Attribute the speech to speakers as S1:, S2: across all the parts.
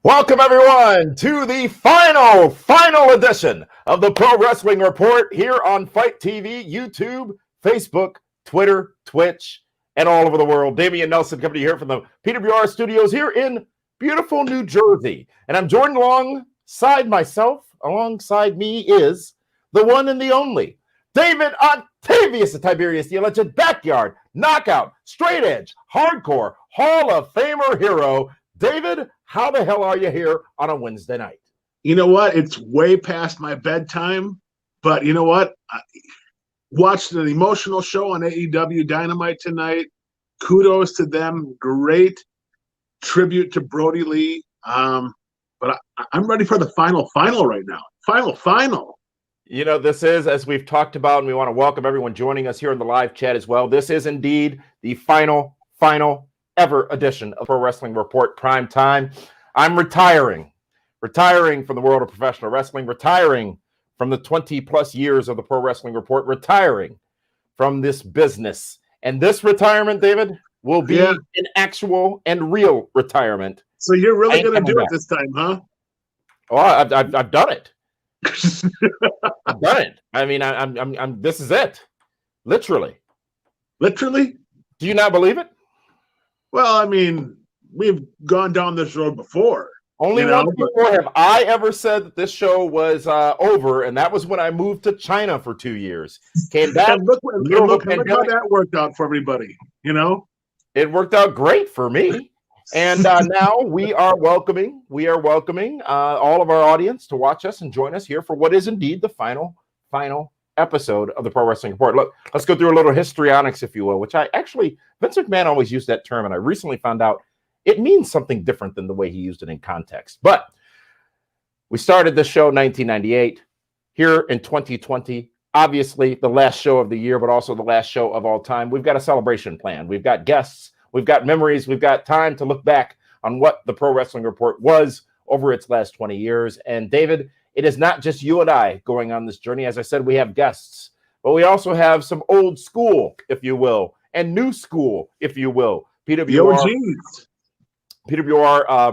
S1: Welcome, everyone, to the final edition of the Pro Wrestling Report here on Fight TV, YouTube, Facebook, Twitter, Twitch, and all over the world. Damian Nelson coming to you here from the PWR studios here in beautiful New Jersey. And I'm joined alongside myself. Alongside me is the one and the only David Octavius the Tiberius, the alleged backyard, knockout, straight edge, hardcore, Hall of Famer hero. David, how the hell are you here on a Wednesday night?
S2: You know what? It's way past my bedtime, but you know what? I watched an emotional show on AEW Dynamite tonight. Kudos to them. Great tribute to Brody Lee. But I'm ready for the final right now. Final.
S1: You know, this is, as we've talked about, and we want to welcome everyone joining us here in the live chat as well. This is indeed the final ever edition of Pro Wrestling Report Prime Time. I'm retiring from the world of professional wrestling, retiring from the 20 plus years of the Pro Wrestling Report, retiring from this business. And this retirement, David, will be an actual and real retirement.
S2: So you're really going to do it this time, huh?
S1: Oh, I've done it. I've done it. I mean, I'm this is it. Literally.
S2: Literally?
S1: Do you not believe it?
S2: Well, I mean, we've gone down this road before.
S1: Only once before have I ever said that this show was over, and that was when I moved to China for 2 years. Came back.
S2: And look how that worked out for everybody. You know,
S1: it worked out great for me. And now we are welcoming all of our audience to watch us and join us here for what is indeed the final episode of the Pro Wrestling Report. Look, let's go through a little histrionics, if you will, which Vince McMahon always used that term, and I recently found out it means something different than the way he used it in context. But we started this show in 1998, here in 2020, obviously the last show of the year, but also the last show of all time. We've got a celebration plan. We've got guests, we've got memories, we've got time to look back on what the Pro Wrestling Report was over its last 20 years. And David, it is not just you and I going on this journey. As I said, we have guests, but we also have some old school, if you will, and new school, if you will, PWR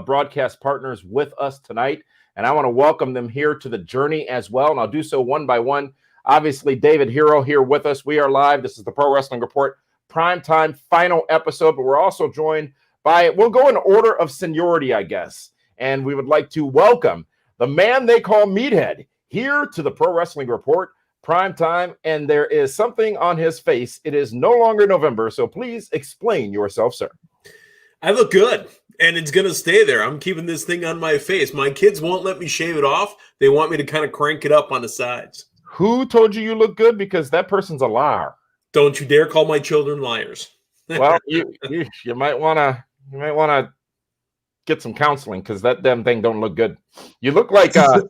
S1: broadcast partners with us tonight. And I want to welcome them here to the journey as well. And I'll do so one by one. Obviously, David Hero here with us. We are live. This is the Pro Wrestling Report Primetime final episode, but we're also joined by, we'll go in order of seniority, I guess. And we would like to welcome the man they call Meathead here to the Pro Wrestling Report Prime Time, and there is something on his face. It is no longer November, so please explain yourself, sir.
S3: I look good, and it's going to stay there. I'm keeping this thing on my face. My kids won't let me shave it off. They want me to kind of crank it up on the sides.
S1: Who told you look good? Because that person's a liar.
S3: Don't you dare call my children liars.
S1: Well, you might want to get some counseling, because that damn thing don't look good. You look like a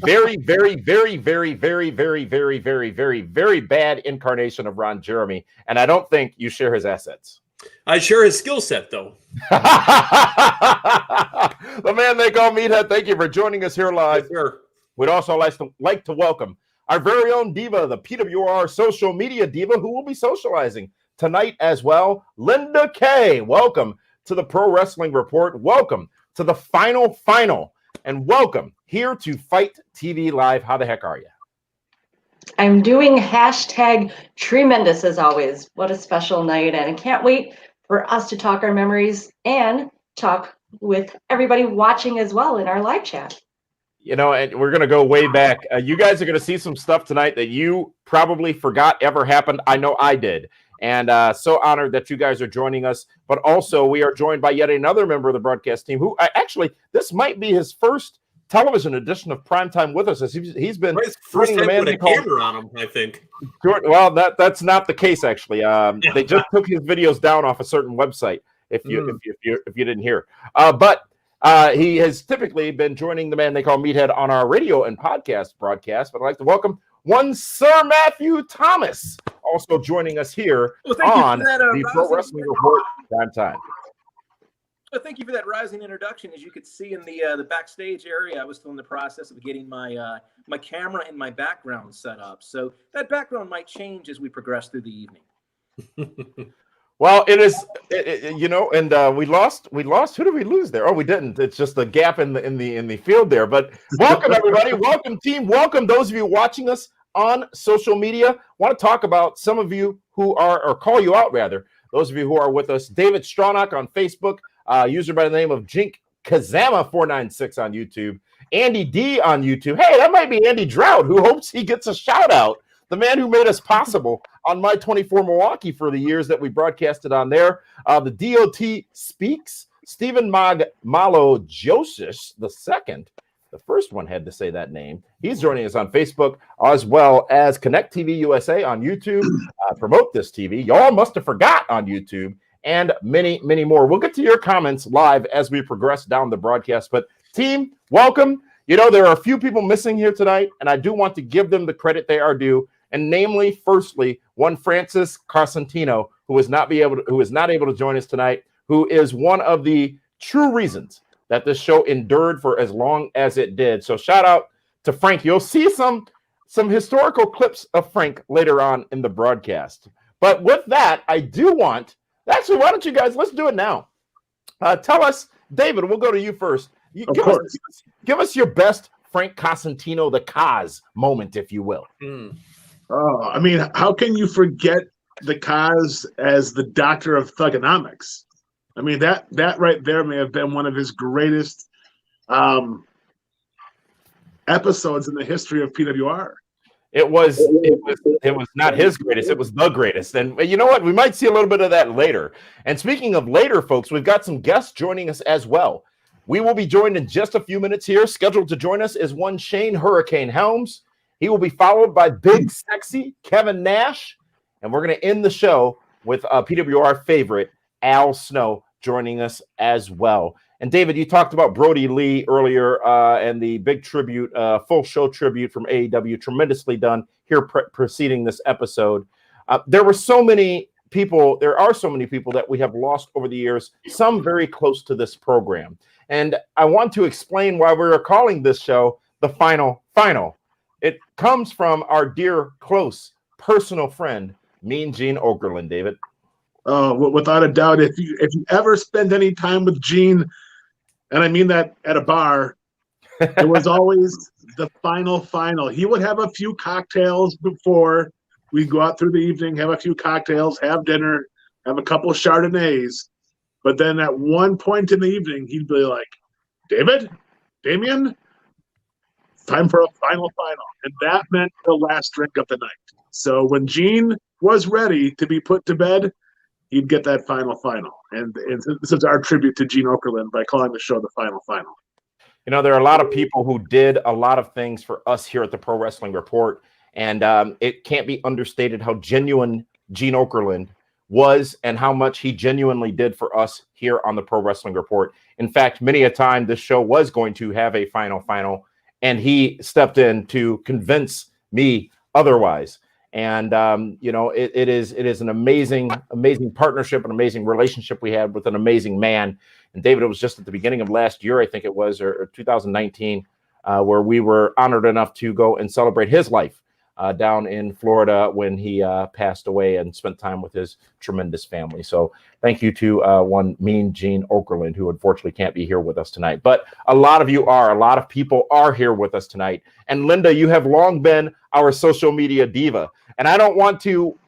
S1: very bad incarnation of Ron Jeremy, and I don't think you share his assets.
S3: I share his skill set, though.
S1: The man they call Meathead, thank you for joining us here live.
S3: Yes, sir.
S1: We'd also like to welcome our very own diva, the PWR social media diva, who will be socializing tonight as well, Linda Kay. Welcome to the Pro Wrestling Report. Welcome to the final, and welcome here to Fight TV Live. How the heck are you?
S4: I'm doing hashtag tremendous as always. What a special night, and I can't wait for us to talk our memories and talk with everybody watching as well in our live chat.
S1: You know, and we're going to go way back. You guys are going to see some stuff tonight that you probably forgot ever happened. I know I did. And so honored that you guys are joining us. But also, we are joined by yet another member of the broadcast team who actually, this might be his first television edition of Primetime with us. As he's been
S3: first time with a camera on him, I think.
S1: Well, that's not the case, actually. They just took his videos down off a certain website, if you didn't hear. But he has typically been joining the man they call Meathead on our radio and podcast broadcast. But I'd like to welcome one Sir Matthew Thomas, also joining us here on the Pro Wrestling Report Prime Time.
S5: Well, thank you for that rising introduction. As you could see in the backstage area, I was still in the process of getting my my camera and my background set up. So that background might change as we progress through the evening.
S1: Well, it is, and we lost. We lost. Who did we lose there? Oh, we didn't. It's just a gap in the field there. But welcome everybody. Welcome team. Welcome those of you watching us on social media. Want to talk about some of you who are, or call you out rather. Those of you who are with us. David Stronach on Facebook, user by the name of Jink Kazama 496 on YouTube. Andy D on YouTube. Hey, that might be Andy Drought, who hopes he gets a shout out. The man who made us possible on My 24 Milwaukee for the years that we broadcasted on there. The DOT Speaks, Stephen Malo Joseph II. The first one had to say that name. He's joining us on Facebook, as well as Connect TV USA on YouTube. Promote This TV. Y'all must have forgot on YouTube, and many, many more. We'll get to your comments live as we progress down the broadcast. But team, welcome. You know, there are a few people missing here tonight, and I do want to give them the credit they are due. And namely, firstly, one Francis Cosentino, who is not able to join us tonight, who is one of the true reasons that this show endured for as long as it did. So shout out to Frank. You'll see some historical clips of Frank later on in the broadcast. But with that, I do want, actually, why don't you guys, let's do it now. Tell us, David, we'll go to you first. Give us your best Frank Cosentino, the Cos moment, if you will.
S2: Oh, I mean, how can you forget the Cos as the doctor of thugonomics? I mean, that right there may have been one of his greatest episodes in the history of PWR.
S1: It was not his greatest. It was the greatest. And you know what? We might see a little bit of that later. And speaking of later, folks, we've got some guests joining us as well. We will be joined in just a few minutes here. Scheduled to join us is one Shane Hurricane Helms. He will be followed by Big Sexy Kevin Nash. And we're going to end the show with PWR favorite Al Snow joining us as well. And David, you talked about Brody Lee earlier and the big tribute, full show tribute from AEW, tremendously done here preceding this episode. There are so many people that we have lost over the years, some very close to this program. And I want to explain why we're calling this show the Final. It comes from our dear, close, personal friend, Mean Gene Okerlund, David.
S2: Without a doubt, if you ever spend any time with Gene, and I mean that at a bar, it was always the final. He would have a few cocktails before we'd go out through the evening, have a few cocktails, have dinner, have a couple of Chardonnays. But then at one point in the evening, he'd be like, Damien, time for a final. And that meant the last drink of the night. So when Gene was ready to be put to bed, he'd get that final. And this is our tribute to Gene Okerlund by calling the show the Final.
S1: You know, there are a lot of people who did a lot of things for us here at the Pro Wrestling Report. And it can't be understated how genuine Gene Okerlund was and how much he genuinely did for us here on the Pro Wrestling Report. In fact, many a time this show was going to have a final, and he stepped in to convince me otherwise. And it is an amazing partnership, an amazing relationship we had with an amazing man. And David, it was just at the beginning of last year, I think it was, or 2019, where we were honored enough to go and celebrate his life down in Florida when he passed away and spent time with his tremendous family. So thank you to one Mean Gene Okerlund, who unfortunately can't be here with us tonight. But a lot of people are here with us tonight. And Linda, you have long been our social media diva. And I don't want to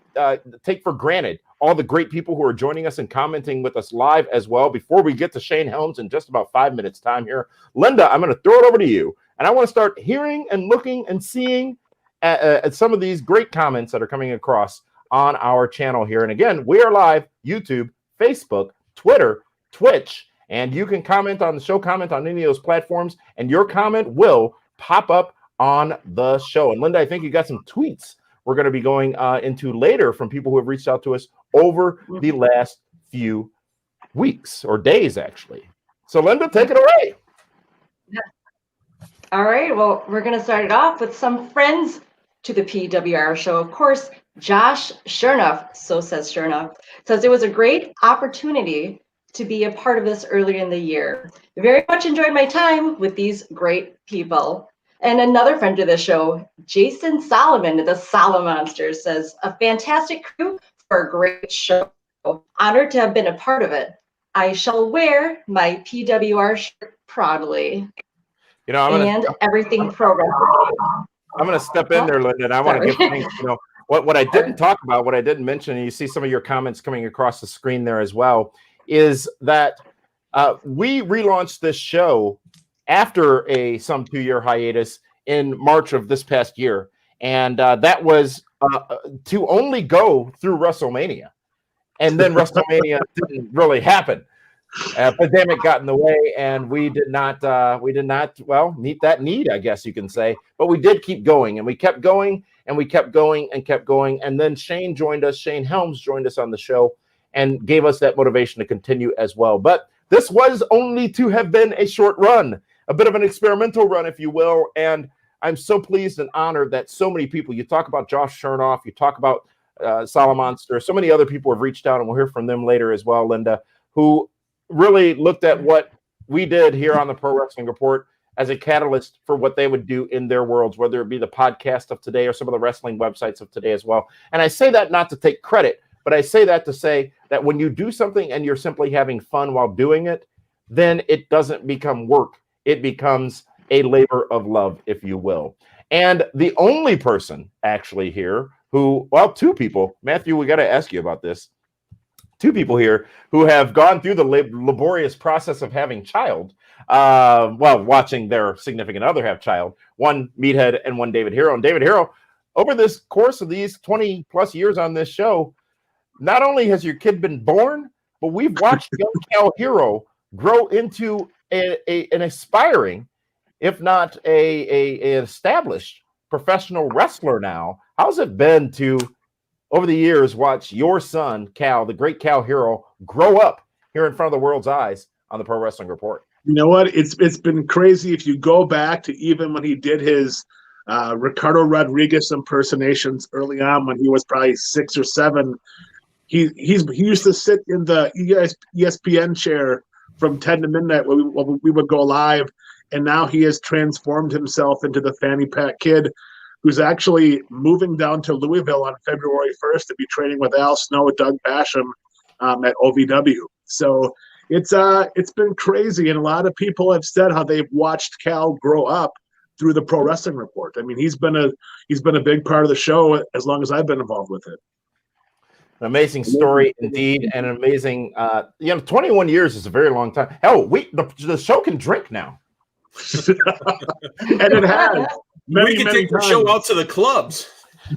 S1: take for granted all the great people who are joining us and commenting with us live as well. Before we get to Shane Helms in just about 5 minutes time here, Linda, I'm going to throw it over to you. And I want to start hearing and looking and seeing at some of these great comments that are coming across on our channel here. And again, we are live, YouTube, Facebook, Twitter, Twitch, and you can comment on the show, comment on any of those platforms, and your comment will pop up on the show. And Linda, I think you got some tweets we're going to be going into later from people who have reached out to us over the last few weeks or days, actually. So Linda, take it away.
S4: All right, well, we're going to start it off with some friends to the PWR show. Of course, Josh Chernoff, so says Chernoff, says it was a great opportunity to be a part of this earlier in the year. Very much enjoyed my time with these great people. And another friend of the show, Jason Solomon, the Solomonster, says a fantastic crew for a great show. Honored to have been a part of it. I shall wear my PWR shirt proudly.
S1: You know,
S4: And everything pro wrestling.
S1: I'm going to step in there, Linda, and I want to give thanks. You know, what I didn't talk about, what I didn't mention, and you see some of your comments coming across the screen there as well, is that we relaunched this show after some 2-year hiatus in March of this past year. And that was to only go through WrestleMania. And then WrestleMania didn't really happen. Pandemic got in the way, and we did not meet that need, I guess you can say. But we did keep going, and we kept going, and we kept going, and kept going. And then Shane joined us. Shane Helms joined us on the show and gave us that motivation to continue as well. But this was only to have been a short run, a bit of an experimental run, if you will. And I'm so pleased and honored that so many people, you talk about Josh Chernoff, you talk about Monster, so many other people have reached out, and we'll hear from them later as well, Linda, who really looked at what we did here on the Pro Wrestling Report as a catalyst for what they would do in their worlds, whether it be the podcast of today or some of the wrestling websites of today as well. And I say that not to take credit, but I say that to say that when you do something and you're simply having fun while doing it, then it doesn't become work. It becomes a labor of love, if you will. And the only person actually here who, well, two people, Matthew, we got to ask you about this. Two people here who have gone through the laborious process of having child, watching their significant other have child, one Meathead and one David Hero. And David Hero, over this course of these 20 plus years on this show, not only has your kid been born, but we've watched young Cal Hero grow into an aspiring, if not an established professional wrestler now. How's it been to, over the years, watch your son, Cal, the great Cal Hero, grow up here in front of the world's eyes on the Pro Wrestling Report?
S2: You know what? It's been crazy. If you go back to even when he did his Ricardo Rodriguez impersonations early on, when he was probably 6 or 7, he used to sit in the ESPN chair from 10 to midnight when we would go live, and now he has transformed himself into the fanny pack kid who's actually moving down to Louisville on February 1st to be training with Al Snow, Doug Basham at OVW. So it's been crazy, and a lot of people have said how they've watched Cal grow up through the Pro Wrestling Report. I mean, he's been a big part of the show as long as I've been involved with it.
S1: An amazing story indeed, and an amazing 21 years is a very long time. Hell, the show can drink now.
S2: And it has.
S3: We can take the show out to the clubs.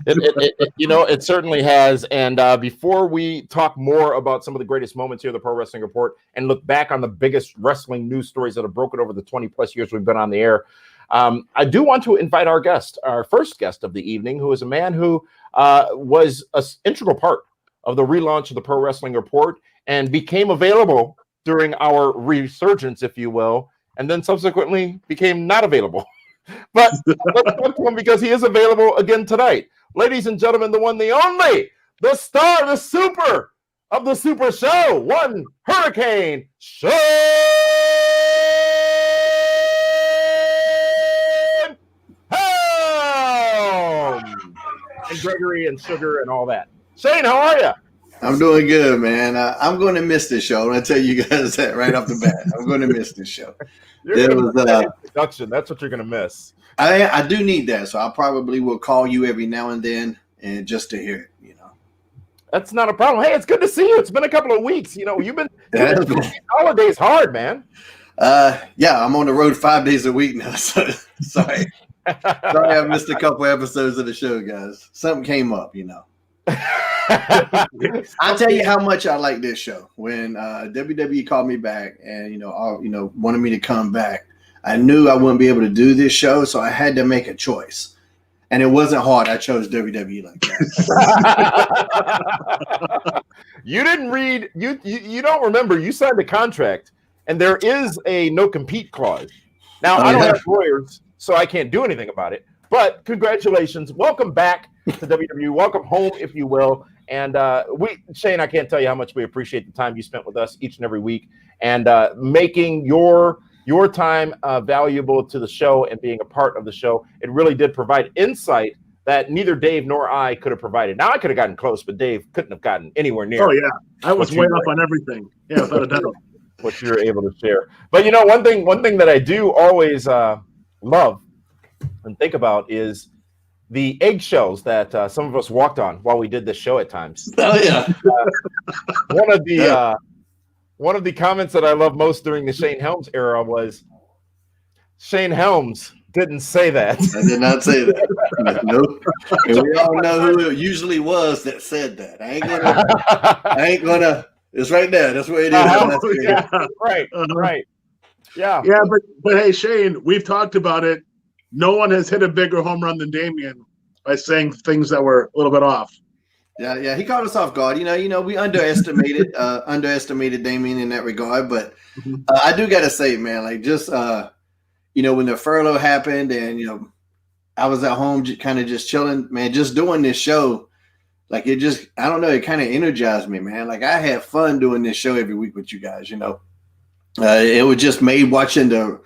S1: It certainly has. And before we talk more about some of the greatest moments here at the Pro Wrestling Report and look back on the biggest wrestling news stories that have broken over the 20 plus years we've been on the air, I do want to invite our first guest of the evening, who is a man who was an integral part of the relaunch of the Pro Wrestling Report and became available during our resurgence, if you will, and then subsequently became not available. But let's talk to him because he is available again tonight. Ladies and gentlemen, the one, the only, the star, the super of the Super Show, one Hurricane Shane Helms, and Gregory and Sugar and all that. Shane, how are you?
S6: I'm doing good, man. I'm going to miss this show. I'm going to tell you guys that right off the bat. I'm going to miss this show.
S1: Introduction. That's what you're going to miss.
S6: I do need that, so I probably will call you every now and then, and just to hear it.
S1: That's not a problem. Hey, it's good to see you. It's been a couple of weeks. You've been holidays hard, man.
S6: Yeah, I'm on the road 5 days a week now. So sorry. Sorry, I missed a couple episodes of the show, guys. Something came up, I'll tell you how much I like this show. When WWE called me back and wanted me to come back, I knew I wouldn't be able to do this show, so I had to make a choice. And it wasn't hard. I chose WWE like that.
S1: You didn't read. You don't remember. You signed a contract, and there is a no compete clause. Now I don't have lawyers, so I can't do anything about it. But congratulations, welcome back to WWE. Welcome home, if you will. And Shane, I can't tell you how much we appreciate the time you spent with us each and every week, and making your time valuable to the show and being a part of the show. It really did provide insight that neither Dave nor I could have provided. Now I could have gotten close, but Dave couldn't have gotten anywhere near.
S2: Oh yeah, I was
S1: what
S2: way
S1: you
S2: up on everything. Yeah, without a doubt.
S1: what you're able to share. But one thing that I do always love and think about is the eggshells that some of us walked on while we did this show at times.
S6: Oh yeah.
S1: One of the comments that I love most during the Shane Helms era was Shane Helms didn't say that.
S6: I did not say that. Nope. And we all know who it usually was that said that. I ain't gonna. It's right there. That's where it is.
S1: Yeah, right. Right. Yeah.
S2: Yeah, but hey, Shane, we've talked about it. No one has hit a bigger home run than Damian by saying things that were a little bit off.
S6: Yeah, he caught us off guard. We underestimated Damian in that regard, but I do gotta say, man, like just when the furlough happened and I was at home kind of just chilling, man, just doing this show, like it just, I don't know, it kind of energized me, man. Like I had fun doing this show every week with you guys. It was just made watching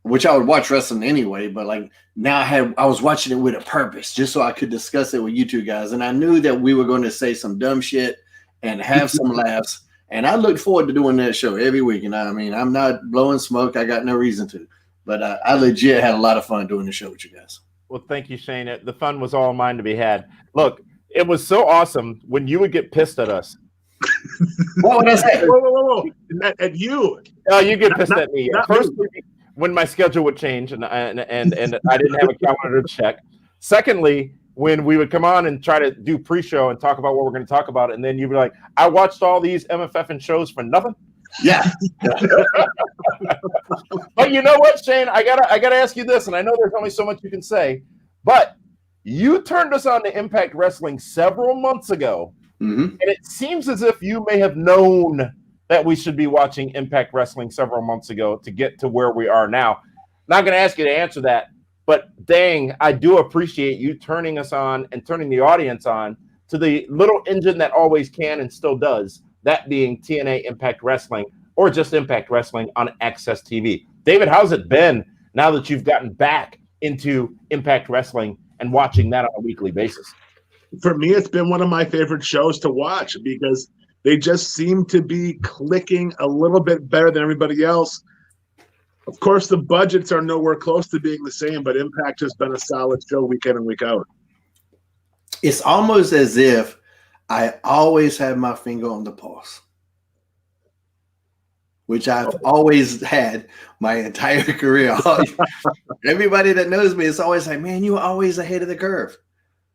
S6: which I would watch wrestling anyway, but like now I was watching it with a purpose, just so I could discuss it with you two guys. And I knew that we were going to say some dumb shit and have some laughs. And I look forward to doing that show every week. I mean, I'm not blowing smoke. I got no reason to, but I legit had a lot of fun doing the show with you guys.
S1: Well, thank you, Shane. The fun was all mine to be had. Look, it was so awesome when you would get pissed at us.
S6: What would I say?
S2: Whoa. At you.
S1: You get pissed at me. First, when my schedule would change and I didn't have a calendar to check. Secondly, when we would come on and try to do pre-show and talk about what we're going to talk about, and then you'd be like, I watched all these MFF and shows for nothing.
S6: Yeah.
S1: But you know what, Shane? I gotta ask you this, and I know there's only so much you can say, but you turned us on to Impact Wrestling several months ago, and it seems as if you may have known that we should be watching Impact Wrestling several months ago to get to where we are now. Not going to ask you to answer that, but dang, I do appreciate you turning us on and turning the audience on to the little engine that always can and still does, that being TNA Impact Wrestling or just Impact Wrestling on Access TV. David, how's it been now that you've gotten back into Impact Wrestling and watching that on a weekly basis?
S2: For me, it's been one of my favorite shows to watch because they just seem to be clicking a little bit better than everybody else. Of course, the budgets are nowhere close to being the same, but Impact has been a solid show week in and week out.
S6: It's almost as if I always have my finger on the pulse, which I've always had my entire career. Everybody that knows me is always like, man, you're always ahead of the curve.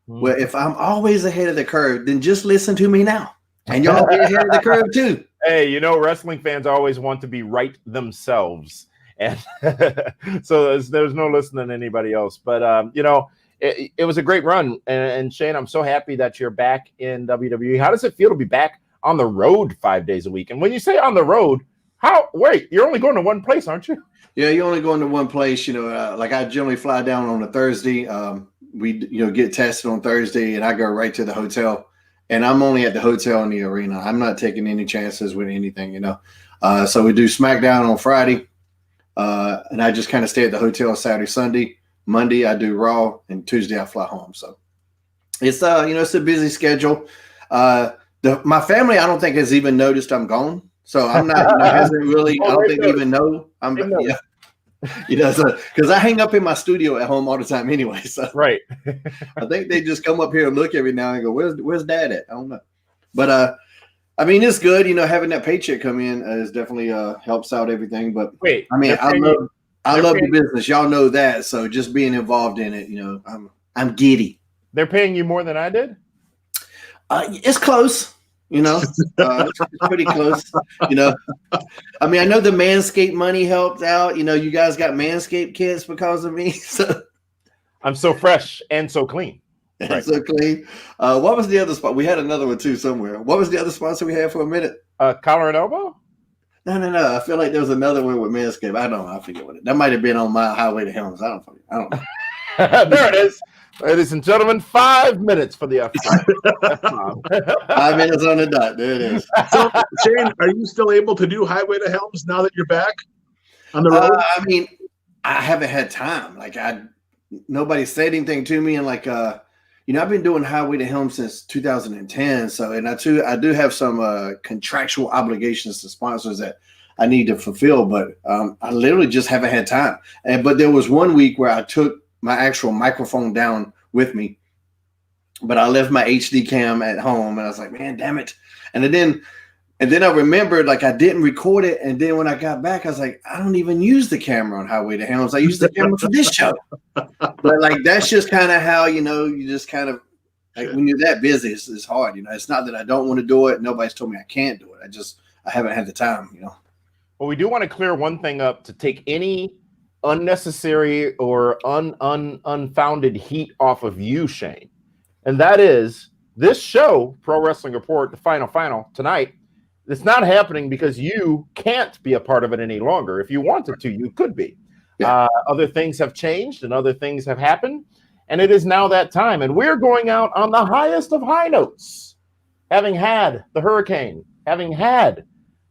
S6: Well, if I'm always ahead of the curve, then just listen to me now. And y'all be ahead of the curve too.
S1: Hey, wrestling fans always want to be right themselves. And so there's no listening to anybody else. But, it was a great run. And Shane, I'm so happy that you're back in WWE. How does it feel to be back on the road 5 days a week? And when you say on the road, you're only going to one place, aren't you?
S6: Yeah, you're only going to one place. Like I generally fly down on a Thursday. We, get tested on Thursday and I go right to the hotel. And I'm only at the hotel in the arena. I'm not taking any chances with anything, So we do SmackDown on Friday. And I just kind of stay at the hotel Saturday, Sunday. Monday, I do Raw. And Tuesday, I fly home. So it's, it's a busy schedule. My family, I don't think has even noticed I'm gone. So I'm not, hasn't really, I don't think they even know. Because I hang up in my studio at home all the time anyway. So
S1: right.
S6: I think they just come up here and look every now and go, where's Dad at? I don't know. But I mean, it's good, having that paycheck come in is definitely helps out everything. But
S1: wait,
S6: I mean, I love the business. Y'all know that. So just being involved in it, I'm giddy.
S1: They're paying you more than I did?
S6: It's close. It's pretty close. I mean, I know the Manscaped money helped out. You guys got Manscaped kits because of me. So
S1: I'm so fresh and so clean.
S6: Right. So clean. What was the other spot? We had another one too somewhere. What was the other sponsor we had for a minute?
S1: Collar and elbow?
S6: No. I feel like there was another one with Manscaped. I don't know. I forget what that might have been on my Highway to Helms. I don't know.
S1: There it is. Ladies and gentlemen, 5 minutes for the F5.
S6: 5 minutes on the dot. There it is.
S2: So, Shane, are you still able to do Highway to Helms now that you're back on the road?
S6: I mean, I haven't had time. Like nobody said anything to me in like I've been doing Highway to Helm since 2010. So, and I do have some contractual obligations to sponsors that I need to fulfill, but I literally just haven't had time. But there was one week where I took my actual microphone down with me, but I left my HD cam at home, and I was like, man, damn it. And then I remembered, like, I didn't record it. And then when I got back, I was like, I don't even use the camera on Highway to Helms. I use the camera for this show. But like, that's just kind of how, you just kind of, like, when you're that busy, it's hard. It's not that I don't want to do it. Nobody's told me I can't do it. I haven't had the time,
S1: Well, we do want to clear one thing up to take any unnecessary or unfounded heat off of you, Shane. And that is this show, Pro Wrestling Report, the final tonight. It's not happening because you can't be a part of it any longer. If you wanted to, you could be. Yeah. Other things have changed and other things have happened. And it is now that time. And we're going out on the highest of high notes, having had the hurricane, having had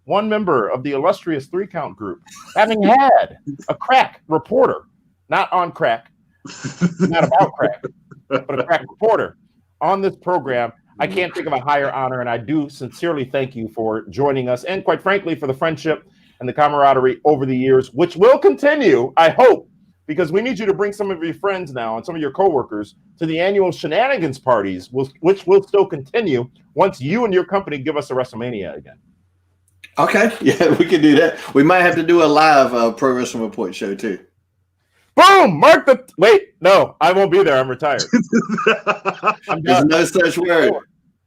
S1: one member of the illustrious 3-count group, having had a crack reporter, not on crack, not about crack, but a crack reporter on this program. I can't think of a higher honor, and I do sincerely thank you for joining us, and quite frankly, for the friendship and the camaraderie over the years, which will continue, I hope, because we need you to bring some of your friends now and some of your coworkers to the annual shenanigans parties, which will still continue once you and your company give us a WrestleMania again.
S6: Okay, yeah, we can do that. We might have to do a live Pro Wrestling Report show too.
S1: Boom! Wait, no, I won't be there. I'm retired.
S6: There's no such word.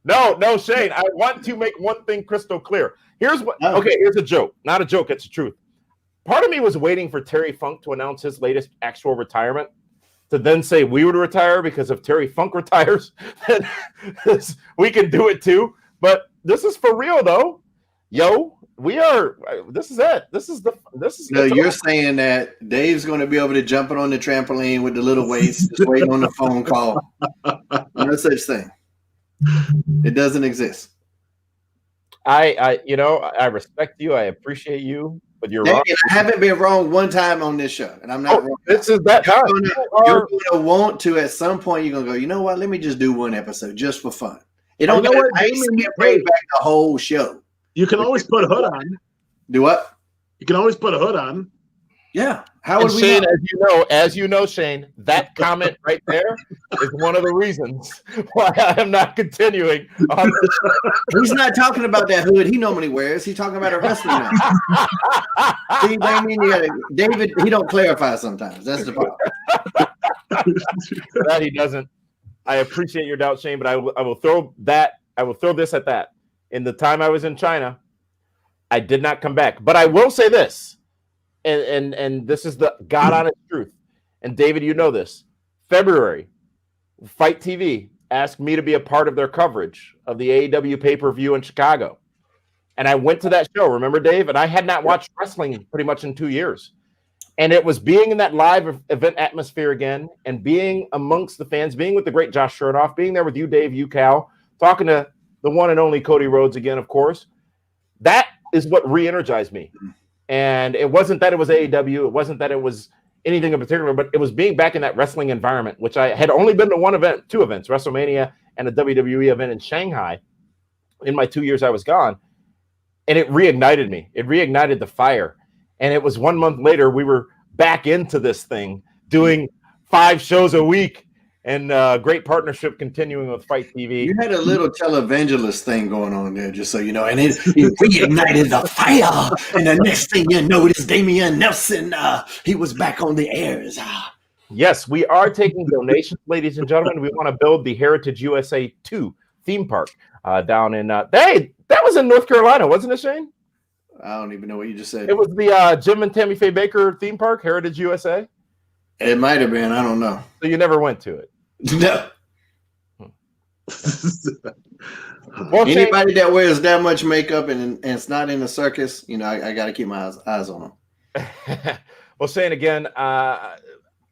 S1: No, Shane. I want to make one thing crystal clear. Here's a joke. Not a joke, it's the truth. Part of me was waiting for Terry Funk to announce his latest actual retirement to then say we would retire, because if Terry Funk retires, then we can do it too. But this is for real though. This is it.
S6: No, you're saying that Dave's going to be able to jump on the trampoline with the little weights, just waiting on the phone call. No such thing. It doesn't exist.
S1: I respect you. I appreciate you, but you're wrong.
S6: I haven't been wrong one time on this show, and I'm not wrong.
S1: This is that time.
S6: You're going to want to, at some point, you're going to go, you know what? Let me just do one episode just for fun. I can't bring back the whole show.
S2: You can always put a hood on.
S6: Do what?
S2: You can always put a hood on.
S6: Yeah. How would we
S1: Shane,
S6: know?
S1: as you know, Shane, that comment right there is one of the reasons why I am not continuing on this show.
S6: He's not talking about that hood he normally wears. He's talking about a wrestling match. See, David, he don't clarify sometimes. That's the problem.
S1: That he doesn't. I appreciate your doubt, Shane, but I will throw this at that. In the time I was in China, I did not come back. But I will say this, and this is the God honest truth. And David, you know this. February, Fight TV asked me to be a part of their coverage of the AEW pay-per-view in Chicago. And I went to that show. Remember, Dave? And I had not watched wrestling pretty much in 2 years. And it was being in that live event atmosphere again, and being amongst the fans, being with the great Josh Chernoff, being there with you, Dave, you, Cal, talking to the one and only Cody Rhodes again, of course. That is what re-energized me. And it wasn't that it was AEW. It wasn't that it was anything in particular, but it was being back in that wrestling environment, which I had only been to two events, WrestleMania and a WWE event in Shanghai in my 2 years I was gone. And it reignited me. It reignited the fire. And it was 1 month later, we were back into this thing, doing 5 shows a week. And great partnership continuing with Fight TV.
S6: You had a little televangelist thing going on there, just so you know. And it reignited the fire. And the next thing you know, it's Damian Nelson. He was back on the airs.
S1: Yes, we are taking donations, ladies and gentlemen. We want to build the Heritage USA 2 theme park down in that was in North Carolina, wasn't it, Shane?
S6: I don't even know what you just said.
S1: It was the Jim and Tammy Faye Baker theme park, Heritage USA.
S6: It might have been. I don't know.
S1: So you never went to it?
S6: No. Well, anybody that wears that much makeup and it's not in the circus, I got to keep my eyes on them.
S1: Well, Shane, again, I'm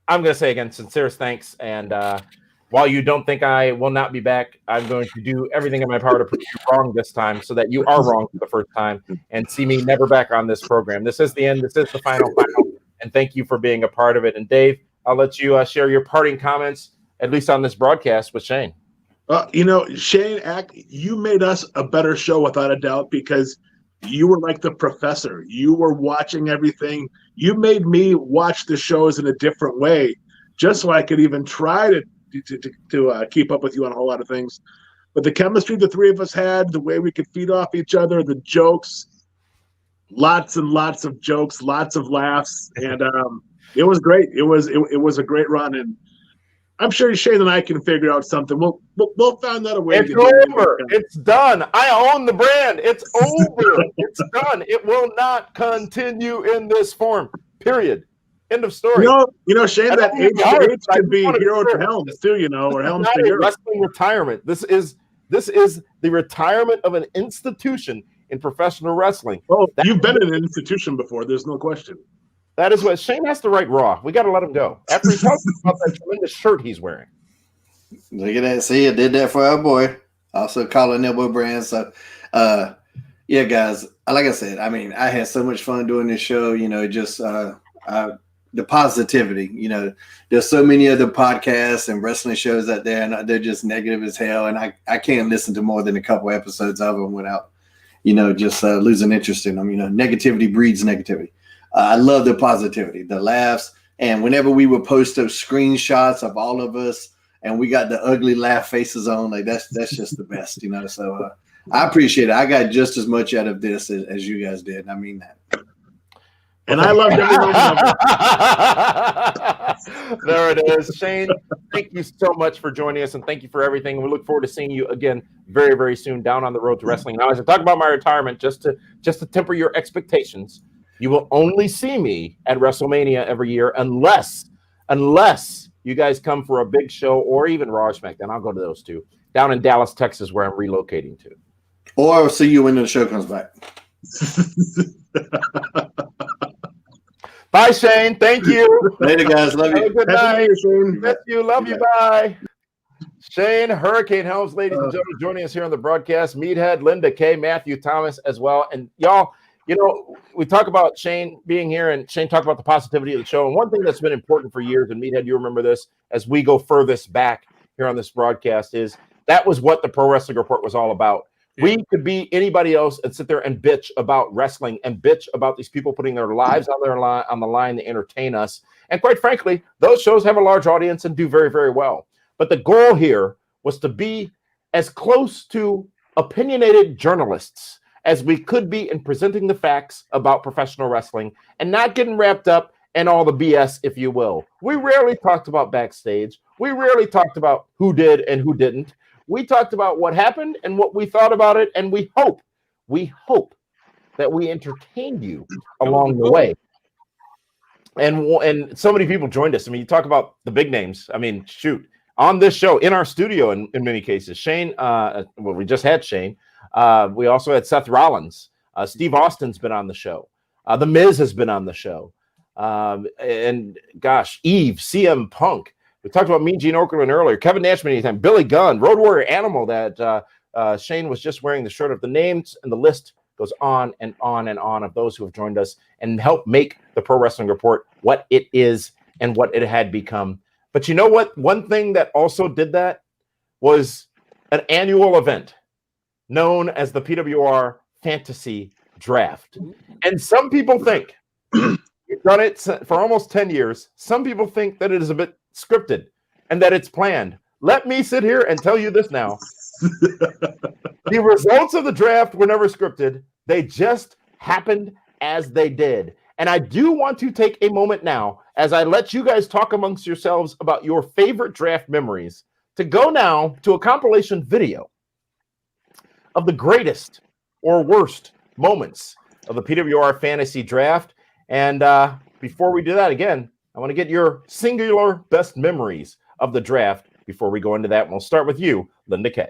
S1: going to say again, sincerest thanks. And while you don't think I will not be back, I'm going to do everything in my power to prove you wrong this time, so that you are wrong for the first time and see me never back on this program. This is the end. This is the final. And thank you for being a part of it. And Dave, I'll let you share your parting comments at least on this broadcast with Shane.
S2: Shane, you made us a better show without a doubt because you were like the professor. You were watching everything. You made me watch the shows in a different way, just so I could even try to keep up with you on a whole lot of things. But the chemistry the three of us had, the way we could feed off each other, the jokes, lots and lots of jokes, lots of laughs, and it was great. It was a great run, and I'm sure Shane and I can figure out something. We'll find out a way.
S1: It's over. It's done. I own the brand. It's over. It's done. It will not continue in this form. Period. End of story.
S2: Shane, that H could be hero to Helms too. Or Helms to hero.
S1: Wrestling retirement. This is the retirement of an institution in professional wrestling.
S2: Oh, you've been in an institution before. There's no question.
S1: That is what Shane has to write Raw. We got to let him go after he talks about that tremendous shirt he's wearing.
S6: Look at that. See, I did that for our boy. Also calling Elbow Brand. So, yeah, guys, like I said, I mean, I had so much fun doing this show, just the positivity, there's so many other podcasts and wrestling shows out there and they're just negative as hell. And I can't listen to more than a couple episodes of them without, just losing interest in them. Negativity breeds negativity. I love the positivity, the laughs. And whenever we would post those screenshots of all of us and we got the ugly laugh faces on, like that's just the best, So I appreciate it. I got just as much out of this as you guys did. I mean that.
S2: And I loved every moment of it.
S1: There it is. Shane, thank you so much for joining us, and thank you for everything. We look forward to seeing you again very, very soon down on the road to wrestling. Now, as I talk about my retirement, just to temper your expectations, you will only see me at WrestleMania every year unless you guys come for a big show or even Raw or SmackDown. I'll go to those two. Down in Dallas, Texas, where I'm relocating to.
S6: Or I'll see you when the show comes back.
S1: Bye, Shane. Thank you.
S6: Later, guys. Love you.
S1: Good night.
S2: Shane.
S1: Miss you. Love you. Bye. Shane Hurricane Helms, ladies and gentlemen, joining us here on the broadcast. Meathead, Linda K, Matthew Thomas as well. And y'all, we talk about Shane being here and Shane talked about the positivity of the show. And one thing that's been important for years, and Meathead, you remember this as we go furthest back here on this broadcast, is that was what the Pro Wrestling Report was all about. We could be anybody else and sit there and bitch about wrestling and bitch about these people putting their lives on the line to entertain us. And quite frankly, those shows have a large audience and do very, very well. But the goal here was to be as close to opinionated journalists as we could be in presenting the facts about professional wrestling and not getting wrapped up in all the BS, if you will. We rarely talked about backstage. We rarely talked about who did and who didn't. We talked about what happened and what we thought about it, and we hope that we entertained you along the way. And so many people joined us. I mean, you talk about the big names. I mean, shoot, on this show, in our studio in many cases. Shane, we just had Shane. We also had Seth Rollins. Steve Austin's been on the show. The Miz has been on the show. And gosh, Eve, CM Punk. We talked about Mean Gene Okerlund earlier. Kevin Nash many times. Billy Gunn, Road Warrior Animal that Shane was just wearing the shirt of. The names and the list goes on and on and on of those who have joined us and helped make the Pro Wrestling Report what it is and what it had become. But you know what? One thing that also did that was an annual event known as the PWR Fantasy Draft. And some people think, we've done it for almost 10 years, some people think that it is a bit scripted and that it's planned. Let me sit here and tell you this now. The results of the draft were never scripted. They just happened as they did. And I do want to take a moment now, as I let you guys talk amongst yourselves about your favorite draft memories, to go now to a compilation video of the greatest or worst moments of the PWR Fantasy Draft. And before we do that, again, I want to get your singular best memories of the draft before we go into that. And we'll start with you, Linda K.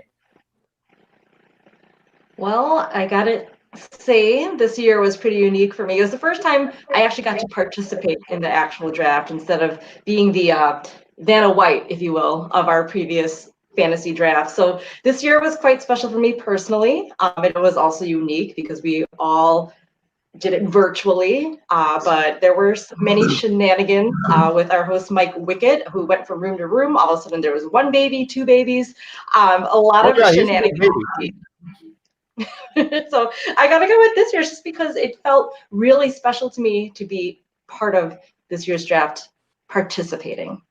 S4: Well, I got to say this year was pretty unique for me. It was the first time I actually got to participate in the actual draft instead of being the Vanna White, if you will, of our previous fantasy draft. So this year was quite special for me personally. It was also unique because we all did it virtually, but there were many shenanigans with our host Mike Wickett, who went from room to room. All of a sudden, there was one baby, two babies, a lot of shenanigans. So I gotta go with this year's just because it felt really special to me to be part of this year's draft, participating.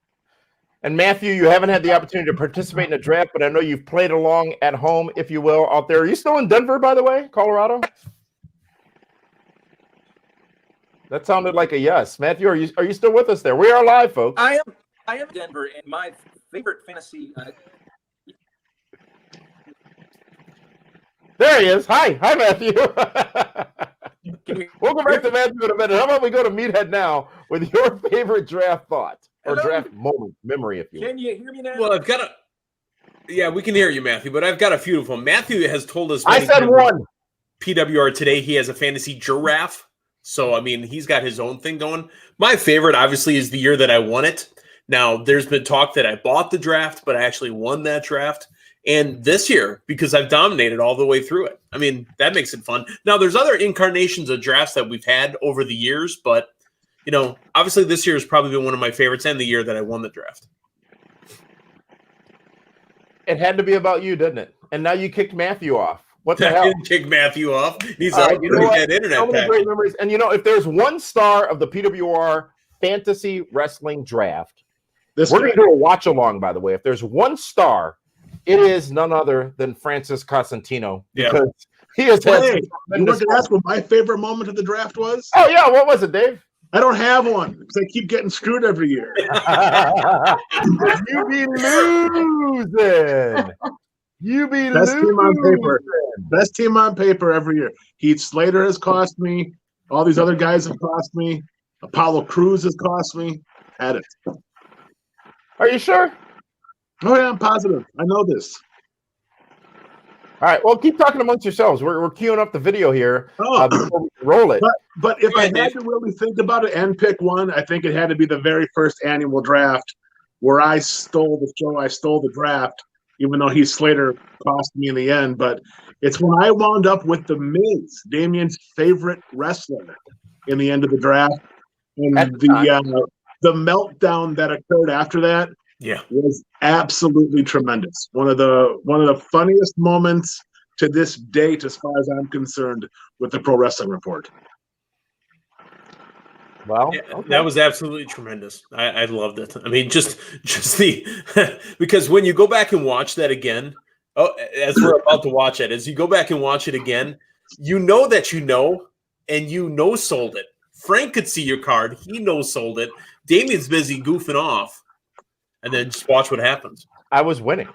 S1: And Matthew, you haven't had the opportunity to participate in the draft, but I know you've played along at home, if you will, out there. Are you still in Denver, by the way, Colorado? That sounded like a yes. Matthew, are you still with us there? We are live, folks.
S5: I am in Denver, and my favorite fantasy.
S1: There he is. Hi, Matthew. We'll go back to Matthew in a minute. How about we go to Meathead now with your favorite draft thought or draft moment, memory, if you will.
S5: Can you hear me now?
S3: Well, I've got a. Yeah, we can hear you, Matthew, but I've got a few of them. Matthew has told us.
S1: I said one.
S3: PWR today, he has a fantasy giraffe. So, I mean, he's got his own thing going. My favorite, obviously, is the year that I won it. Now, there's been talk that I bought the draft, but I actually won that draft. And this year, because I've dominated all the way through it. I mean, that makes it fun. Now, there's other incarnations of drafts that we've had over the years, but, you know, obviously this year has probably been one of my favorites and the year that I won the draft.
S1: It had to be about you, didn't it? And now you kicked Matthew off. What the
S3: I
S1: hell?
S3: didn't kick Matthew off. He's out
S1: you know what?
S3: internet
S1: So many
S3: package.
S1: great memories. And, you know, if there's one star of the PWR Fantasy Wrestling Draft, we're going to do a watch-along, by the way. If there's one star, it is none other than Francis Cosentino. Because he has had
S2: Hey, you want to ask what my favorite moment of the draft was?
S1: Oh, yeah. What was it, Dave?
S2: I don't have one because I keep getting screwed every year.
S1: You be losing. You be
S2: Best
S1: losing.
S2: team on paper. Best team on paper every year. Heath Slater has cost me. All these other guys have cost me. Apollo Crews has cost me. Had it.
S1: Are you sure?
S2: Oh, yeah, I'm positive. I know this.
S1: All right. Well, keep talking amongst yourselves. We're queuing up the video here before we roll it.
S2: But if I had to really think about it and pick one, I think it had to be the very first annual draft where I stole the show. I stole the draft, even though Heath Slater cost me in the end. But it's when I wound up with The Miz, Damien's favorite wrestler, in the end of the draft. And the meltdown that occurred after that was absolutely tremendous. One of the funniest moments to this date, as far as I'm concerned, with the Pro Wrestling Report.
S1: Well,
S3: that was absolutely tremendous. I loved it. I mean, just the because when you go back and watch that again, as we're about to watch it, as you go back and watch it again, you know that and you no-sold it. Frank could see your card. He no-sold it. Damien's busy goofing off. And then just watch what happens.
S1: I was winning.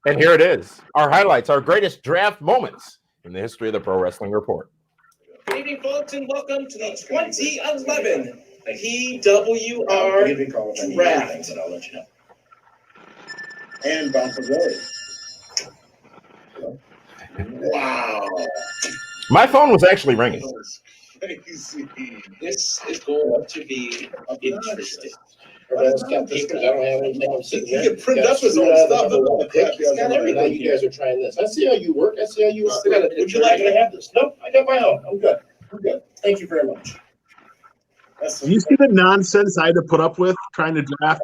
S1: And here it is. Our highlights, our greatest draft moments in the history of the Pro Wrestling Report.
S7: Good evening, folks, and welcome to the 2011 PWR Draft. I'll let you know. And bound for glory. Wow.
S1: My phone was actually ringing.
S7: Crazy. This is going to be interesting.
S8: I don't have anything. I'm sitting there.
S7: You can print up his own stuff.
S8: It's got everything. You guys are trying this. I see how you work. I see how you operate.
S7: Would you like
S8: to have this? Nope, I got my own. I'm good. Thank you very much.
S2: Do you see the nonsense I had to put up with trying to draft?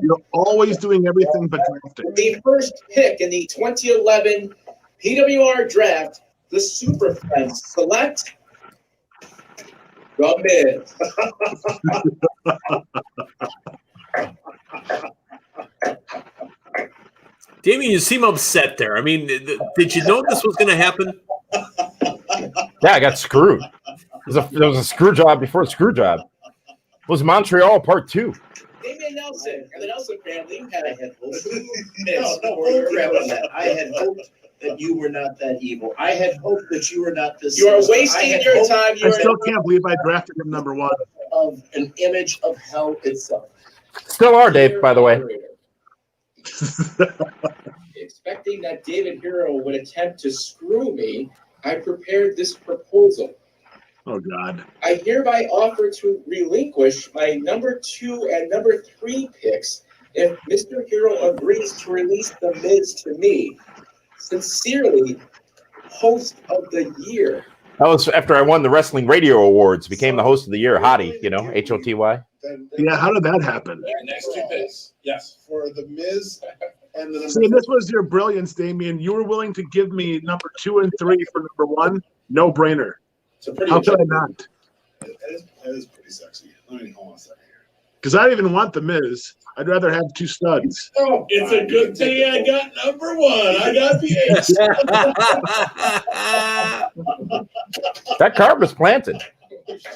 S2: You're always doing everything but drafting.
S7: The first pick in the 2011 PWR Draft, the Super Friends select The Miz.
S3: Damien, you seem upset there. I mean, did you know this was going to happen?
S1: Yeah, I got screwed. There was a screw job before a screw job. It was Montreal Part 2.
S7: Damien Nelson and the Nelson family had a head full.
S8: No, crap on that. I had hoped that you were not that evil. I had hoped that you were not this.
S7: You are wasting your time.
S2: I still can't believe I drafted him number one.
S8: Of an image of hell itself.
S1: Still are, Dave, by the way.
S7: Expecting that David Hero would attempt to screw me, I prepared this proposal.
S2: Oh, God.
S7: I hereby offer to relinquish my number 2 and number 3 picks if Mr. Hero agrees to release The Miz to me. Sincerely, host of the year,
S1: That was after I won the Wrestling Radio Awards, became the host of the year, Hottie, you know, HOTY.
S2: Yeah, how did that happen?
S7: Next to this. Yes. For the Miz and the
S2: See, this was your brilliance, Damien. You were willing to give me number 2 and 3 for number 1. No brainer.
S7: It's a pretty
S2: How could I not?
S7: That is pretty sexy. Let me hold on a second here.
S2: Because I don't even want the Miz. I'd rather have 2 studs.
S7: Oh, it's a good thing I got number 1. I got the
S1: That card was planted.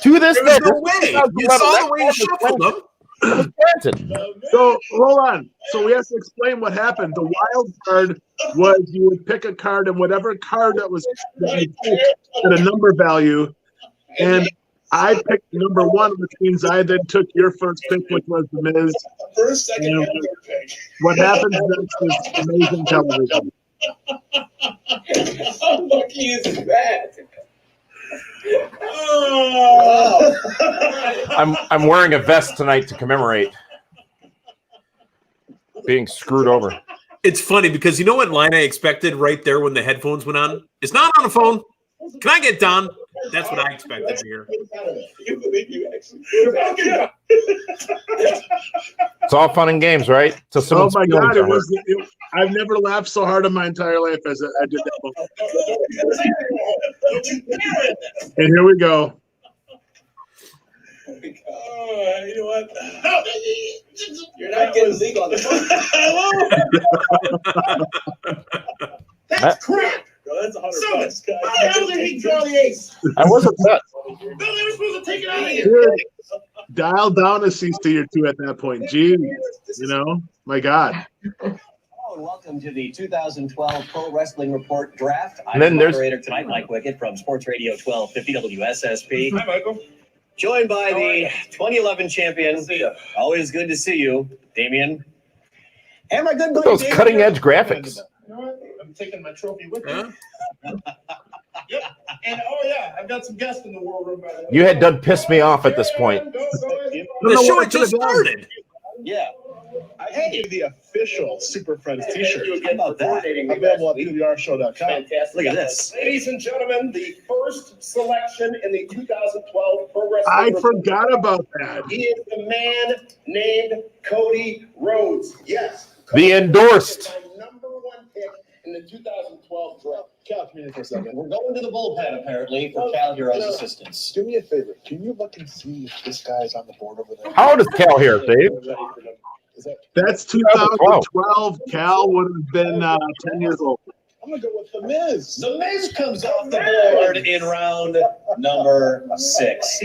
S1: To this
S3: There
S1: day,
S3: was no way. You saw the way you shuffled them.
S1: it was planted.
S2: So, hold on. So we have to explain what happened. The wild card was you would pick a card, and whatever card that you picked had a number value. And I picked number 1, which means I then took your first pick, which was the Miz.
S7: First, second,
S2: And
S7: and third pick.
S2: what happens next is amazing television.
S7: How lucky is that? Oh.
S1: I'm wearing a vest tonight to commemorate being screwed over.
S3: It's funny because you know what line I expected right there when the headphones went on? It's not on the phone. Can I get Don? That's what I expected to hear.
S1: It's all fun and games, right? Till
S2: Oh
S1: someone's
S2: my
S1: feelings
S2: God!
S1: are hurt.
S2: I've never laughed so hard in my entire life as I did that one. And here we go.
S7: You know what? You're not getting league on the phone. That's crap. No, that's $100. How the hell did he draw the ace?
S1: I was upset.
S7: No, they were supposed to take it out of here.
S2: Dude, dial down a cease to your 2 at that point. Gee, you know, my God.
S9: Hello and welcome to the 2012 Pro Wrestling Report Draft. I'm
S1: And then
S9: the
S1: there's-
S9: moderator tonight, Mike Wickett from Sports Radio 1250 WSSP.
S7: Hi, Michael.
S9: Joined by the 2011 champion. Always good to see you, Damien. And my good buddy
S1: Those
S9: David.
S1: cutting edge graphics.
S7: You know what? I'm taking my trophy with me.
S3: Huh?
S7: Yep. And oh yeah, I've got some guests in the war room. By the way.
S1: You had done pissed me off at this point.
S7: Go ahead.
S3: The
S2: know
S3: show
S2: what I
S3: had just
S2: could've done.
S3: started.
S9: Yeah.
S7: I gave you the official Super Friends T-shirt.
S9: How about that?
S7: Available at PWRshow.com.
S9: Fantastic. Look at this.
S7: Ladies and gentlemen, the first selection in the 2012 Pro Wrestling
S2: I
S7: Report.
S2: forgot about that.
S7: He is the man named Cody Rhodes. Yes.
S1: The endorsed.
S7: My number 1 pick in the 2012 draft. Cal, come here for a second. We're going to the bullpen apparently for Cal Hero's assistance. Do me a favor. Can you look and see if this guy's on the board over there?
S1: How old is Cal here, Dave?
S7: Is that?
S2: That's 2012. Cal would have been 10 years old.
S7: I'm gonna go with the Miz.
S9: The Miz comes off the board in round number 6.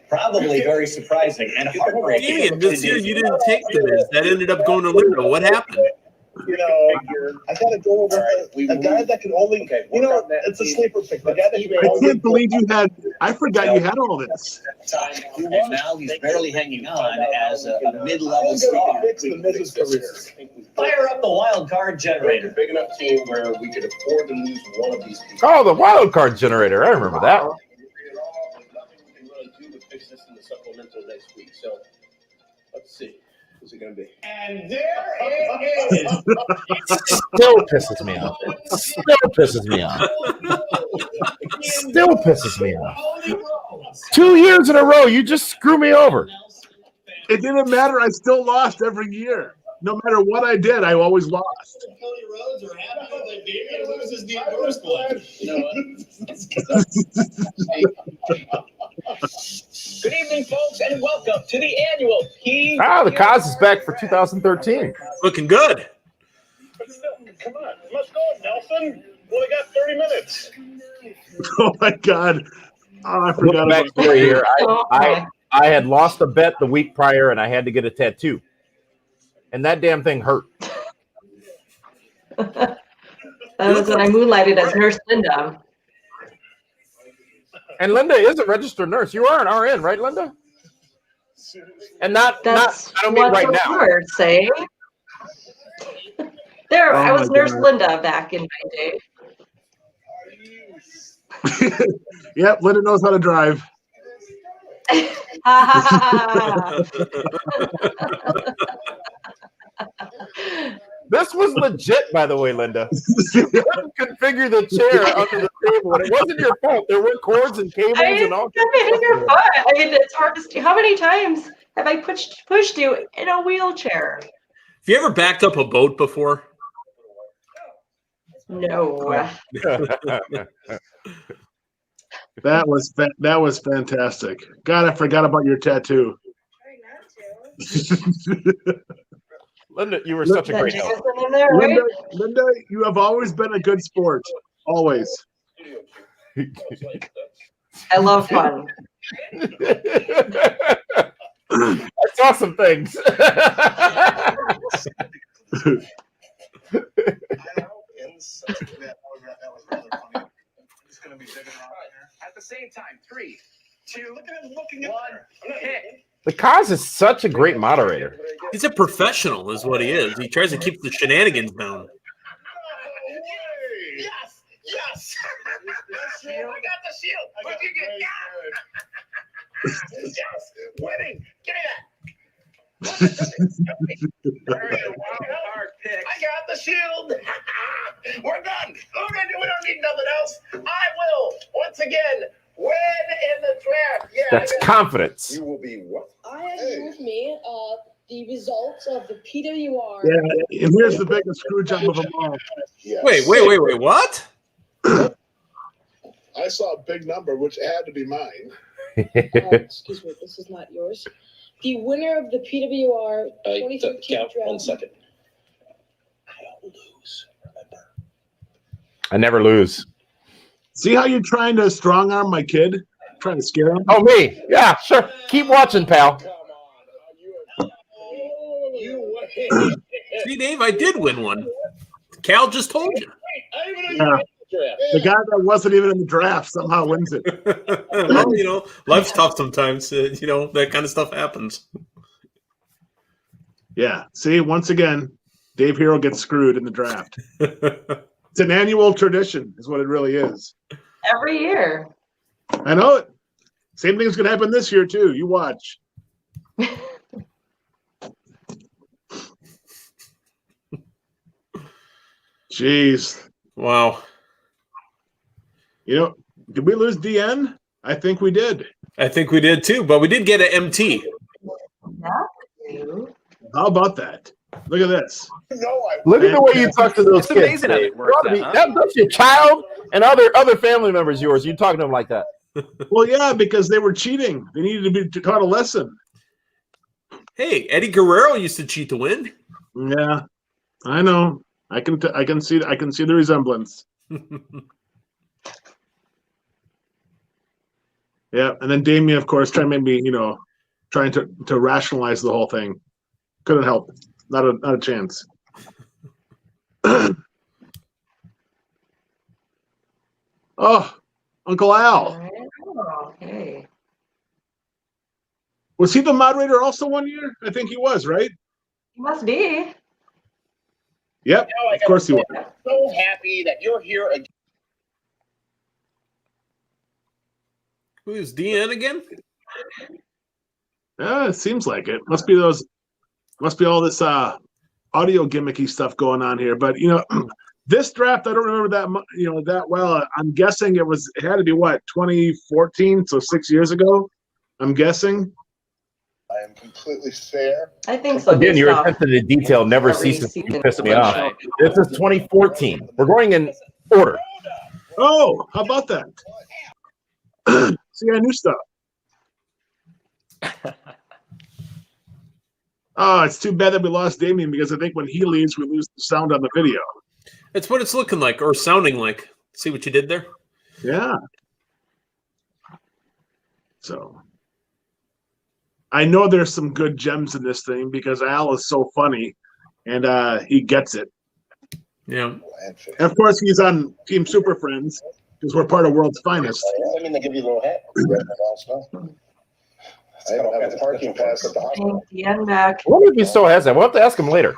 S9: Probably very surprising and heartbreaking.
S3: Damien, this year you didn't take the Miz. That ended up going to Linda. What happened?
S7: You know, I gotta go over a guy that can only, you know, it's a sleeper pick. The guy that you
S2: I can't believe you had. I forgot you had all this.
S9: And now he's barely hanging on as a mid-level star.
S7: the Miz's career.
S9: Fire up the wild card generator.
S7: Big enough team where we could afford to lose one of these people.
S1: Oh, the wild card generator. I remember that.
S7: Nothing we can really do to fix this in the supplemental next week. So let's see. Who's it going to be? And there it is.
S1: Still pisses me off. Still pisses me off. Still pisses me off. 2 years in a row, you just screw me over.
S2: It didn't matter. I still lost every year. No matter what I did, I always lost.
S7: Cody Rhodes are happy that Damien loses the first one. You know what?
S9: Good evening, folks, and welcome to the annual P.
S1: The cause is back for 2013.
S3: Looking good.
S7: Come on, let's go, Nelson. We only got 30 minutes.
S2: Oh my God! Oh, I forgot
S1: Look back
S2: about
S1: to the year.
S2: that.
S1: I had lost a bet the week prior, and I had to get a tattoo, and that damn thing hurt.
S4: That was when I moonlighted as Nurse Linda.
S1: And Linda is a registered nurse. You are an RN, right, Linda? And not
S4: That's
S1: I don't mean
S4: what
S1: right
S4: the
S1: now.
S4: words say. There,
S2: Oh
S4: I was
S2: my
S4: Nurse
S2: God.
S4: Linda back in my day.
S2: Yep, Linda knows how to drive.
S1: This was legit, by the way, Linda. You couldn't configure the chair under the table, and it wasn't your fault. There were cords and cables and all.
S4: Hitting your foot. I mean, it's hard to see. How many times have I pushed you in a wheelchair?
S3: Have you ever backed up a boat before?
S4: No.
S2: That was fantastic. God, I forgot about your tattoo.
S1: Linda, you were such a great
S4: That
S1: help.
S4: Jason in there, right?
S2: Linda, you have always been a good sport. Always.
S4: I love fun.
S1: I saw some things.
S7: At the same time, 3, 2, look at him looking at 1. Hit.
S1: The Kaz is such a great moderator.
S3: He's a professional, is what he is. He tries to keep the shenanigans down.
S7: Yes! Yes! I got the shield! What you get? Yes! Winning! Give me that! Hard pick. I got the shield! We're done! We don't need nothing else. I will, once again, win in the draft. Yeah,
S1: That's confidence.
S7: You will be what?
S10: I have with me the results of the PWR.
S2: Yeah, and here's the biggest screw job of them all.
S7: Yes.
S3: Wait, what?
S7: I saw a big number, which had to be mine.
S10: Excuse me, this is not yours. The winner of the PWR 2015 draft.
S9: 1 second.
S7: I don't lose, remember?
S1: I never lose.
S2: See how you're trying to strong arm my kid? Trying to scare him?
S1: Oh, me? Yeah, sure. Keep watching, pal.
S7: Come on. You win.
S3: See, Dave, I did win one. Cal just told you.
S7: I even
S2: Yeah.
S7: know you draft.
S2: The guy that wasn't even in the draft somehow wins it.
S3: Well, life's tough sometimes. That kind of stuff happens.
S2: Yeah. See, once again, Dave Hero gets screwed in the draft. It's an annual tradition, is what it really is.
S4: Every year.
S2: I know it. Same thing's gonna happen this year too. You watch. Jeez.
S3: Wow.
S2: Did we lose DN? I think we did.
S3: I think we did too, but we did get an MT.
S2: How about that? Look at this.
S1: Look at the way you talk to those
S5: It's
S1: kids.
S5: amazing how it works out, huh?
S1: That's your child and other family members of yours. You talking to them like that.
S2: Well, yeah, because they were cheating. They needed to be taught a lesson.
S3: Hey, Eddie Guerrero used to cheat to win.
S2: Yeah, I know. I can see the resemblance. Yeah, and then Damien, of course, trying to rationalize the whole thing. Couldn't help. Not a chance. Oh, Uncle Al.
S4: Okay.
S2: Was he the moderator also one year? I think he was, right?
S4: He must be.
S2: Yep, of course he was.
S7: I'm so happy that you're here again.
S3: Who's DN again?
S2: Yeah, it seems like it. Must be all this audio gimmicky stuff going on here. But this draft, I don't remember that well. I'm guessing it had to be 2014, so 6 years ago. I'm guessing.
S7: I am completely fair.
S4: I think so.
S1: Again, your
S4: based off
S1: attention to detail never
S4: every
S1: ceases to
S4: season
S1: piss me
S4: of the
S1: off.
S4: show.
S1: This is 2014. We're going in order.
S2: Oh, how about that? See, I knew stuff. Oh, it's too bad that we lost Damien because I think when he leaves, we lose the sound on the video.
S3: That's what it's looking like or sounding like. See what you did there?
S2: Yeah. So I know there's some good gems in this thing because Al is so funny and he gets it.
S3: Yeah.
S2: And of course, he's on Team Super Friends because we're part of World's Finest.
S9: I mean, they give you a little hat. I don't have a parking pass at the hospital.
S4: The end back.
S1: I wonder if he still has that. We'll have to ask him later.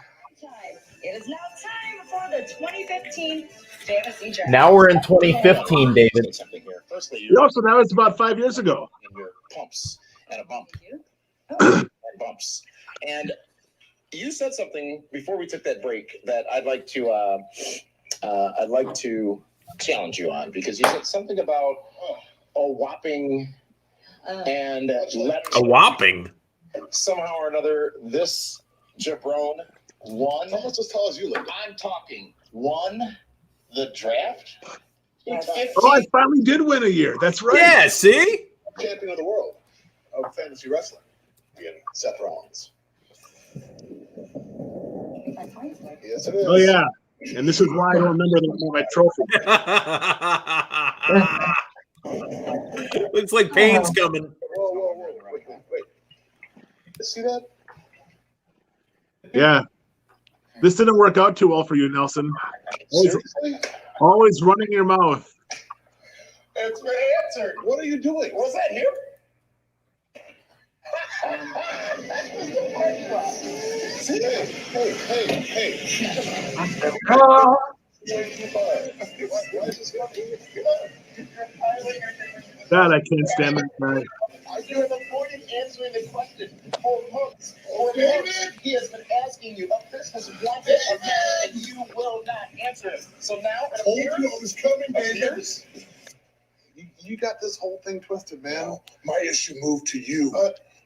S10: It is now time for the 2015 Fantasy Draft.
S1: Now we're in 2015, David.
S9: Firstly,
S2: You also, that was about 5 years ago.
S9: your pumps and a bump. And bumps. And
S7: You said something before we took that break that I'd like to challenge you on, because you said something about a whopping and
S3: A whopping.
S7: somehow or another this jabron won. Almost as tall as you look. I'm talking won the draft.
S2: Oh, I finally did win a year. That's right.
S3: Yeah, see?
S7: Champion of the world of fantasy wrestling. Seth Rollins. Yes, it is.
S2: Oh yeah, and this is why I don't remember my trophy.
S3: Looks like pain's coming.
S7: Whoa. Wait. See that?
S2: Yeah, this didn't work out too well for you, Nelson.
S7: Seriously?
S2: Always running your mouth.
S7: It's my answer. What are you doing? Was that him? Hey.
S2: God, I can't stand that guy.
S7: You have avoided answering the question for months. For months, he has been asking you a business wanted and you will not answer it. So now, it appears, you I was coming, man. You got this whole thing twisted, man. My issue moved to you.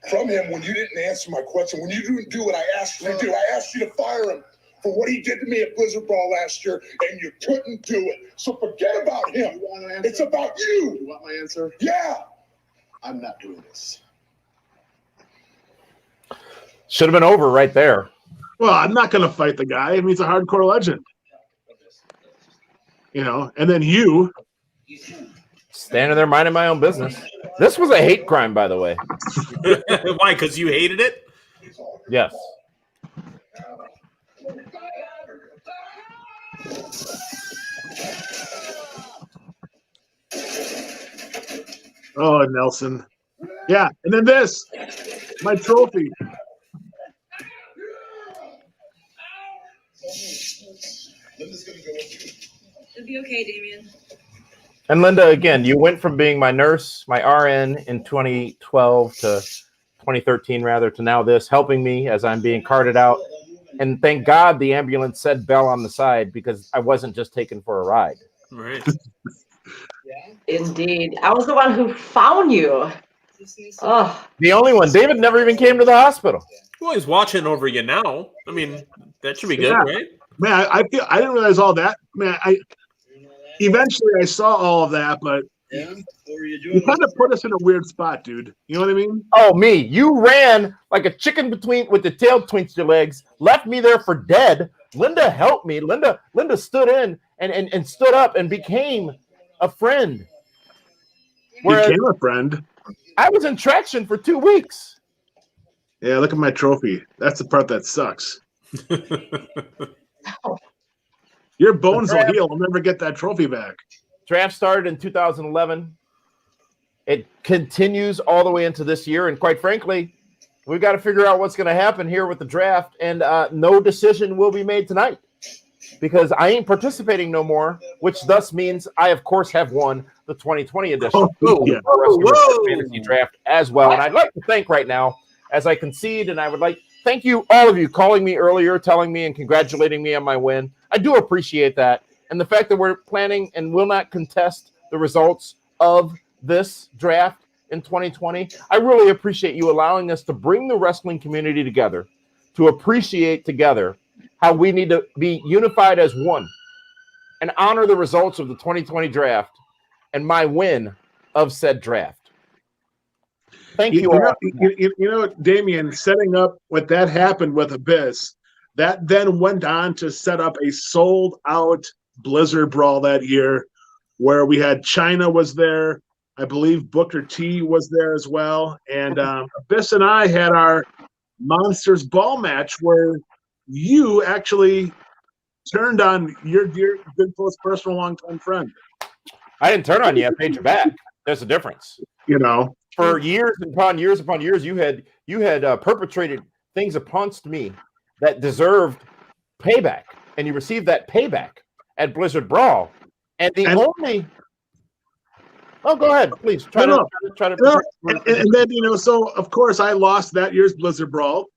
S7: From him when you didn't answer my question, when you didn't do what I asked you to do. I asked you to fire him for what he did to me at Blizzard Brawl last year, and you couldn't do it. So forget about him. You want an answer? It's about you. You want my answer? Yeah. I'm not doing this.
S1: Should have been over right there.
S2: Well, I'm not going to fight the guy. I mean, he's a hardcore legend. You know, and then you.
S1: Standing there minding my own business. This was a hate crime, by the way.
S3: Why? Because you hated it?
S1: Yes.
S2: Oh, Nelson. Yeah, and then this. My trophy.
S10: It'll be okay, Damien.
S1: And Linda, again, you went from being my nurse, my RN in 2012 to 2013, rather, to now this, helping me as I'm being carted out. And thank God the ambulance said Bell on the side, because I wasn't just taken for a ride.
S3: Right.
S4: Indeed. I was the one who found you. Oh,
S1: The only one. David never even came to the hospital.
S3: Well, he's watching over you now. I mean, that should be good,
S2: Yeah.
S3: right?
S2: Man, I didn't realize all that. Man, eventually I saw all of that, but you kind of put us in a weird spot, dude. You know what I mean?
S1: Oh, me. You ran like a chicken with the tail between your legs, left me there for dead. Linda helped me. Linda stood in and stood up and became a friend. Whereas
S2: Became a friend.
S1: I was in traction for 2 weeks.
S2: Yeah, look at my trophy. That's the part that sucks. Your bones will heal. I'll never get that trophy back.
S1: Draft started in 2011. It continues all the way into this year. And quite frankly, we've got to figure out what's going to happen here with the draft. And no decision will be made tonight because I ain't participating no more, which thus means I, of course, have won the 2020 edition of the Pro Wrestling Fantasy Draft as well. And I'd like to thank right now, as I concede, and I would like thank you, all of you, calling me earlier, telling me and congratulating me on my win. I do appreciate that. And the fact that we're planning and will not contest the results of this draft in 2020, I really appreciate you allowing us to bring the wrestling community together, to appreciate together how we need to be unified as one and honor the results of the 2020 draft and my win of said draft. Thank you all.
S2: You know, Damien, setting up what that happened with Abyss, that then went on to set up a sold-out Blizzard Brawl that year where we had China was there. I believe Booker T was there as well. And Abyss and I had our Monsters Ball match where you actually turned on your dear, good, close, personal, long-time friend.
S1: I didn't turn on you. I paid you back. There's a difference.
S2: You know,
S1: for years upon years, you had perpetrated things against me that deserved payback, and you received that payback at Blizzard Brawl. And only oh, go ahead, please try to.
S2: And then so of course I lost that year's Blizzard Brawl,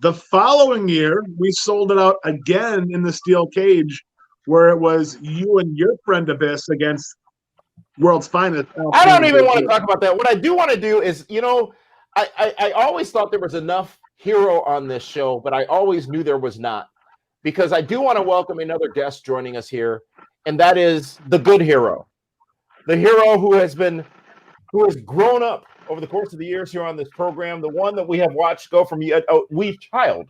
S2: The following year, we sold it out again in the steel cage, where it was you and your friend Abyss against World's Finest.
S1: I don't even want to talk about that. What I do want to do is, I always thought there was enough hero on this show, but I always knew there was not, because I do want to welcome another guest joining us here, and that is the good hero, the hero who has grown up over the course of the years here on this program, the one that we have watched go from a wee child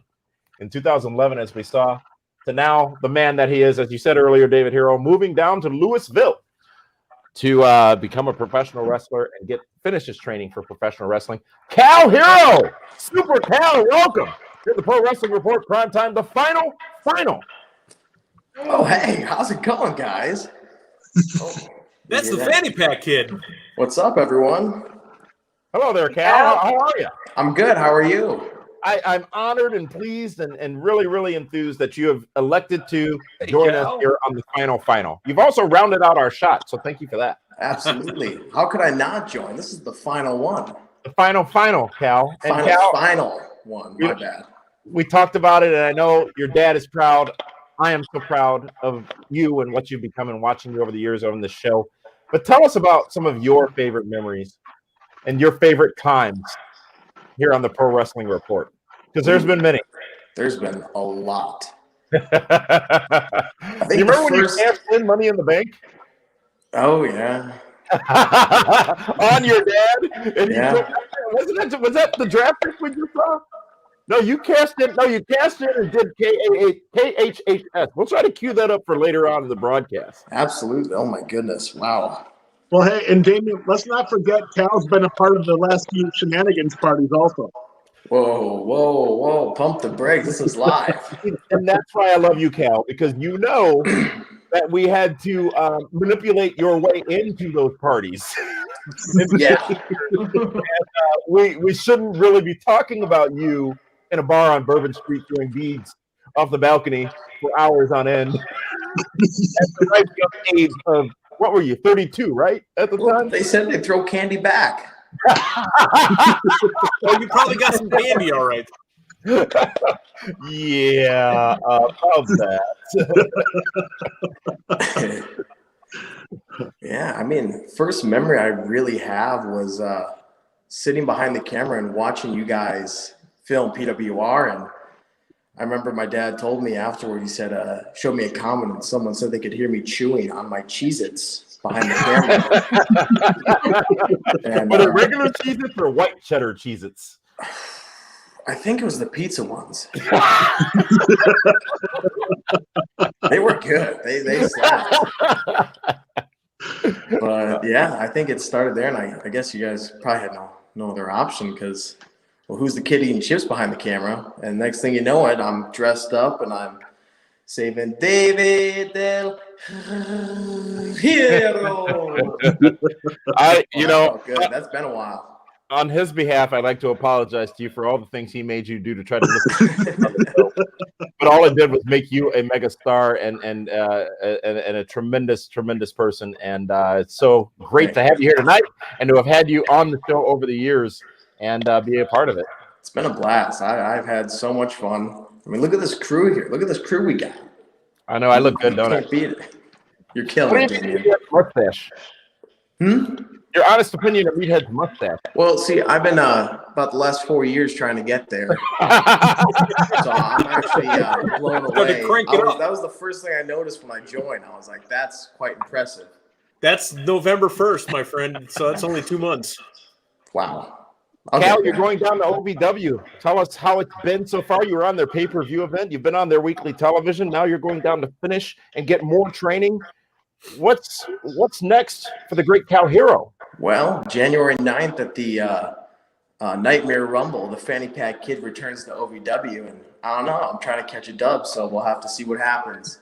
S1: in 2011, as we saw, to now the man that he is, as you said earlier, David Hero, moving down to Louisville to become a professional wrestler and finish his training for professional wrestling. Cal Hero, Super Cal, welcome to the Pro Wrestling Report Primetime, the final.
S11: Oh, hey, how's it going, guys? Oh,
S3: That's the fanny pack kid.
S11: What's up, everyone?
S1: Hello there, Cal. How are you?
S11: I'm good. How are you?
S1: I'm honored and pleased and really, really enthused that you have elected to join us here on the final. You've also rounded out our shot, so thank you for that.
S11: Absolutely. How could I not join? This is the final one.
S1: The final, Cal. And
S11: final one. My bad.
S1: We talked about it, and I know your dad is proud. I am so proud of you and what you've become and watching you over the years on this show. But tell us about some of your favorite memories and your favorite times here on the Pro Wrestling Report, because there's been many.
S11: There's been a lot.
S1: You remember when you cashed in Money in the Bank?
S11: Oh yeah.
S1: On your dad? And
S11: yeah.
S1: Was that the draft pick we just saw? No, you cashed in. No, you cashed in and did KHHS. We'll try to cue that up for later on in the broadcast.
S11: Absolutely. Oh my goodness. Wow.
S2: Well, hey, and Damien, let's not forget Cal's been a part of the last few shenanigans parties also.
S11: Whoa. Pump the brakes. This is live.
S1: And that's why I love you, Cal, because you know that we had to manipulate your way into those parties.
S11: Yeah.
S1: And, we shouldn't really be talking about you in a bar on Bourbon Street doing beads off the balcony for hours on end. At the right young age of, what were you, 32, right? At the time?
S11: They said they'd throw candy back.
S3: Well, you probably got some candy, all right.
S1: Yeah, of that.
S11: Yeah, I mean, first memory I really have was sitting behind the camera and watching you guys film PWR. And I remember my dad told me afterward, he said, showed me a comment and someone said they could hear me chewing on my Cheez-Its behind the camera. And,
S1: Were they regular Cheez-Its or white cheddar Cheez-Its?
S11: I think it was the pizza ones. They were good. They slapped. But yeah, I think it started there, and I guess you guys probably had no other option because, well, who's the kid eating chips behind the camera? And next thing you know it, I'm dressed up and I'm saving David Del Hero. Good. That's been a while.
S1: On his behalf, I'd like to apologize to you for all the things he made you do to try to look. But all it did was make you a mega star and a tremendous person. And it's so great to have you here tonight and to have had you on the show over the years and be a part of it.
S11: It's been a blast. I've had so much fun. I mean, look at this crew here. Look at this crew we got.
S1: I know. I look good, don't I?
S11: Can't beat it. You're killing it, Damien.
S1: Mustache. Your honest opinion of Meathead's mustache.
S11: Well, see, I've been about the last 4 years trying to get there. So I'm actually blown away. That was the first thing I noticed when I joined. I was like, that's quite impressive.
S3: That's November 1st, my friend. So that's only 2 months.
S11: Wow.
S1: Cal, you're going down to OVW. Tell us how it's been so far. You were on their pay-per-view event. You've been on their weekly television. Now you're going down to finish and get more training. What's next for the great Cal Hero?
S11: Well, January 9th at the Nightmare Rumble, the Fanny Pack Kid returns to OVW, and I don't know. I'm trying to catch a dub, so we'll have to see what happens.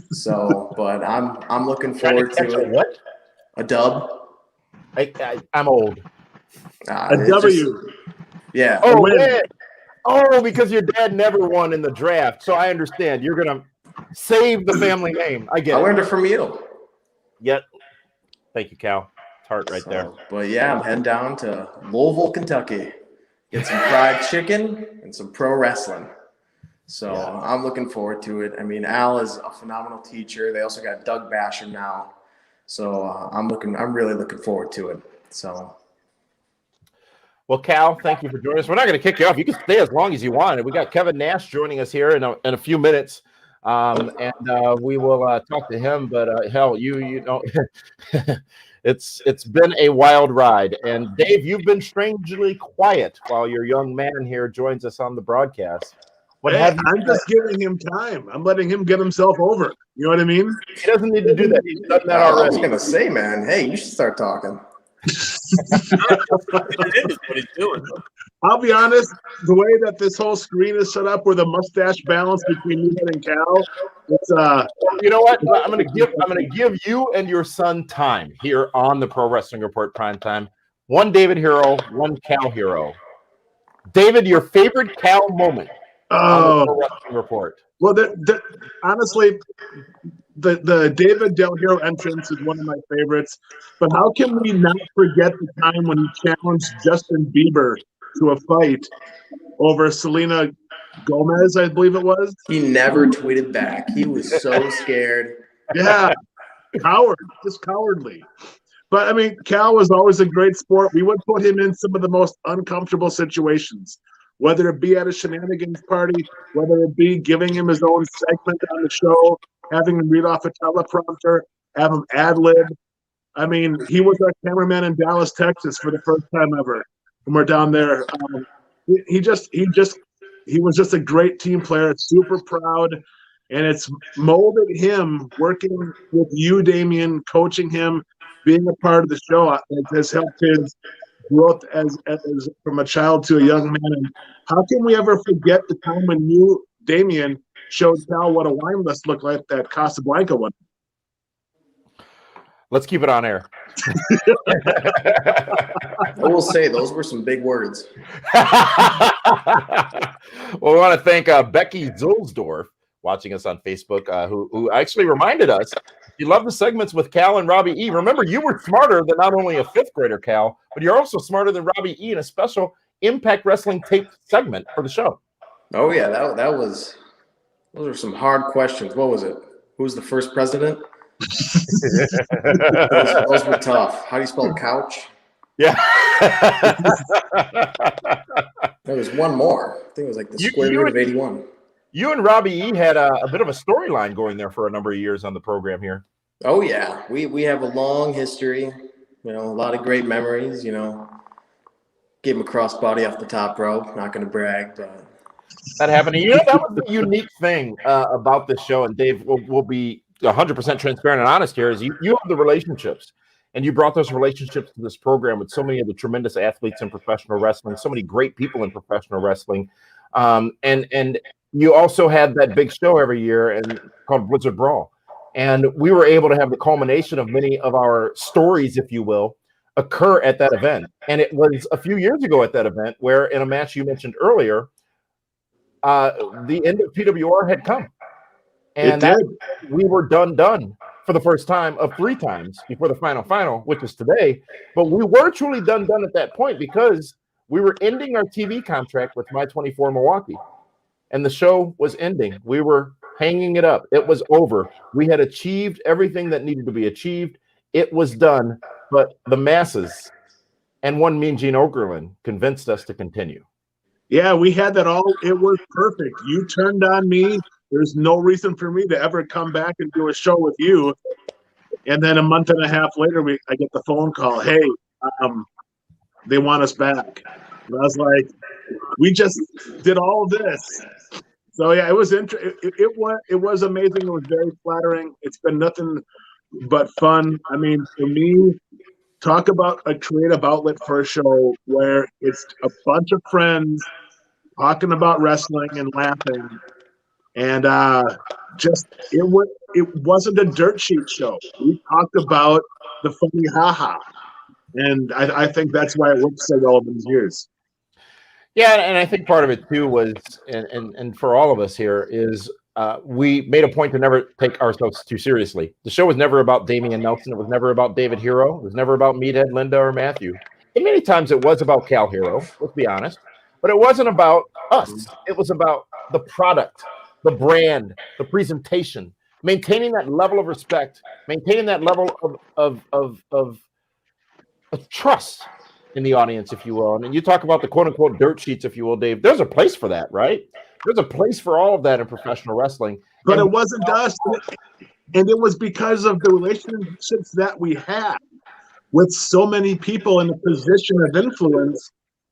S11: So, but I'm looking forward to it.
S1: What?
S11: A dub.
S1: I'm old.
S2: A W.
S11: Yeah.
S1: Oh, man. Oh, because your dad never won in the draft, so I understand. You're gonna save the family name. I get it.
S11: I learned it from you.
S1: Yep. Thank you, Cal. Heart right there.
S11: But yeah, I'm heading down to Louisville, Kentucky. get some fried chicken and some pro wrestling. So I'm looking forward to it. I mean, Al is a phenomenal teacher. They also got Doug Basher now. So I'm really looking forward to it. So.
S1: Well, Cal, thank you for joining us. We're not going to kick you off. You can stay as long as you want. We got Kevin Nash joining us here in a few minutes, and we will talk to him. But hell, you know, it's been a wild ride. And Dave, you've been strangely quiet while your young man here joins us on the broadcast.
S2: I'm just giving him time. I'm letting him get himself over. You know what I mean?
S1: He doesn't need to do that. He's done that already.
S11: I was going to say, man, hey, you should start talking.
S2: I'll be honest, the way that this whole screen is set up, where the mustache balance between me and Cal, it's
S1: you know what? I'm gonna give you and your son time here on the Pro Wrestling Report Primetime. One David hero, one Cal hero. David, your favorite Cal moment on the Pro Wrestling Report.
S2: Well, honestly, the David Del Hero entrance is one of my favorites. But how can we not forget the time when he challenged Justin Bieber to a fight over Selena Gomez, I believe it was?
S11: He never tweeted back. He was so scared.
S2: Yeah, just cowardly. But, I mean, Cal was always a great sport. We would put him in some of the most uncomfortable situations, whether it be at a shenanigans party, whether it be giving him his own segment on the show, having him read off a teleprompter, have him ad-lib. I mean, he was our cameraman in Dallas, Texas for the first time ever when we're down there. He was just a great team player, super proud, and it's molded him working with you, Damien, coaching him, being a part of the show. It has helped his growth as from a child to a young man. And how can we ever forget the time when you, Damien, showed Cal what a wine list looked like that Casablanca one?
S1: Let's keep it on air.
S11: I will say those were some big words.
S1: Well, we want to thank Becky Zulsdorf watching us on Facebook, who actually reminded us you love the segments with Cal and Robbie E. Remember, you were smarter than not only a fifth grader, Cal, but you're also smarter than Robbie E. in a special Impact Wrestling tape segment for the show.
S11: Oh yeah, those were some hard questions. What was it? Who was the first president? those were tough. How do you spell couch?
S1: Yeah.
S11: There was one more. I think it was like the square root of 81.
S1: You and Robbie E. had a bit of a storyline going there for a number of years on the program here.
S11: Oh yeah, we have a long history. You know, a lot of great memories. You know, gave him a crossbody off the top rope. Not going to brag, but
S1: that happened. You know, that was the unique thing about this show. And Dave, will be 100% transparent and honest here. Is you have the relationships, and you brought those relationships to this program with so many of the tremendous athletes in professional wrestling, so many great people in professional wrestling, and you also had that big show every year and called Blizzard Brawl. And we were able to have the culmination of many of our stories, if you will, occur at that event. And it was a few years ago at that event where, in a match you mentioned earlier, the end of PWR had come. And we were done for the first time of 3 times before the final, which is today. But we were truly done at that point because we were ending our TV contract with My24 Milwaukee. And the show was ending. We were hanging it up. It was over. We had achieved everything that needed to be achieved. It was done. But the masses and one Mean Gene Okerlund convinced us to continue.
S2: Yeah, we had that all. It was perfect. You turned on me. There's no reason for me to ever come back and do a show with you. And then a month and a half later, I get the phone call. Hey, they want us back. And I was like, we just did all of this. So yeah, it was it was amazing. It was very flattering. It's been nothing but fun. I mean, for me, talk about a creative outlet for a show where it's a bunch of friends talking about wrestling and laughing, and it wasn't a dirt sheet show. We talked about the funny haha, and I think that's why it worked so well over these years.
S1: Yeah, and I think part of it too was, and for all of us here, is we made a point to never take ourselves too seriously. The show was never about Damian Nelson. It was never about David Hero. It was never about Meathead, Linda, or Matthew. And many times it was about Cal Hero, let's be honest. But it wasn't about us. It was about the product, the brand, the presentation, maintaining that level of respect, maintaining that level of trust in the audience, if you will. And you talk about the quote unquote dirt sheets, if you will, Dave. There's a place for that, right? There's a place for all of that in professional wrestling.
S2: But it wasn't us. And it was because of the relationships that we had with so many people in a position of influence.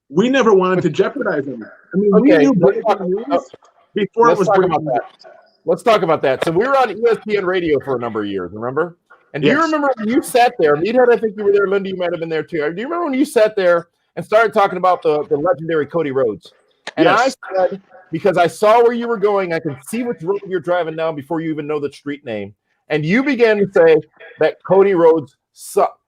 S2: We never wanted to jeopardize them. I mean, we knew breaking news before it was breaking news.
S1: Let's talk about that. So we were on ESPN radio for a number of years, remember? And do you
S2: Yes.
S1: remember when you sat there? Meathead, I think you were there. Linda, you might have been there too. Do you remember when you sat there and started talking about the legendary Cody Rhodes? And
S2: Yes.
S1: I said, because I saw where you were going, I can see which road you're driving down before you even know the street name. And you began to say that Cody Rhodes sucked.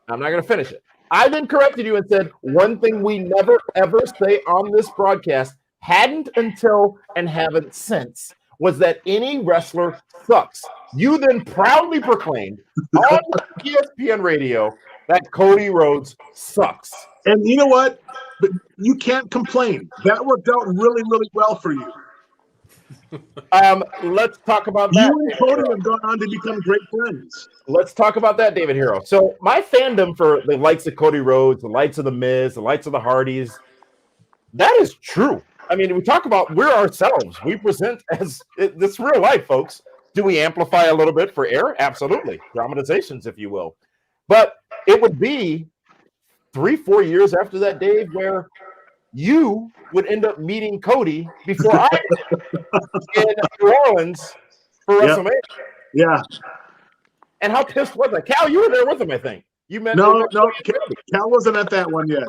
S1: I'm not going to finish it. I then corrected you and said, one thing we never, ever say on this broadcast, hadn't until and haven't since, was that any wrestler sucks. You then proudly proclaimed on ESPN radio that Cody Rhodes sucks.
S2: And you know what? But you can't complain. That worked out really, really well for you.
S1: Let's talk about that.
S2: You and Cody have gone on to become great friends.
S1: Let's talk about that, David Hero. So my fandom for the likes of Cody Rhodes, the likes of The Miz, the likes of the Hardys, that is true. I mean, we talk about we're ourselves. We present as this real life, folks. Do we amplify a little bit for air? Absolutely. Dramatizations, if you will. But it would be 3-4 years after that, Dave, where you would end up meeting Cody before I did in New Orleans for WrestleMania.
S2: Yeah.
S1: And how pissed was I? Cal, you were there with him, I think. You met
S2: No, Cal wasn't at that one yet.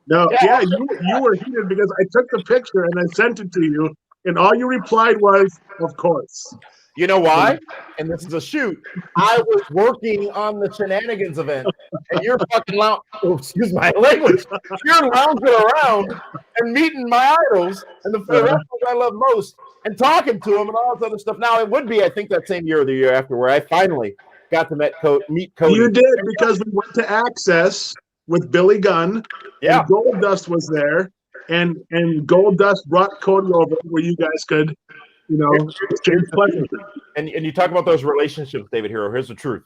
S2: No, yeah, you were heated because I took the picture and I sent it to you, and all you replied was, "Of course."
S1: You know why? And this is a shoot. I was working on the Shenanigans event, and you're fucking excuse my language. You're lounging around and meeting my idols and the wrestlers I love most, and talking to them and all this other stuff. Now it would be, I think, that same year or the year after, where I finally got to meet Cody.
S2: You did, because we went to Access with Billy Gunn.
S1: Yeah,
S2: and Goldust was there, and Goldust brought Cody over where you guys could, exchange pleasantries.
S1: And you talk about those relationships, David Hero. Here's the truth.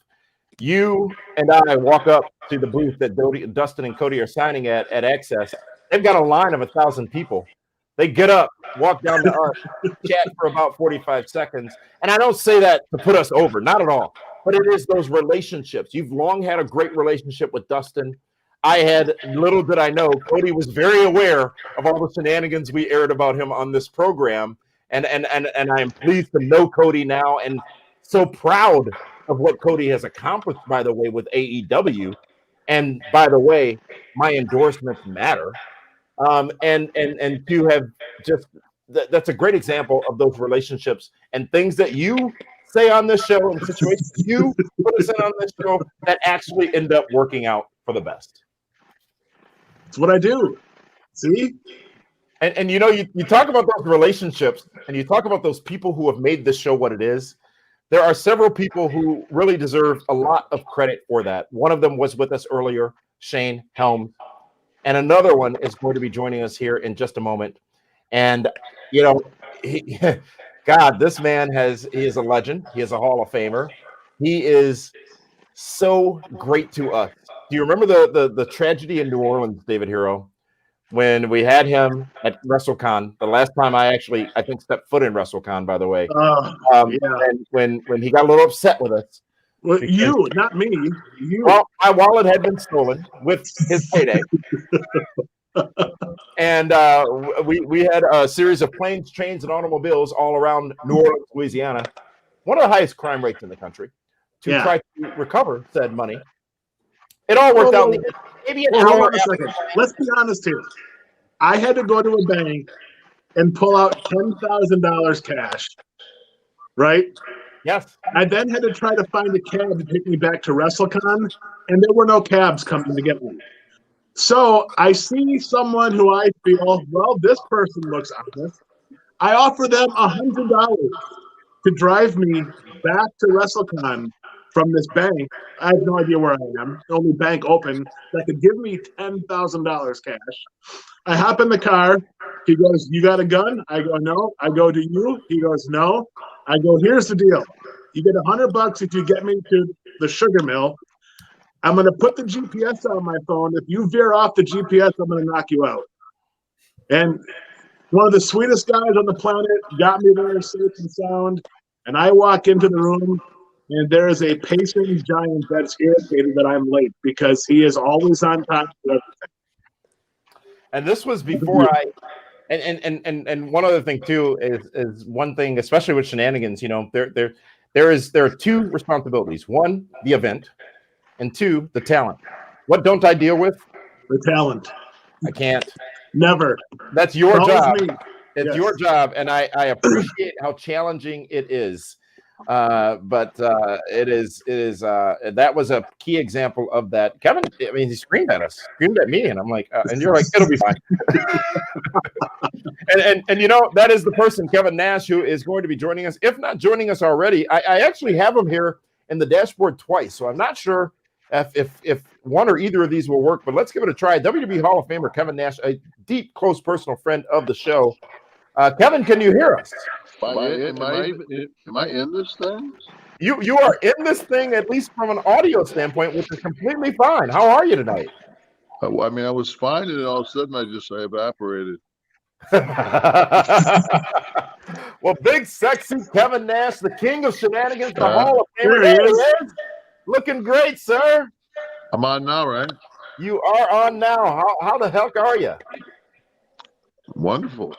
S1: You and I walk up to the booth that Dustin and Cody are signing at Access. They've got a line of 1,000 people. They get up, walk down to us, chat for about 45 seconds. And I don't say that to put us over, not at all. But it is those relationships. You've long had a great relationship with Dustin. I had, little did I know, Cody was very aware of all the shenanigans we aired about him on this program. And I am pleased to know Cody now, and so proud of what Cody has accomplished, by the way, with AEW. And by the way, my endorsements matter. And to have just that's a great example of those relationships and things that you say on this show and situations you put us in on this show that actually end up working out for the best.
S2: That's what I do. See?
S1: And you talk about those relationships and you talk about those people who have made this show what it is. There are several people who really deserve a lot of credit for that. One of them was with us earlier, Shane Helms. And another one is going to be joining us here in just a moment. And, God, this man he is a legend. He is a Hall of Famer. He is so great to us. Do you remember the tragedy in New Orleans, David Hero, when we had him at WrestleCon? The last time I think stepped foot in WrestleCon, by the way. And when he got a little upset with us.
S2: Well, you, not me. You.
S1: Well, my wallet had been stolen with his payday. And we had a series of planes, trains, and automobiles all around New Orleans, Louisiana, one of the highest crime rates in the country, to try to recover said money. It all worked out. Maybe an hour.
S2: Hold on a second. Let's be honest here. I had to go to a bank and pull out $10,000 cash, right?
S1: Yes.
S2: I then had to try to find a cab to take me back to WrestleCon, and there were no cabs coming to get me. So I see someone who I feel, well, this person looks honest. I offer them $100 to drive me back to WrestleCon from this bank. I have no idea where I am. The only bank open that could give me $10,000 cash. I hop in the car. He goes, "You got a gun?" I go, "No." I go, "Do you?" He goes, "No." I go, "Here's the deal. You get $100 if you get me to the sugar mill. I'm going to put the GPS on my phone. If you veer off the GPS, I'm going to knock you out." And one of the sweetest guys on the planet got me there safe and sound. And I walk into the room, and there is a pacing giant that's irritated that I'm late because he is always on time for everything.
S1: And this was before I. And one other thing too is one thing, especially with shenanigans. You know, there are two responsibilities: one, the event, and two, the talent. What don't I deal with?
S2: The talent.
S1: I can't.
S2: Never.
S1: That's your job.
S2: Me.
S1: It's
S2: Yes.
S1: your job, and I appreciate how challenging it is. But it is that was a key example of that. Kevin, I mean, he screamed at me, and I'm like, and you're like, it'll be fine. and you know, that is the person, Kevin Nash, who is going to be joining us. If not joining us already, I actually have him here in the dashboard twice, so I'm not sure if one or either of these will work, but let's give it a try. WWE Hall of Famer Kevin Nash, a deep, close personal friend of the show. Kevin, can you hear us?
S12: Am I in this thing?
S1: You are in this thing, at least from an audio standpoint, which is completely fine. How are you tonight?
S12: I mean, I was fine, and then all of a sudden I evaporated.
S1: Well, big, sexy Kevin Nash, the king of shenanigans, the Hall of
S2: There
S1: Famer.
S2: he is.
S1: Looking great, sir.
S12: I'm on now, right?
S1: You are on now. How the heck are you?
S12: Wonderful.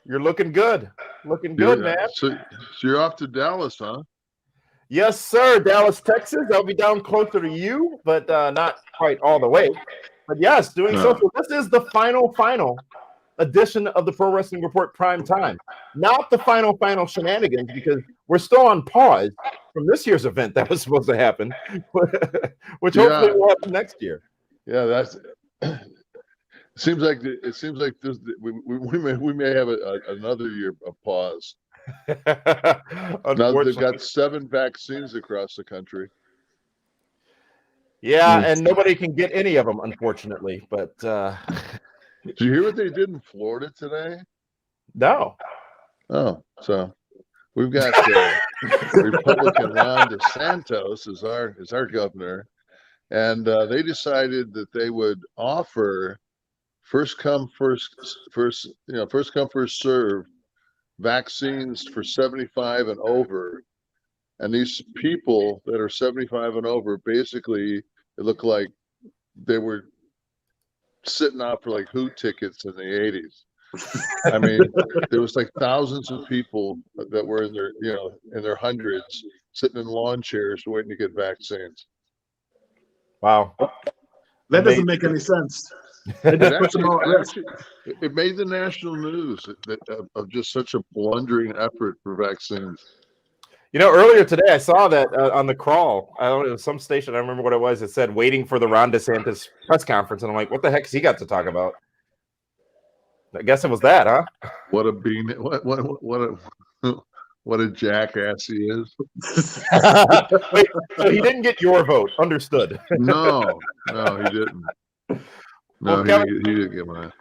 S1: You're looking good. Looking good, man.
S12: So you're off to Dallas, huh?
S1: Yes, sir. Dallas, Texas. I'll be down closer to you, but not quite all the way. But yes, doing so. So this is the final edition of the Pro Wrestling Report Prime Time. Not the final shenanigans, because we're still on pause from this year's event that was supposed to happen, which hopefully will happen next year.
S12: Yeah, that's. It seems like this, we may have another year of pause. Now they've got 7 vaccines across the country.
S1: Yeah, and nobody can get any of them, unfortunately. But
S12: did you hear what they did in Florida today?
S1: No.
S12: Oh, so we've got Republican Ron DeSantis is our governor, and they decided that they would offer first come first serve vaccines for 75 and over, and these people that are 75 and over, basically it looked like they were sitting out for like Who tickets in the 80s. I mean, there was like thousands of people that were in their hundreds sitting in lawn chairs waiting to get vaccines.
S1: Wow.
S2: That doesn't make any sense. It
S12: made the national news of just such a blundering effort for vaccines.
S1: You know, earlier today I saw that on the crawl. I don't know, some station. I don't remember what it was. It said waiting for the Ron DeSantis press conference, and I'm like, what the heck has he got to talk about? I guess it was that, huh?
S12: What a bean! What a jackass he is.
S1: Wait, so he didn't get your vote. Understood.
S12: No, he didn't. No,
S1: well, Kevin,
S12: he didn't get mine.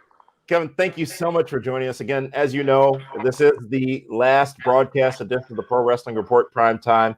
S1: Kevin, thank you so much for joining us again. As you know, this is the last broadcast edition of the Pro Wrestling Report Prime Time.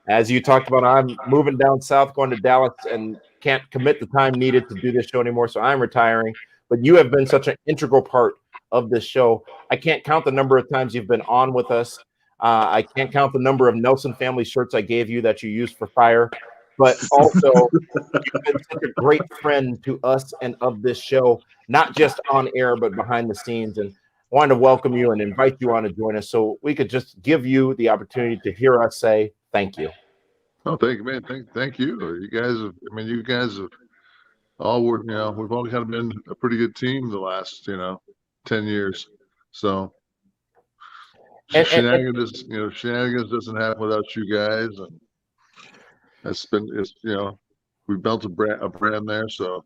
S1: As you talked about, I'm moving down south, going to Dallas, and can't commit the time needed to do this show anymore, so I'm retiring. But you have been such an integral part of this show. I can't count the number of times you've been on with us. I can't count the number of Nelson family shirts I gave you that you used for fire. But also, you've been such a great friend to us and of this show, not just on air, but behind the scenes. And I wanted to welcome you and invite you on to join us so we could just give you the opportunity to hear us say thank you.
S12: Oh, thank you, man. Thank you. You guys have all worked, we've all kind of been a pretty good team the last, 10 years. So shenanigans doesn't happen without you guys. And we built a brand there. So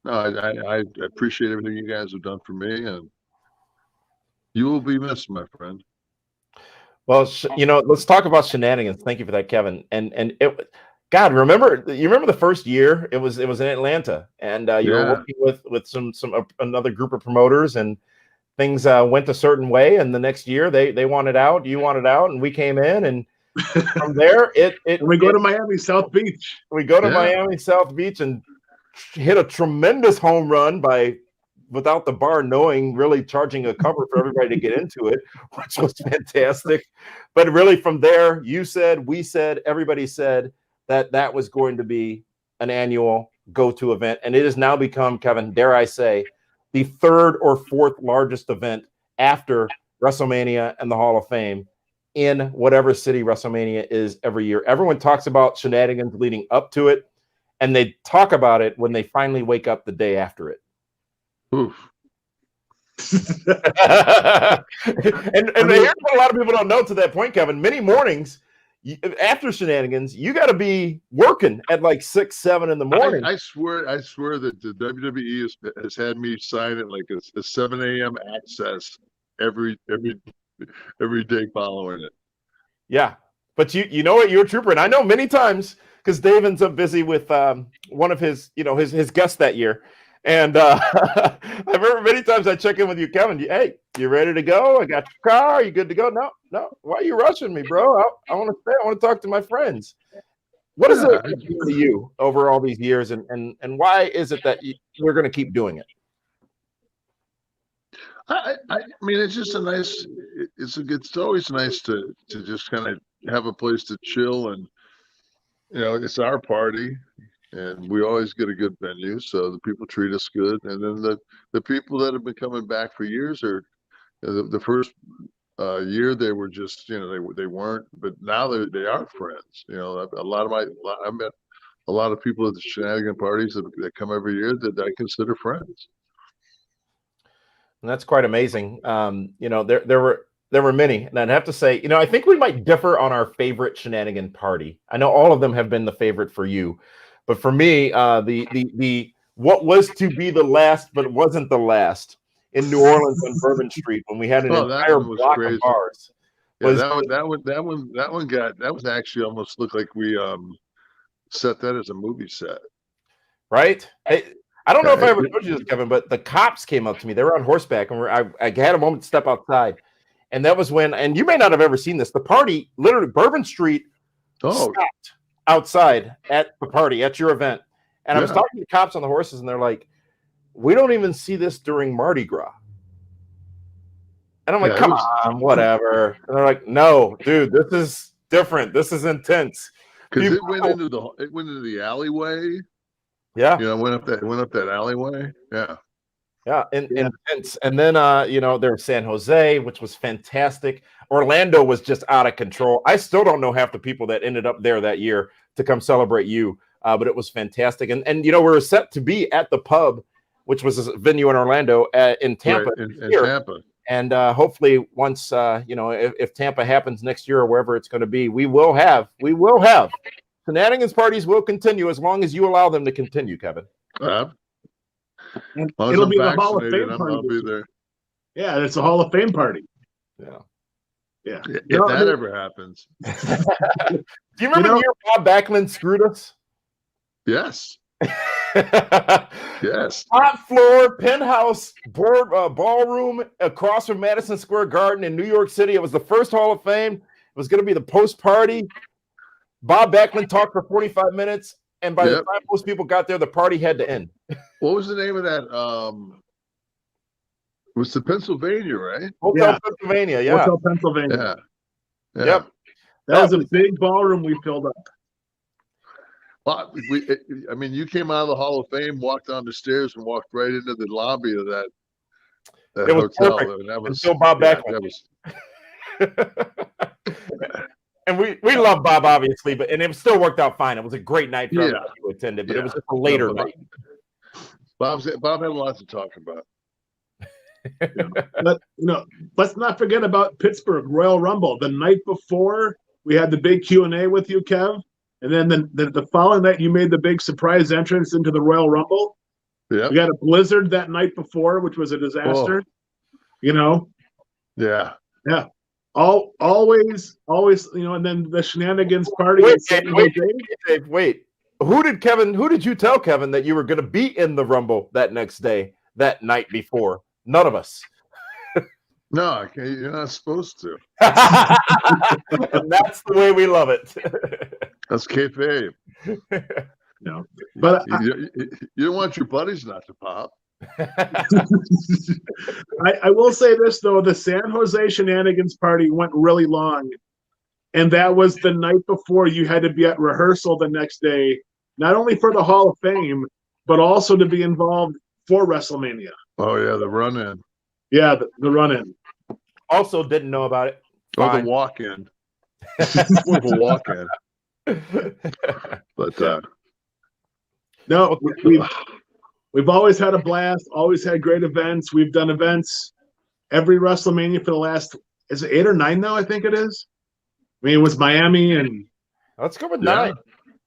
S12: no, I appreciate everything you guys have done for me, and you will be missed, my friend.
S1: Well, let's talk about shenanigans. Thank you for that, Kevin. And God, you remember the first year? It was in Atlanta, and you were working with some another group of promoters, and things went a certain way. And the next year, they wanted out, you wanted out, and we came in, and from there,
S2: we go to Miami South Beach.
S1: We go to Miami South Beach and hit a tremendous home run without the bar knowing, really charging a cover for everybody to get into it, which was fantastic. But really from there, you said, we said, everybody said that was going to be an annual go-to event. And it has now become, Kevin, dare I say, the third or fourth largest event after WrestleMania and the Hall of Fame in whatever city WrestleMania is every year. Everyone talks about shenanigans leading up to it, and they talk about it when they finally wake up the day after it.
S12: Oof.
S1: and here's what a lot of people don't know to that point, Kevin. Many mornings after shenanigans, you got to be working at like 6, 7 in the morning.
S12: I swear that the WWE has had me sign it like a 7 a.m. access every day following it.
S1: Yeah, but you know what, you're a trooper, and I know many times because Dave ends up busy with one of his his guests that year. And I remember many times I check in with you, Kevin. Hey, you ready to go? I got your car. Are you good to go? No. Why are you rushing me, bro? I want to stay. I want to talk to my friends. What is it to you over all these years, and why is it that we're going to keep doing it?
S12: I mean, it's just a nice. It's always nice to just kind of have a place to chill, and it's our party. And we always get a good venue, so the people treat us good. And then the people that have been coming back for years are the first year they were just they weren't, but now they are friends. I met a lot of people at the shenanigan parties that come every year that I consider friends.
S1: And that's quite amazing. There were many, and I'd have to say, I think we might differ on our favorite shenanigan party. I know all of them have been the favorite for you. But for me, the what was to be the last, but wasn't the last in New Orleans on Bourbon Street when we had an entire block of bars.
S12: Yeah, that was actually almost looked like we set that as a movie set.
S1: Right? I don't know if I ever told you this, Kevin, but the cops came up to me. They were on horseback, and I had a moment to step outside, and that was when. And you may not have ever seen this. The party, literally, Bourbon Street, stopped outside at the party at your event, and I was talking to cops on the horses, and they're like, "We don't even see this during Mardi Gras," and I'm like, "Come on, whatever." And they're like, "No, dude, this is different. This is intense."
S12: Because it went into the alleyway.
S1: Yeah,
S12: went up that alleyway.
S1: Yeah, intense. And then there was San Jose, which was fantastic. Orlando was just out of control. I still don't know half the people that ended up there that year to come celebrate you, but it was fantastic. And we were set to be at the pub, which was a venue in Orlando, in Tampa.
S12: Right, in Tampa.
S1: And hopefully once if Tampa happens next year or wherever it's going to be, we will have shenanigans parties will continue as long as you allow them to continue, Kevin.
S2: It'll be the Hall of Fame party.
S12: I'll be there.
S2: Yeah, it's a Hall of Fame party.
S1: Yeah.
S12: If that ever happens.
S1: Do you remember the year Bob Backlund screwed us?
S12: Yes. Yes.
S1: Top floor, penthouse, ballroom across from Madison Square Garden in New York City. It was the first Hall of Fame. It was going to be the post party. Bob Backlund talked for 45 minutes. And by the time most people got there, the party had to end.
S12: What was the name of that? It was the Pennsylvania, right?
S1: Hotel Pennsylvania, yeah.
S2: Hotel Pennsylvania.
S12: Yeah.
S1: Yep.
S2: That was a big ballroom we filled up.
S12: Well, you came out of the Hall of Fame, walked down the stairs, and walked right into the lobby of that
S1: it was
S12: hotel.
S1: Perfect.
S12: And that was
S1: until Bob Backlund. And we love Bob, obviously, and it still worked out fine. It was a great night for everybody who attended, but it was just a later night.
S12: Bob had a lot to talk about.
S2: But let's not forget about Pittsburgh Royal Rumble. The night before, we had the big Q&A with you, Kev, and then the following night, you made the big surprise entrance into the Royal Rumble.
S12: Yeah,
S2: we got a blizzard that night before, which was a disaster.
S12: Yeah.
S2: always, and then the shenanigans party
S1: Wait,
S2: in San
S1: wait,
S2: Jose.
S1: Dave, wait. Who did you tell Kevin that you were going to be in the Rumble that next day, that night before? None of us.
S12: No, you're not supposed to.
S1: And that's the way we love it.
S12: That's kayfabe.
S2: No, but
S12: You don't want your buddies not to pop.
S2: I will say this though: the San Jose shenanigans party went really long, and that was the night before you had to be at rehearsal the next day, not only for the Hall of Fame, but also to be involved for WrestleMania.
S12: Oh yeah, the run-in.
S2: Yeah, the run-in.
S1: Also, didn't know about it.
S12: Or
S1: Fine.
S12: the walk-in. More of a walk-in. But
S2: no, we've always had a blast. Always had great events. We've done events every WrestleMania for the last, is it 8 or 9 now? I think it is. I mean, it was Miami, and
S1: let's go with 9.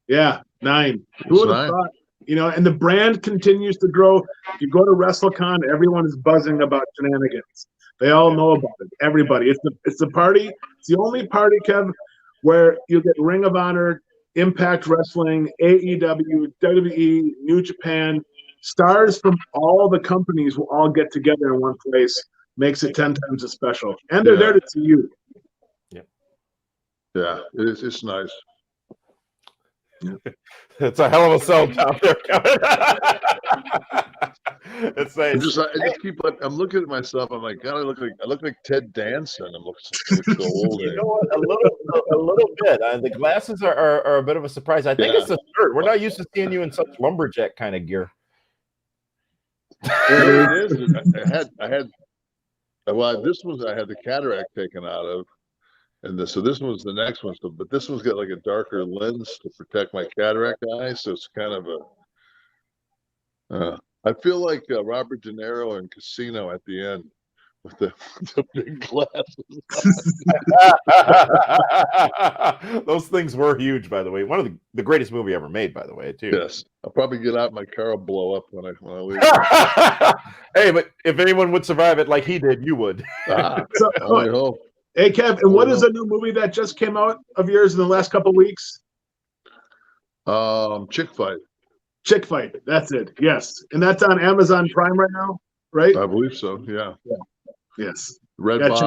S2: Yeah, 9. Who would have thought? And the brand continues to grow. If you go to WrestleCon, everyone is buzzing about shenanigans. They all know about it. Everybody. It's the party. It's the only party, Kev, where you get Ring of Honor, Impact Wrestling, AEW, WWE, New Japan. Stars from all the companies will all get together in one place. Makes it 10 times as special. And they're there to see you.
S12: Yeah, it's nice.
S1: It's a hell of a sell down there, Kevin. It's nice.
S12: I'm looking at myself. I'm like, God, I look like Ted Danson. I'm looking so old.
S1: You know what? A little bit. The glasses are a bit of a surprise. I think it's the shirt. We're not used to seeing you in such lumberjack kind of gear.
S12: It is. I had the cataract taken out of. And so this one's the next one. But this one's got like a darker lens to protect my cataract eye. So it's kind of I feel like Robert De Niro in Casino at the end with the big glasses.
S1: Those things were huge, by the way. One of the greatest movie ever made, by the way, too.
S12: Yes. I'll probably get out, my car will blow up when I leave.
S1: Hey, but if anyone would survive it like he did, you would.
S12: I hope.
S2: Hey, Kev, and what is the new movie that just came out of yours in the last couple of weeks?
S12: Chick Fight.
S2: Chick Fight. That's it. Yes. And that's on Amazon Prime right now, right?
S12: I believe so. Yeah.
S2: Yes.
S12: Redbox,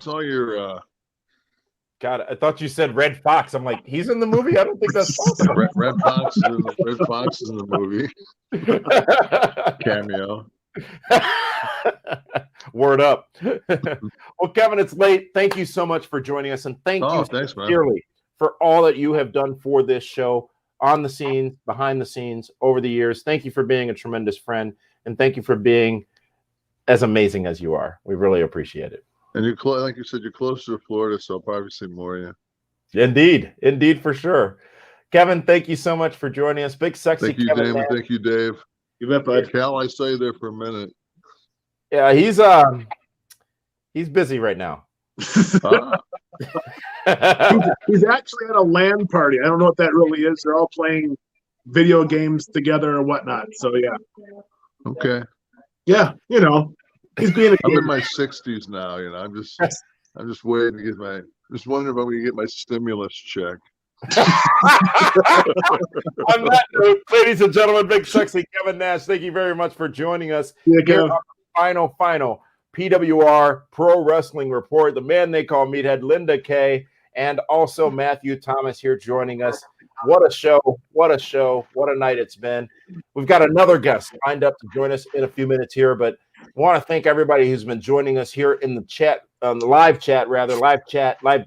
S12: all your
S1: God, I thought you said Red Fox. I'm like, he's in the movie? I don't think that's possible.
S12: Red Fox is in the movie. Cameo.
S1: Word up. Well, Kevin, it's late. Thank you so much for joining us, and thank you sincerely for all that you have done for this show, on the scenes, behind the scenes, over the years. Thank you for being a tremendous friend, and thank you for being as amazing as you are. We really appreciate it.
S12: And you're like you said, you're closer to Florida, so I'll probably see more of you.
S1: Indeed, for sure. Kevin, thank you so much for joining us. Big sexy
S12: Thank you,
S1: Kevin.
S12: Damon. Thank you, Dave.
S2: You bet, bud.
S12: Cal, I saw you there for a minute.
S1: Yeah, he's busy right now.
S2: He's actually at a LAN party. I don't know what that really is. They're all playing video games together or whatnot. So yeah.
S12: Okay.
S2: Yeah, he's being.
S12: I'm in my 60s now. I'm just waiting to get just wondering if I'm going to get my stimulus check.
S1: On that note, ladies and gentlemen, big sexy Kevin Nash, thank you very much for joining us here on the final PWR Pro Wrestling Report. The man they call Meathead, Linda Kay, and also Matthew Thomas here joining us. What a show, what a night it's been. We've got another guest lined up to join us in a few minutes here, but I want to thank everybody who's been joining us here in the chat, on the live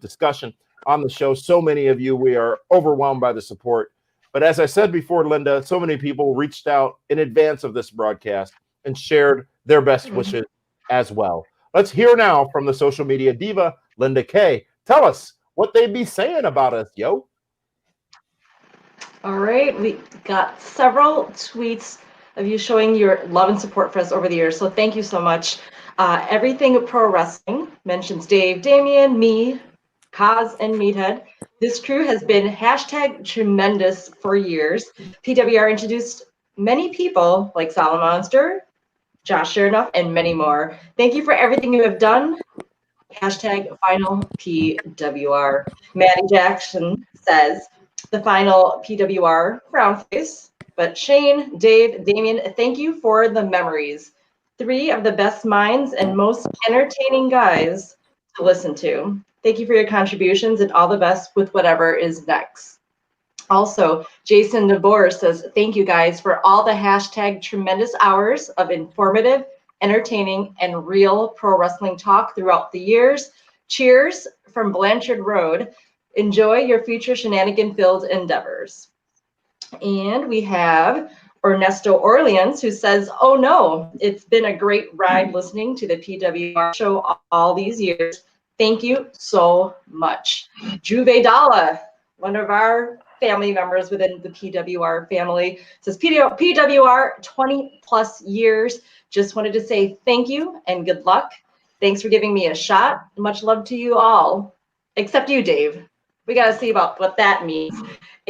S1: discussion on the show. So many of you, we are overwhelmed by the support. But as I said before, Linda, so many people reached out in advance of this broadcast and shared their best wishes as well. Let's hear now from the social media diva, Linda Kay. Tell us what they be saying about us, yo.
S4: All right, we got several tweets of you showing your love and support for us over the years, so thank you so much. Everything Pro Wrestling mentions Dave, Damien, me, Kaz, and Meathead. This crew has been #tremendous for years. PWR introduced many people like Solid Monster, Josh Shernoff, and many more. Thank you for everything you have done Hashtag final PWR. Maddie Jackson says the final PWR frown face. But Shane, Dave, Damien, thank you for the memories. 3 of the best minds and most entertaining guys to listen to. Thank you for your contributions and all the best with whatever is next. Also, Jason Nabor says, thank you guys for all the hashtag tremendous hours of informative, entertaining, and real pro wrestling talk throughout the years. Cheers from Blanchard Road. Enjoy your future shenanigan-filled endeavors. And we have Ernesto Orleans, who says, oh no, it's been a great ride listening to the PWR show all these years. Thank you so much. Juve Dalla, one of our family members within the PWR family, says PWR 20 plus years. Just wanted to say thank you and good luck. Thanks for giving me a shot. Much love to you all, except you, Dave. We got to see about what that means.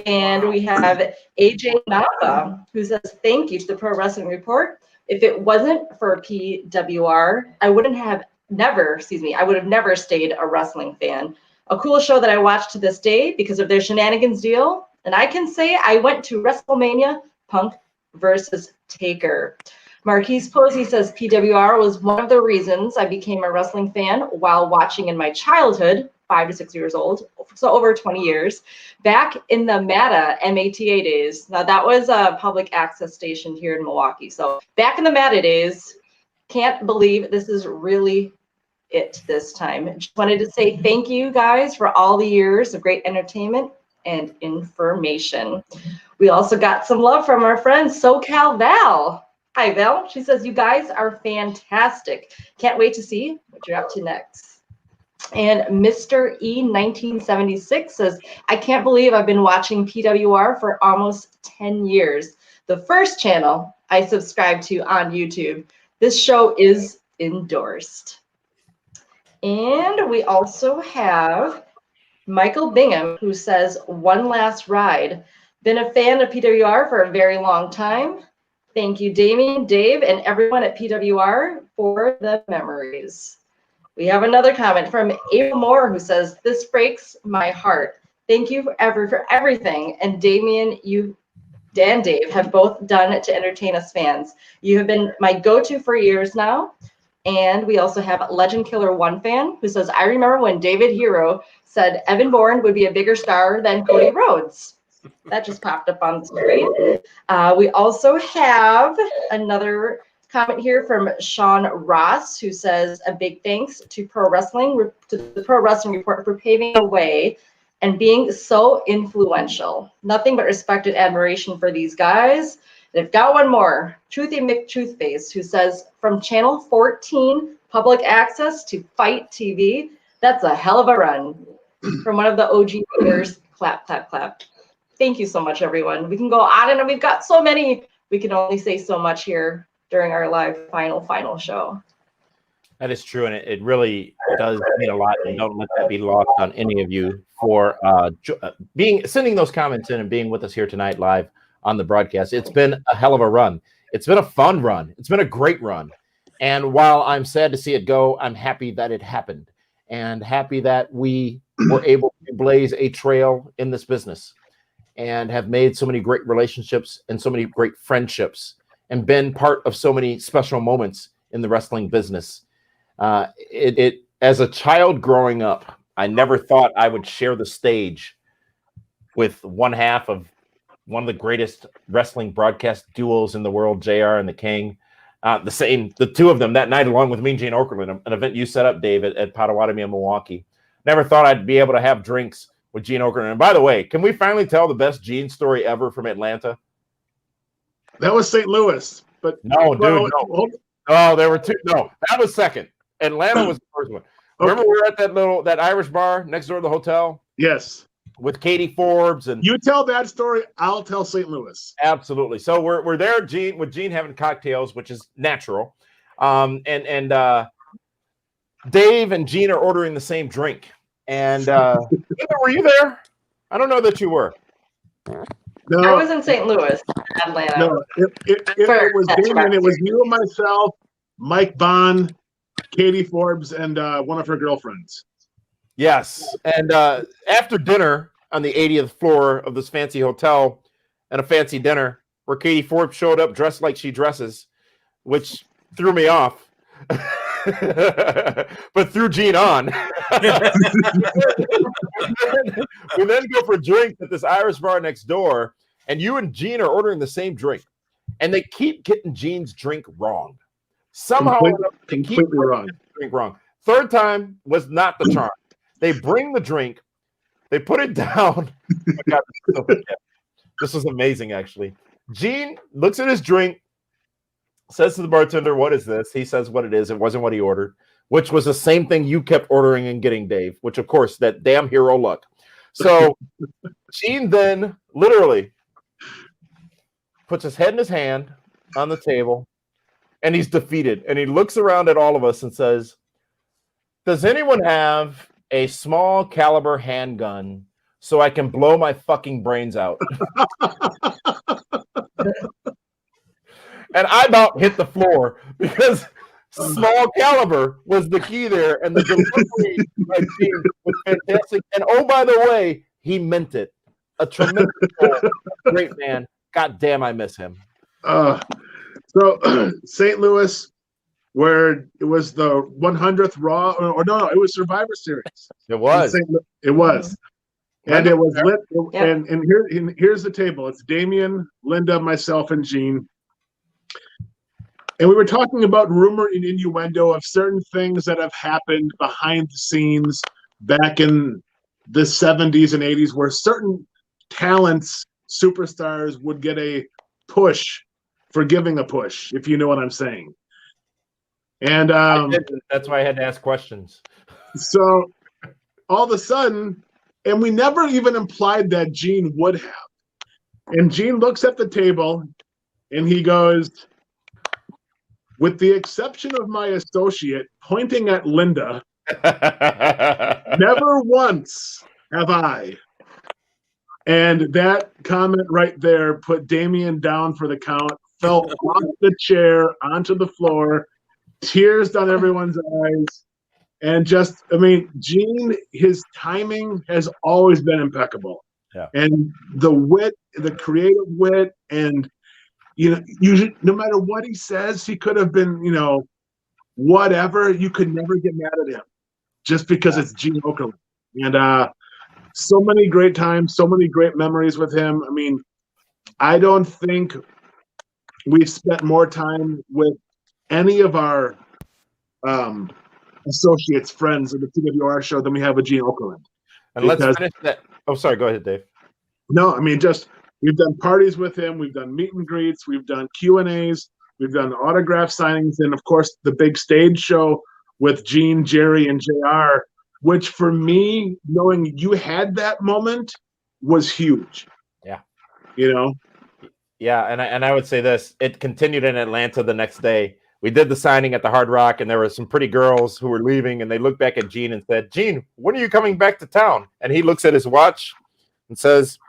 S4: And we have AJ Nava, who says, thank you to the Pro Wrestling Report. If it wasn't for PWR, I would have never stayed a wrestling fan. A cool show that I watch to this day because of their shenanigans deal. And I can say I went to WrestleMania Punk versus Taker. Marquise Posey says PWR was one of the reasons I became a wrestling fan while watching in my childhood, 5 to 6 years old, so over 20 years, back in the MATA days. Now that was a public access station here in Milwaukee. So back in the MATA days, can't believe this is really it this time. Just wanted to say thank you guys for all the years of great entertainment and information. We also got some love from our friend SoCal Val. Hi Val, she says you guys are fantastic. Can't wait to see what you're up to next. And Mr. E1976 says, I can't believe I've been watching PWR for almost 10 years. The first channel I subscribed to on YouTube. This show is endorsed. And we also have Michael Bingham, who says, one last ride. Been a fan of PWR for a very long time. Thank you, Damien, Dave, and everyone at PWR for the memories. We have another comment from April Moore, who says, this breaks my heart. Thank you for everything. And Damien, you and Dave have both done to entertain us fans. You have been my go-to for years now. And we also have Legend Killer 1 fan who says, I remember when David Hero said Evan Bourne would be a bigger star than Cody Rhodes. That just popped up on the screen. We also have another comment here from Sean Ross, who says a big thanks to the Pro Wrestling Report for paving the way and being so influential. Nothing but respect and admiration for these guys. They've got one more, Truthy McTruthface, who says, from Channel 14 public access to Fight TV, that's a hell of a run. From one of the OG viewers, clap, clap, clap. Thank you so much, everyone. We can go on and we've got so many. We can only say so much here during our live final show.
S1: That is true, and it really does mean a lot. And don't let that be lost on any of you for sending those comments in and being with us here tonight live on the broadcast. It's been a hell of a run. It's been a fun run. It's been a great run. And while I'm sad to see it go, I'm happy that it happened and happy that we were able to blaze a trail in this business and have made so many great relationships and so many great friendships and been part of so many special moments in the wrestling business. As a child growing up, I never thought I would share the stage with one half of one of the greatest wrestling broadcast duos in the world, JR and the King. The two of them that night, along with Mean Gene Okerlund, an event you set up, Dave, at Potawatomi in Milwaukee. Never thought I'd be able to have drinks with Gene Okerlund. And by the way, can we finally tell the best Gene story ever from Atlanta?
S2: That was St. Louis. But
S1: no, dude, no. Oh, there were two. No, that was second. Atlanta was the first one. Remember we were at that Irish bar next door to the hotel?
S2: Yes.
S1: With Katie Forbes and
S2: you tell that story, I'll tell St. Louis.
S1: Absolutely. So we're there, with Gene having cocktails, which is natural. And Dave and Gene are ordering the same drink. And were you there? I don't know that you were.
S2: No,
S4: I was in St. Louis, Atlanta.
S2: No, it was Damien. It was you and myself, Mike Bond, Katie Forbes and one of her girlfriends.
S1: Yes. And after dinner on the 80th floor of this fancy hotel and a fancy dinner where Katie Forbes showed up dressed like she dresses, which threw me off. But threw Gene on. We then go for drinks at this Irish bar next door, and you and Gene are ordering the same drink, and they keep getting Gene's drink wrong. Somehow they keep
S2: wrong.
S1: Drink wrong. Third time was not the charm. They bring the drink, they put it down. Oh my God, this was amazing, actually. Gene looks at his drink, says to the bartender, "What is this?" He says what it is. It wasn't what he ordered, which was the same thing you kept ordering and getting, Dave, which, of course, that damn hero luck. So Gene then literally puts his head in his hand on the table, and he's defeated. And he looks around at all of us and says, "Does anyone have a small caliber handgun so I can blow my fucking brains out?" And I about hit the floor because small caliber was the key there, and the delivery by Gene was fantastic. And oh, by the way, he meant it. A tremendous great man. God damn, I miss him.
S2: So St. Louis, where it was the 100th Raw, or no, it was Survivor Series.
S1: It was.
S2: It was. And it was lit. And here's the table. It's Damian, Linda, myself, and Gene. And we were talking about rumor and innuendo of certain things that have happened behind the scenes back in the 70s and 80s, where certain talents, superstars, would get a push for giving a push, if you know what I'm saying. And
S1: that's why I had to ask questions.
S2: So all of a sudden, and we never even implied that Gene would have. And Gene looks at the table and he goes, "With the exception of my associate," pointing at Linda, "never once have I." And that comment right there put Damian down for the count, fell off the chair onto the floor, tears down everyone's eyes. And just, I mean, Gene, his timing has always been impeccable.
S1: Yeah.
S2: And the wit, the creative wit, and usually, no matter what he says, he could have been, whatever. You could never get mad at him just because it's Gene Okerlund. And so many great times, so many great memories with him. I mean, I don't think we've spent more time with any of our associates, friends of the PWR show than we have with Gene Okerlund.
S1: And let's finish that. Oh, sorry. Go ahead, Dave.
S2: No, I mean, we've done parties with him. We've done meet and greets. We've done Q&As. We've done autograph signings. And, of course, the big stage show with Gene, Jerry, and JR, which for me, knowing you had that moment was huge.
S1: Yeah.
S2: Yeah,
S1: and I would say this. It continued in Atlanta the next day. We did the signing at the Hard Rock, and there were some pretty girls who were leaving, and they looked back at Gene and said, "Gene, when are you coming back to town?" And he looks at his watch and says,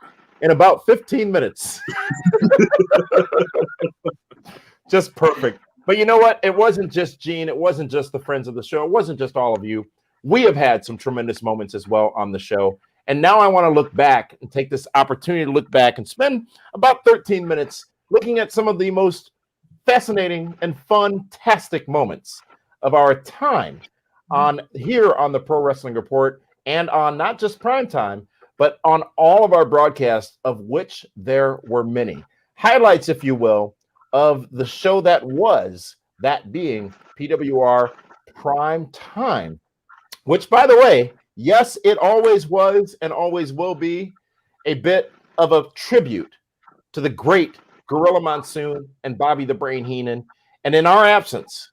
S1: "In about 15 minutes." Just perfect. But you know what? It wasn't just Gene. It wasn't just the friends of the show. It wasn't just all of you. We have had some tremendous moments as well on the show. And now I want to look back and take this opportunity to look back and spend about 13 minutes looking at some of the most fascinating and fantastic moments of our time here on the Pro Wrestling Report and on not just PrimeTime, but on all of our broadcasts, of which there were many. Highlights, if you will, of the show that was, that being PWR PrimeTime, which, by the way, yes, it always was and always will be a bit of a tribute to the great Gorilla Monsoon and Bobby the Brain Heenan. And in our absence,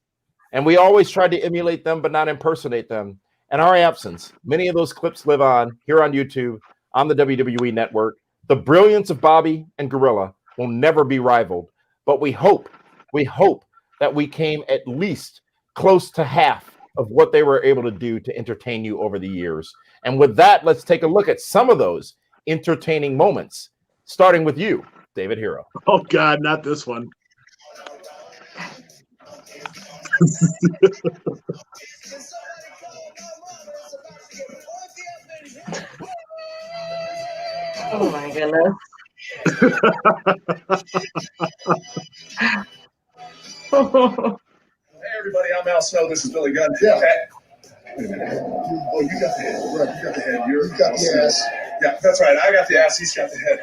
S1: and we always tried to emulate them but not impersonate them, in our absence, many of those clips live on here on YouTube, on the WWE Network. The brilliance of Bobby and Gorilla will never be rivaled, but we hope that we came at least close to half of what they were able to do to entertain you over the years. And with that, let's take a look at some of those entertaining moments, starting with you, David Hero.
S2: Oh, God, not this one.
S4: Oh my goodness.
S7: Hey everybody, I'm Al Snow. This is Billy Gunn. Yeah. Okay. Wait a minute. Oh, you got the head. Right, you got the head. You got the ass. Yeah, that's right. I got the ass. He's got the head.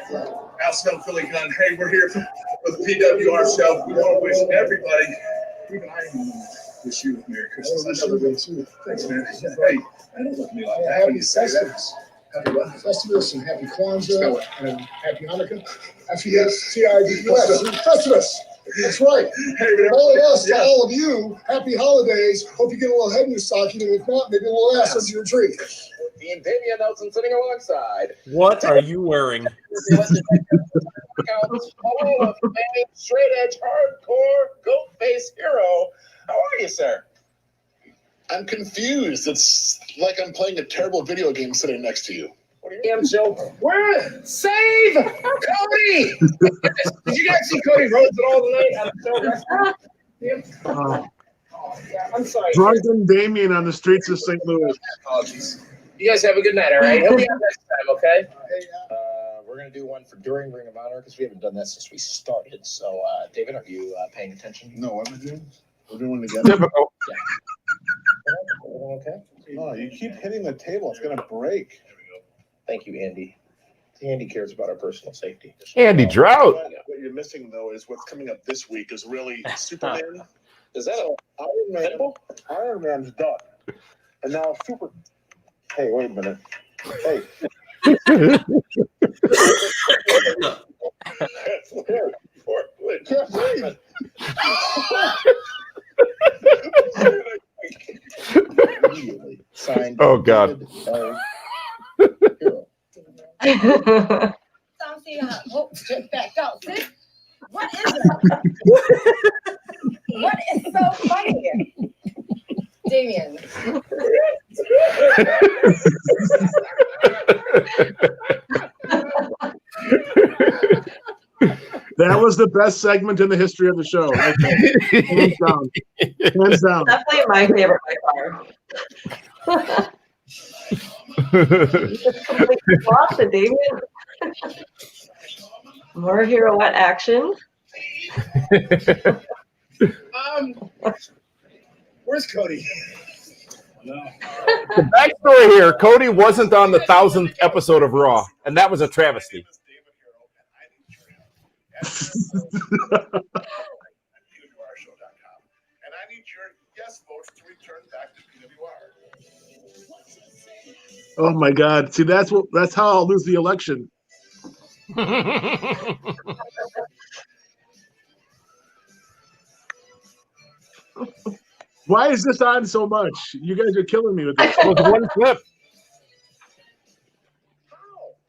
S7: Al Snow, Billy Gunn. Hey, we're here for the PWR show. We want to wish everybody, even I wish you a Merry Christmas. I should have too. Thanks, man. Hey, I don't look at me like that. Happy Festivus. Happy what? Festivus and Happy Kwanzaa and Happy Hanukkah. F-E-S-T-I-V-U-S. Festivus. That's right. Hey, all of us to all of you, happy holidays. Hope you get a little head in your stocking, and if not, maybe a little ass under your tree.
S13: Dean Damian Nelson sitting alongside.
S3: What are you wearing?
S13: Straight edge, hardcore, goat face hero. How are you, sir?
S7: I'm confused. It's like I'm playing a terrible video game sitting next to you.
S13: What do you mean, Joe? Where? Save Cody! Did you guys see Cody Rhodes at all tonight on the show? Yeah, I'm sorry.
S2: Drunken Damien on the streets of St. Louis.
S13: Apologies. You guys have a good night, all right? He'll be on next time, okay? We're going to do one for during Ring of Honor because we haven't done that since we started. So, David, are you paying attention?
S7: No, what am I doing? We're doing it together.
S1: Typical.
S13: Yeah. Okay.
S7: No, you keep hitting the table. It's going to break.
S13: Thank you, Andy. Andy cares about our personal safety.
S1: Andy Drought.
S7: What you're missing, though, is what's coming up this week is really Superman.
S13: Is that a
S7: Iron Man? Iron Man's done. And now Super... Hey, wait a minute. Hey.
S1: Oh God.
S10: Just back out, sis. What is it? What is so funny? Damien.
S2: That was the best segment in the history of the show. Right there. Hands down. Hands down.
S4: Definitely my favorite by far. Lost the Damien. More heroette action.
S13: Where's Cody?
S1: The backstory here: Cody wasn't on the 1000th episode of Raw, and that was a travesty.
S7: And I need your yes votes to return back to PWR.
S2: Oh my God! See, that's how I'll lose the election. Why is this on so much? You guys are killing me with this.
S1: It was one clip.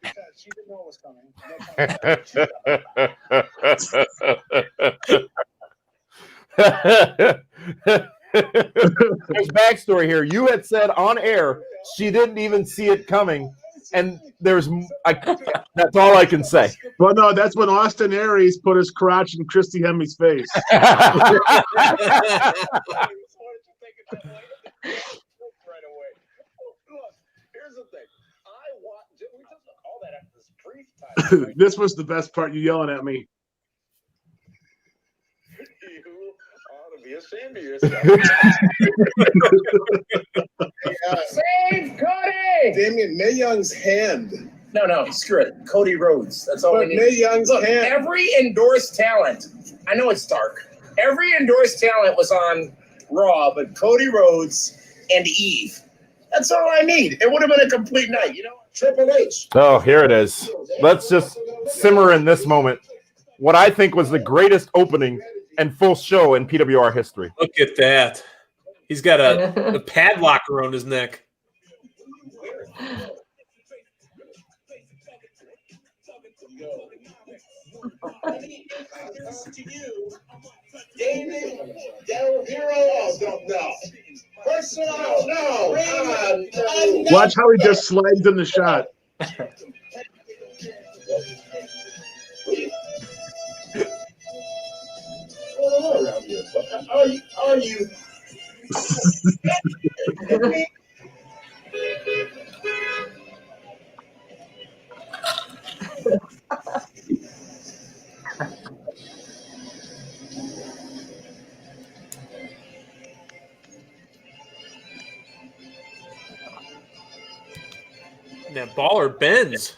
S7: Because she didn't know it was coming.
S1: There's backstory here. You had said on air she didn't even see it coming, and that's all I can say.
S2: Well, no, that's when Austin Aries put his crotch in Christy Hemmy's face. This was the best part. You yelling at me.
S7: You ought to be ashamed of yourself.
S13: Save Cody!
S7: Damien, Mae Young's hand.
S13: No, screw it. Cody Rhodes. That's all
S7: But
S13: we need.
S7: Mae Young's
S13: Look,
S7: hand.
S13: every endorsed talent, I know it's dark. Every endorsed talent was on Raw, but Cody Rhodes and Eve. That's all I need. It would have been a complete night, you know? Triple H.
S1: Oh, here it is. Let's just simmer in this moment. What I think was the greatest opening and full show in PWR history.
S3: Look at that. He's got a padlock around his neck.
S7: David Del Hero, don't know. Personal, no.
S2: Watch how he just slides in the shot.
S7: Are you
S3: That baller bends.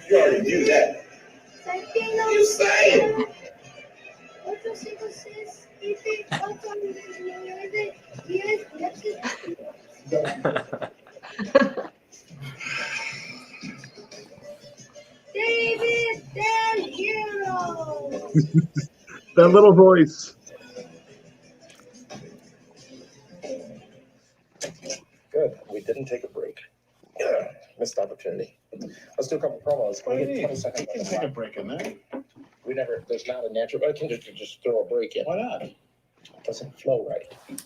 S9: You already knew that. You say it.
S7: David Del Hero.
S2: That little voice.
S13: Good. We didn't take a break. Yeah, missed opportunity. Let's do a couple promos. Can we get 20 seconds?
S2: You can take a break in there.
S13: We never, there's not a natural, I can just throw a break in.
S2: Why not?
S13: It doesn't flow right.
S9: And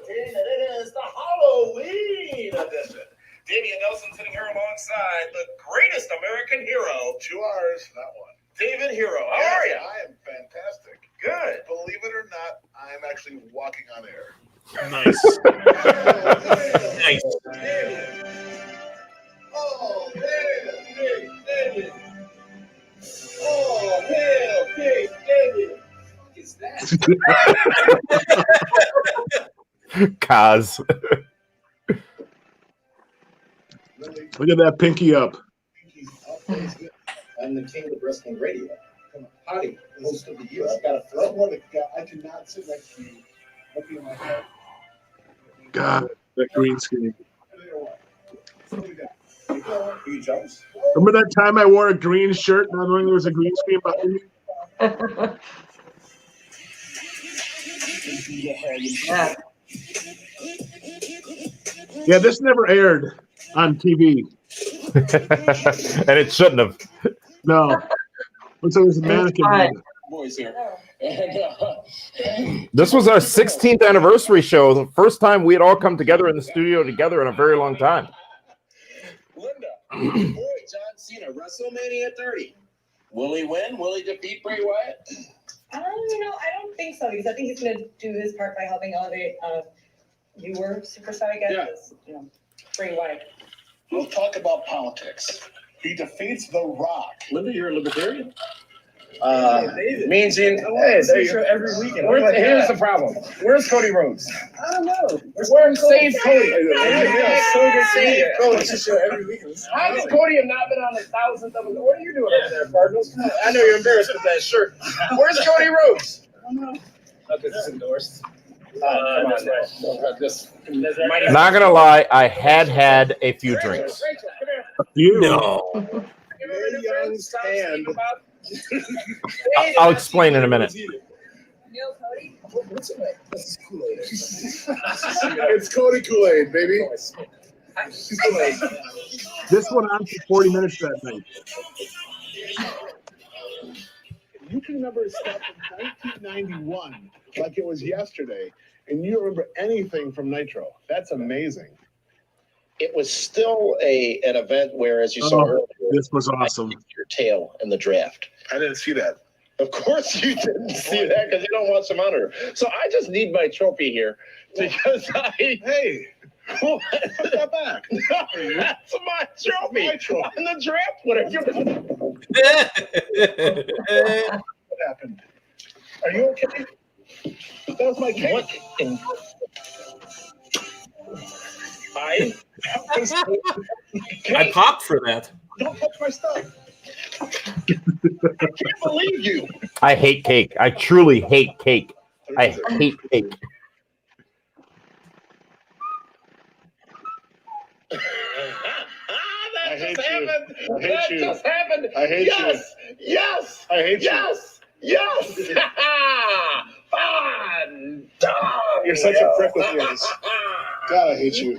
S9: it is the Halloween edition. Damian Nelson sitting here alongside the greatest American hero.
S14: 2 hours, not one.
S9: David Hero. How are you?
S14: I am fantastic.
S9: Good.
S14: Believe it or not, I am actually walking on air.
S3: Nice. Nice.
S9: Oh, David, David. Oh, hell, David. What is that?
S1: Kaz.
S2: Look at that pinky up.
S8: I'm the king of wrestling radio. Come on, howdy, host of the year. I've got a friend. I cannot sit next to you. Look in my head.
S2: God, that green screen.
S8: Are you jealous?
S2: Remember that time I wore a green shirt not knowing there was a green screen behind me?
S4: Yeah.
S2: Yeah, this never aired on TV.
S1: And it shouldn't have.
S2: No. Looks like it was a mannequin.
S4: Hi.
S8: Boys here.
S1: This was our 16th anniversary show. The first time we had all come together in the studio together in a very long time.
S13: Linda, boy, John Cena, WrestleMania 30. Will he win? Will he defeat Bray Wyatt?
S10: I don't think so, because I think he's going to do his part by helping elevate newer superstar, I guess.
S14: Yeah.
S10: Bray Wyatt.
S14: We'll talk about politics. He defeats The Rock.
S8: Linda, you're a libertarian?
S13: Means in. Hey, there you go. Every weekend. Here's the problem. Where's Cody Rhodes?
S10: I don't know.
S13: Where's Save Cody?
S10: Save
S13: Cody. Every weekend. How does Cody have not been on the 1,000th of them? What are you doing over there, Cardinals? I know you're embarrassed with that shirt. Where's Cody Rhodes?
S10: I don't know.
S13: Okay, this is endorsed. Come on, man.
S1: Not gonna lie, I had a few drinks.
S13: Rachel, come here.
S2: A few.
S1: No.
S13: Your young stand.
S1: I'll explain in a minute.
S10: Neil Cody?
S13: What's it like? This is Kool-Aid.
S14: It's Cody Kool-Aid, baby.
S13: Kool-Aid.
S2: This went on for 40 minutes that night.
S14: You can remember stuff from 1991 like it was yesterday, and you don't remember anything from Nitro. That's amazing.
S8: It was still an event where, as you saw
S2: Oh,
S8: earlier,
S2: this was awesome.
S8: your tail in the draft.
S14: I didn't see that.
S8: Of course you didn't see that because you don't watch the monitor. So I just need my trophy here because
S14: Hey,
S8: What?
S14: put that back.
S8: No, that's my trophy.
S14: My trophy.
S8: I'm the draft winner.
S14: What happened? Are you okay? That was my cake.
S8: What in- I
S3: I popped for that.
S14: Don't touch my stuff.
S8: can't believe you.
S1: I hate cake. I truly hate cake. I hate cake.
S14: I hate
S8: just
S14: you.
S8: happened.
S14: I hate
S8: That
S14: you.
S8: just happened.
S14: I hate
S8: yes. Yes.
S14: I hate you.
S8: Yes. Yes. Fun.
S14: You're such a prick with yours. God, I hate you.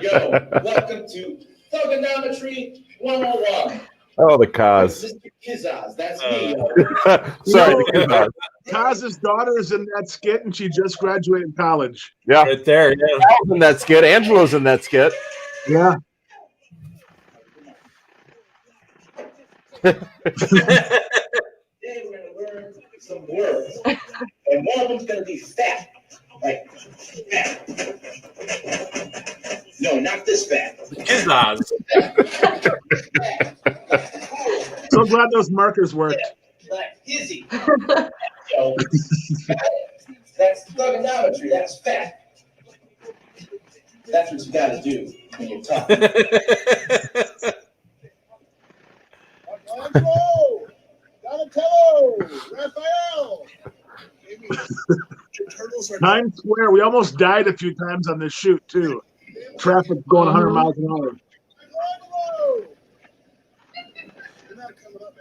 S9: Yo, welcome to Thugonometry 101.
S1: Oh, the cause.
S7: Mr. Kizaz, that's me.
S1: Sorry, the Kizaz.
S2: Kaz's daughter is in that skit, and she just graduated college.
S1: Yeah,
S3: Right there, yeah.
S1: Al's in that skit. Angelo's in that skit.
S2: Yeah.
S7: Today we're going to learn some words. And one of them's going to be fat. Like fat. No, not this fat.
S3: Kizaz.
S2: So glad those markers worked.
S7: Like hizzy. So, that's trigonometry. That's fat. That's what you got to do when you're talking.
S14: Michelangelo, Donatello, Raphael. Turtles are
S2: Times Square. We almost died a few times on this shoot too. Traffic going 100 miles an hour.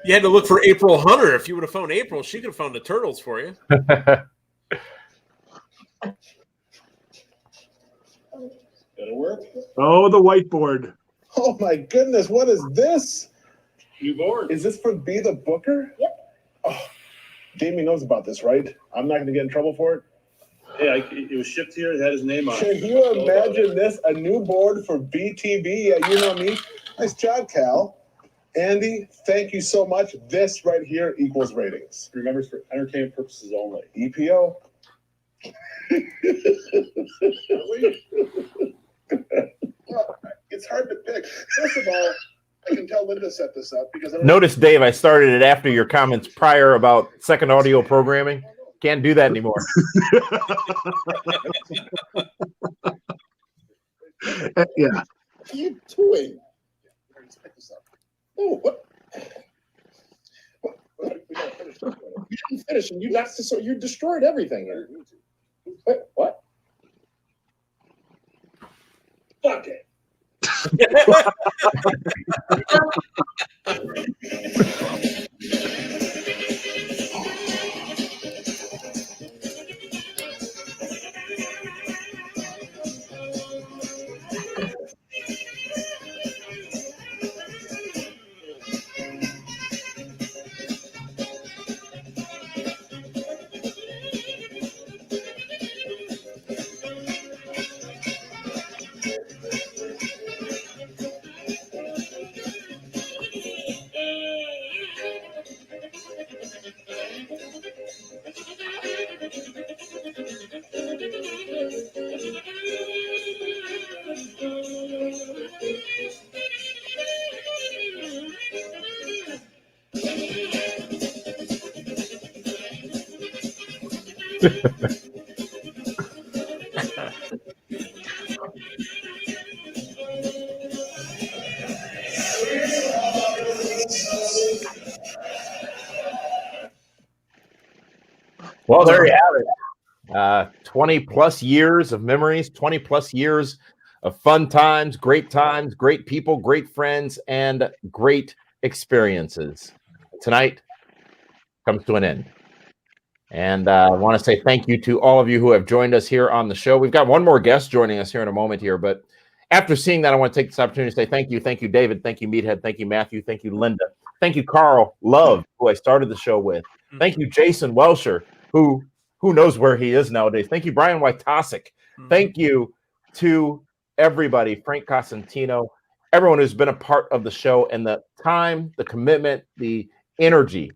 S3: You had to look for April Hunter. If you would have found April, she could have found the turtles for you.
S14: It'll work.
S2: Oh, the whiteboard.
S14: Oh my goodness, what is this?
S8: New board.
S14: Is this for Be the Booker? Yep. Oh, Jamie knows about this, right? I'm not going to get in trouble for it.
S8: Yeah, it was shipped here. It had his name on it.
S14: Can you imagine this? A new board for BTB? Yeah, you know me. Nice job, Cal. Andy, thank you so much. This right here equals ratings.
S8: Remember, it's for entertainment purposes only.
S14: EPO. It's hard to pick. First of all, I can tell Linda set this up because
S1: Notice, Dave, I started it after your comments prior about second audio programming. Can't do that anymore.
S2: Yeah.
S14: What are you doing? Oh, what? We gotta finish. You didn't finish, and you destroyed everything here. Wait, what? Fuck it.
S1: Well, there you have it. 20 plus years of memories, 20 plus years of fun times, great people, great friends, and great experiences. Tonight comes to an end. And I want to say thank you to all of you who have joined us here on the show. We've got one more guest joining us here in a moment here, but after seeing that, I want to take this opportunity to say thank you, David, thank you, Meathead, thank you, Matthew, thank you, Linda, thank you, Carl Love, who I started the show with. Thank you, Jason Welsher, who knows where he is nowadays. Thank you, Brian Wojtaszek. Thank you to everybody, Frank Cosentino, everyone who's been a part of the show, and the time, the commitment, the energy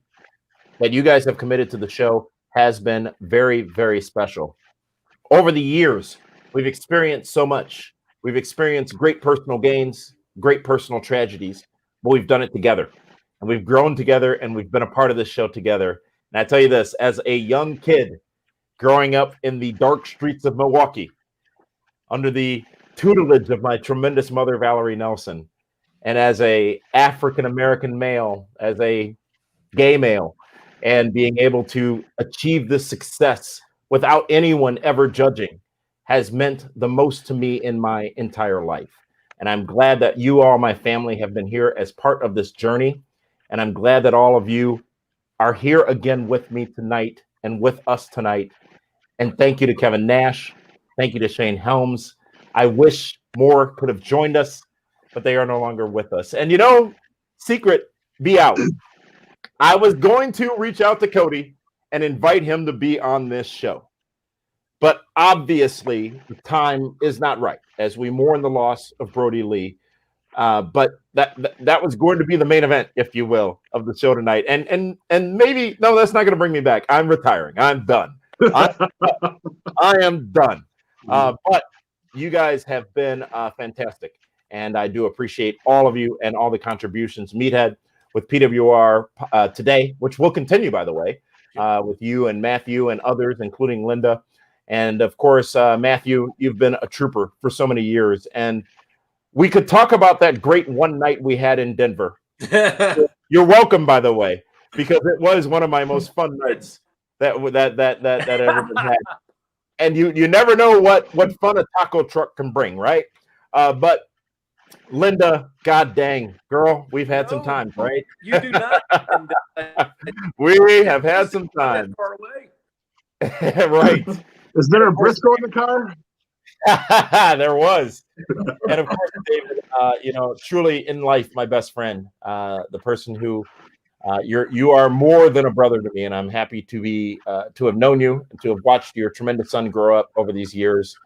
S1: that you guys have committed to the show has been very, very special. Over the years, we've experienced so much. We've experienced great personal gains, great personal tragedies, but we've done it together. And we've grown together, and we've been a part of this show together. And I tell you this, as a young kid growing up in the dark streets of Milwaukee, under the tutelage of my tremendous mother, Valerie Nelson, and as a African-American male, as a gay male, and being able to achieve this success without anyone ever judging has meant the most to me in my entire life. And I'm glad that you all, my family, have been here as part of this journey. And I'm glad that all of you are here again with me tonight and with us tonight. And thank you to Kevin Nash. Thank you to Shane Helms. I wish more could have joined us, but they are no longer with us. And you know, secret, be out. I was going to reach out to Cody and invite him to be on this show. But obviously, the time is not right as we mourn the loss of Brody Lee. But that was going to be the main event, if you will, of the show tonight. And maybe no, that's not going to bring me back. I'm retiring. I'm done. I am done. But you guys have been fantastic, and I do appreciate all of you and all the contributions. Meathead with PWR today, which will continue, by the way, with you and Matthew and others, including Linda. And of course, Matthew, you've been a trooper for so many years. And we could talk about that great one night we had in Denver. You're welcome, by the way, because it was one of my most fun nights that ever been had. And you never know what fun a taco truck can bring, right? But Linda, god dang, girl, we've had some times, right?
S5: You do not.
S1: We have had some time.
S5: Far away.
S1: Right.
S2: Is there a Briscoe in the car?
S1: There was. And of course, David, truly in life, my best friend, the person who you are more than a brother to me, and I'm happy to have known you and to have watched your tremendous son grow up over these years,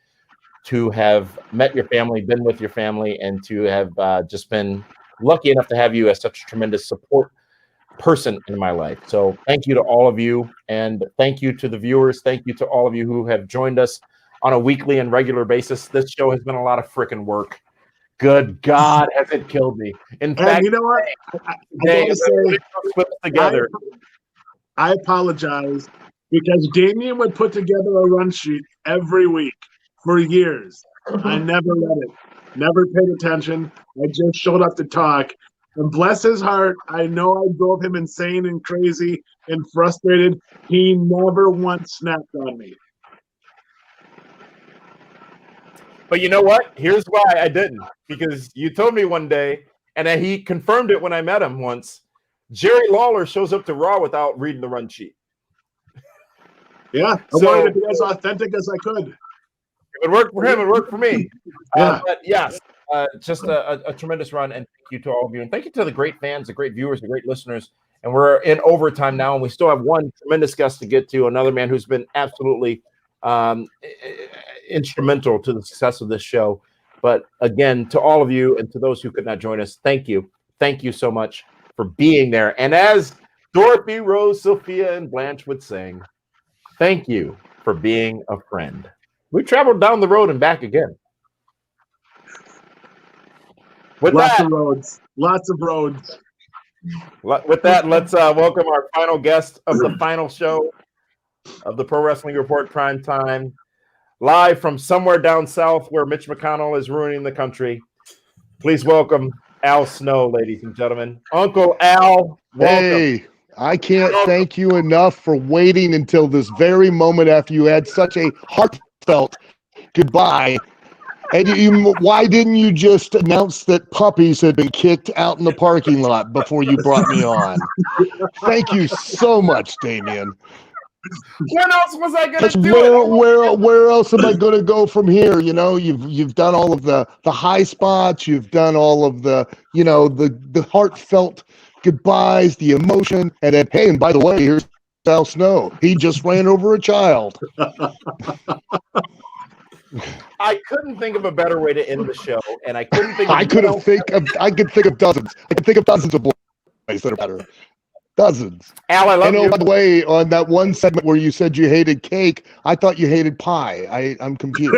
S1: to have met your family, been with your family, and to have just been lucky enough to have you as such a tremendous support person in my life. So thank you to all of you, and thank you to the viewers. Thank you to all of you who have joined us on a weekly and regular basis. This show has been a lot of freaking work. Good God, has it killed me. In fact,
S2: you know what?
S1: together.
S2: I apologize because Damien would put together a run sheet every week for years. I never read it, never paid attention. I just showed up to talk. And bless his heart, I know I drove him insane and crazy and frustrated. He never once snapped on me.
S1: But you know what? Here's why I didn't. Because you told me one day, and he confirmed it when I met him once, Jerry Lawler shows up to Raw without reading the run sheet.
S2: Yeah, I wanted to be as authentic as I could.
S1: It would work for him. It worked for me.
S2: Yeah.
S1: But yes, just a tremendous run. And thank you to all of you. And thank you to the great fans, the great viewers, the great listeners. And we're in overtime now, and we still have one tremendous guest to get to, another man who's been absolutely instrumental to the success of this show. But again, to all of you and to those who could not join us, thank you. Thank you so much for being there. And as Dorothy, Rose, Sophia, and Blanche would sing, thank you for being a friend. We traveled down the road and back again.
S2: Lots of roads.
S1: With that, let's welcome our final guest of the final show of the Pro Wrestling Report Primetime, live from somewhere down south where Mitch McConnell is ruining the country. Please welcome Al Snow, ladies and gentlemen. Uncle Al, welcome.
S15: Hey, I can't thank you enough for waiting until this very moment after you had such a heartfelt goodbye. And why didn't you just announce that puppies had been kicked out in the parking lot before you brought me on? Thank you so much, Damien.
S1: What else was I going to do?
S15: Where else am I going to go from here? You know, you've done all of the high spots. You've done all of the the heartfelt goodbyes, the emotion, and then hey, and by the way, here's Al Snow. He just ran over a child.
S1: I couldn't think of a better way to end the show, and I couldn't think.
S15: I could think of dozens. I could think of dozens of ways that are better. Dozens.
S1: Al, I love you.
S15: By the way, on that one segment where you said you hated cake, I thought you hated pie. I'm confused.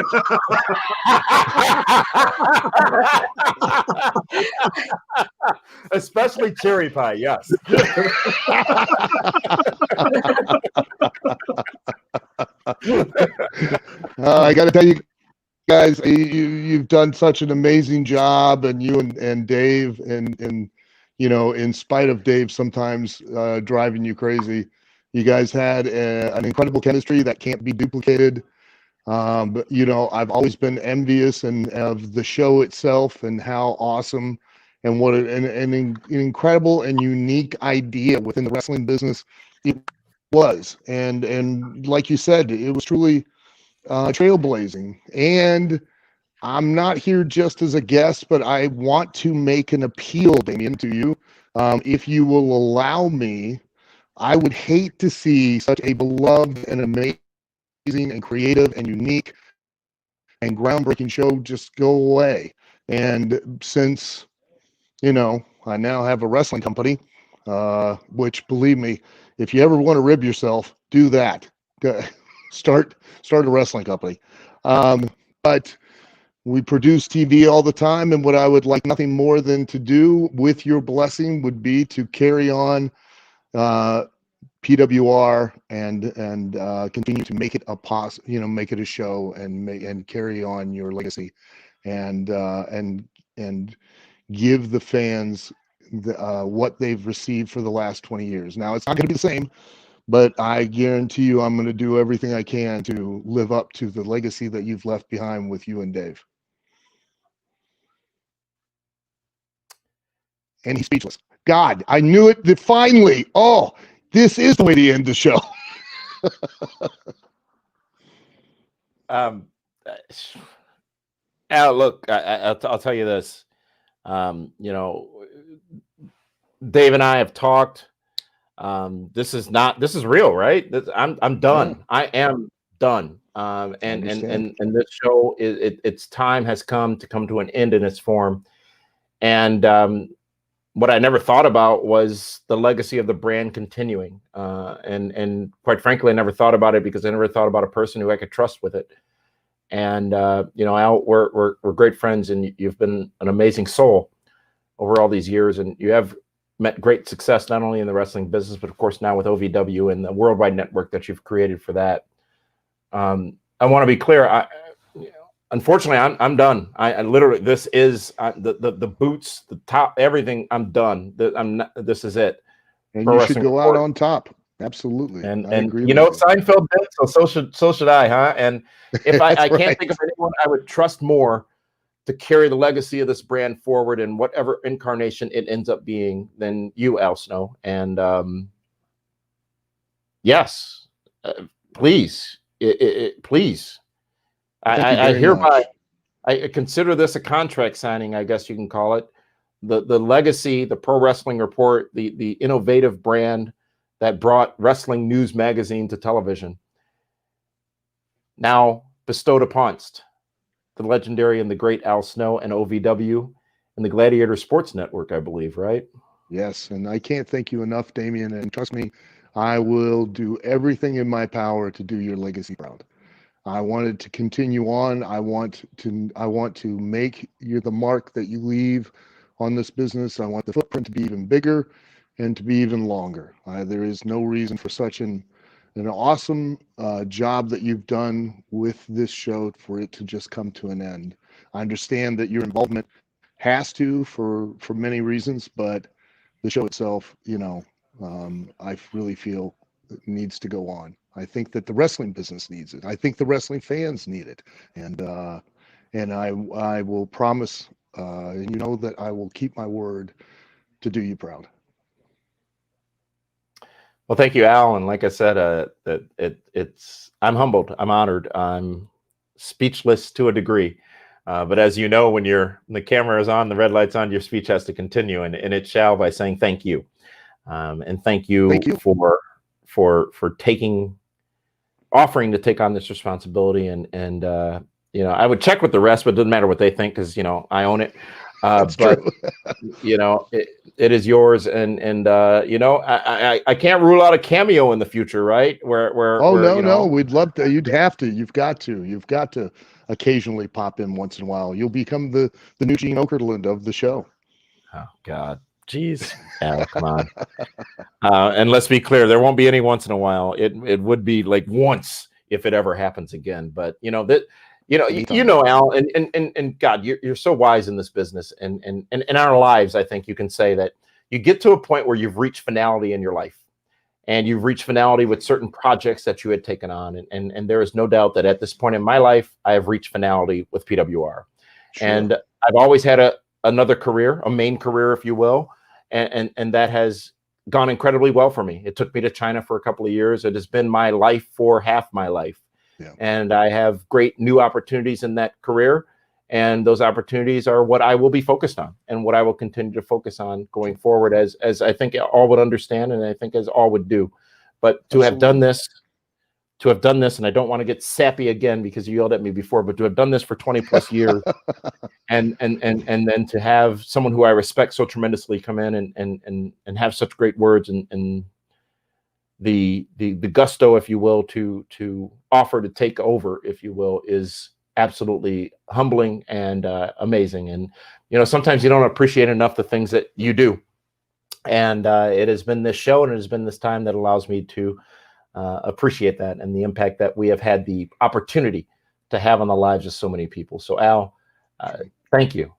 S1: Especially cherry pie, yes.
S15: I got to tell you guys, you've done such an amazing job, and you and Dave, and you know, in spite of Dave sometimes driving you crazy, you guys had an incredible chemistry that can't be duplicated. But you know, I've always been envious of the show itself and how awesome and what an incredible and unique idea within the wrestling business it was. And like you said, it was truly trailblazing. And I'm not here just as a guest, but I want to make an appeal, Damien, to you. If you will allow me, I would hate to see such a beloved and amazing and creative and unique and groundbreaking show just go away. And since, I now have a wrestling company, which, believe me, if you ever want to rib yourself, do that. Start a wrestling company. But we produce TV all the time, and what I would like nothing more than to do with your blessing would be to carry on PWR and continue to make it make it a show and carry on your legacy, and give the fans what they've received for the last 20 years. Now, it's not going to be the same, but I guarantee you I'm going to do everything I can to live up to the legacy that you've left behind with you and Dave. And he's speechless. God, I knew it. Finally. Oh, this is the way to end the show.
S1: Al, look, I'll tell you this. Dave and I have talked. This is real, right? I'm done. Yeah. I am done. And this show its time has come to an end in its form. And what I never thought about was the legacy of the brand continuing. And quite frankly, I never thought about it because I never thought about a person who I could trust with it. And Al, we're great friends, and you've been an amazing soul over all these years, and you have met great success not only in the wrestling business, but of course now with OVW and the worldwide network that you've created for that. I want to be clear. Unfortunately, I'm done. I literally, this is the boots, the top, everything. I'm done. This is it.
S15: And you should go out on top. Absolutely.
S1: And Seinfeld did, so should I, huh? And if I can't think of anyone I would trust more to carry the legacy of this brand forward in whatever incarnation it ends up being than you, Al Snow. And yes, please, please. I hereby, I consider this a contract signing, I guess you can call it. The legacy, the Pro Wrestling Report, the innovative brand that brought wrestling news magazine to television, now bestowed upon the legendary and the great Al Snow and OVW and the Gladiator Sports Network, I believe, right?
S15: Yes, and I can't thank you enough, Damien, and trust me, I will do everything in my power to do your legacy proud. I wanted to continue on. I want to make you the mark that you leave on this business. I want the footprint to be even bigger and to be even longer. There is no reason for such an awesome job that you've done with this show for it to just come to an end. I understand that your involvement has to for many reasons, but the show itself, I really feel it needs to go on. I think that the wrestling business needs it. I think the wrestling fans need it. And I will promise, that I will keep my word to do you proud.
S1: Well, thank you, Al. And like I said, I'm humbled. I'm honored. I'm speechless to a degree. But as you know, when the camera is on, the red light's on, your speech has to continue, and it shall by saying thank you. And thank you for offering to take on this responsibility. And I would check with the rest, but it doesn't matter what they think because I own it. But
S15: true.
S1: It is yours, and I can't rule out a cameo in the future, right?
S15: No, we'd love to. You'd have to. You've got to occasionally pop in once in a while. You'll become the new Gene Okerlund of the show.
S1: Oh God, jeez, Al, come on. And let's be clear, there won't be any once in a while. It would be like once if it ever happens again. But Al, and God, you're so wise in this business and in our lives. I think you can say that you get to a point where you've reached finality in your life, and you've reached finality with certain projects that you had taken on, and there is no doubt that at this point in my life, I have reached finality with PWR, sure. And I've always had another career, a main career, if you will, and that has gone incredibly well for me. It took me to China for a couple of years. It has been my life for half my life. Yeah. And I have great new opportunities in that career. And those opportunities are what I will be focused on and what I will continue to focus on going forward, as I think all would understand, and I think as all would do. But to have done this, and I don't want to get sappy again because you yelled at me before, but to have done this for 20 plus years and then to have someone who I respect so tremendously come in and have such great words and the gusto, if you will, to offer to take over, if you will, is absolutely humbling and amazing. And sometimes you don't appreciate enough the things that you do, and it has been this show and it has been this time that allows me to appreciate that and the impact that we have had the opportunity to have on the lives of so many people. So Al, thank you.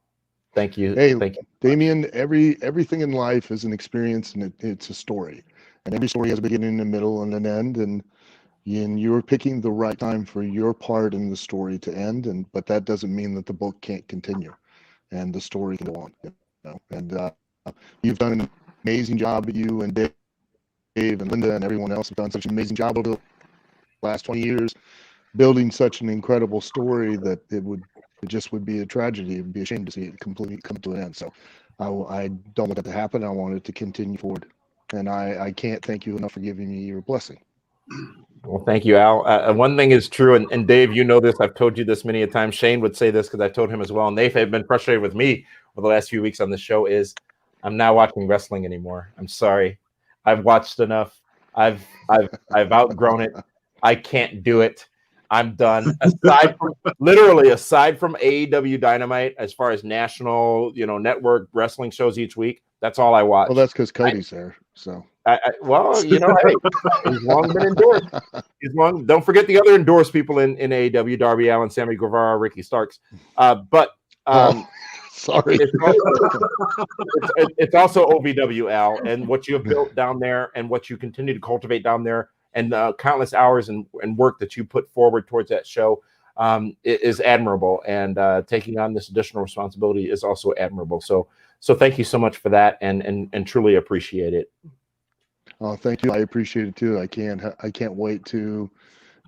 S15: Hey,
S1: thank you,
S15: Damien. Everything in life is an experience, and it's a story, and every story has a beginning, a middle, and an end. And you're picking the right time for your part in the story to end. But that doesn't mean that the book can't continue, and the story can go on. And you've done an amazing job. You and Dave and Linda and everyone else have done such an amazing job over the last 20 years, building such an incredible story that it just would be a tragedy. It would be a shame to see it completely come to an end. So I don't want that to happen. I want it to continue forward. And I can't thank you enough for giving me your blessing.
S1: Well, thank you, Al. One thing is true, and Dave, you know this. I've told you this many a time. Shane would say this because I told him as well. And they have been frustrated with me for the last few weeks on the show. Is I'm not watching wrestling anymore. I'm sorry. I've watched enough. I've outgrown it. I can't do it. I'm done. Aside from AEW Dynamite, as far as national, network wrestling shows each week, that's all I watch.
S15: Well, that's because Cody's there. So,
S1: hey, he's long been endorsed. Don't forget the other endorsed people in AEW: Darby Allin, Sammy Guevara, Ricky Starks.
S15: Sorry.
S1: It's also OVW, Al, and what you have built down there and what you continue to cultivate down there, and countless hours and work that you put forward towards that show is admirable. And taking on this additional responsibility is also admirable. So thank you so much for that, and truly appreciate it.
S15: Oh, thank you. I appreciate it too. I can't wait to,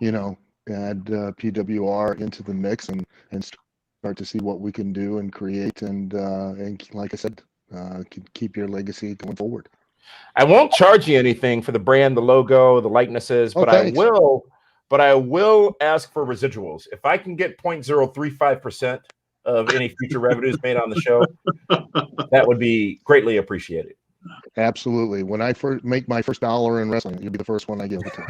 S15: add PWR into the mix and start to see what we can do and create, and like I said, keep your legacy going forward.
S1: I won't charge you anything for the brand, the logo, the likenesses, but
S15: thanks.
S1: I will ask for residuals. If I can get 0.035% of any future revenues made on the show, that would be greatly appreciated.
S15: Absolutely. When I make my first dollar in wrestling, you'll be the first one I give it to.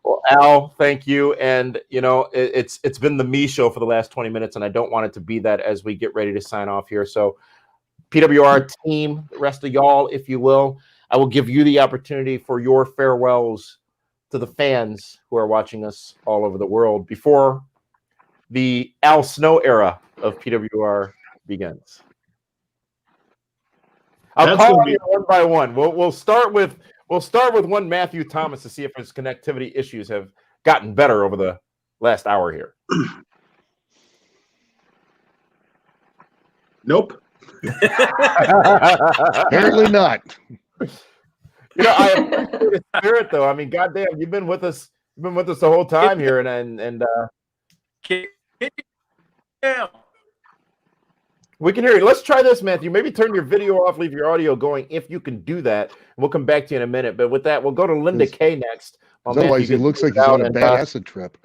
S1: Well, Al, thank you. And it's been the me show for the last 20 minutes, and I don't want it to be that as we get ready to sign off here. So PWR team, the rest of y'all, if you will, I will give you the opportunity for your farewells to the fans who are watching us all over the world before the Al Snow era of PWR begins. I'll call you one by one. We'll start with one Matthew Thomas to see if his connectivity issues have gotten better over the last hour here.
S2: Nope.
S15: Apparently not.
S1: I appreciate the spirit, though. I mean, goddamn, you've been with us the whole time here, and we can hear you. Let's try this, Matthew. Maybe turn your video off, leave your audio going if you can do that. We'll come back to you in a minute. But with that, we'll go to Linda K next.
S15: Otherwise, he looks like he's on a bad acid trip.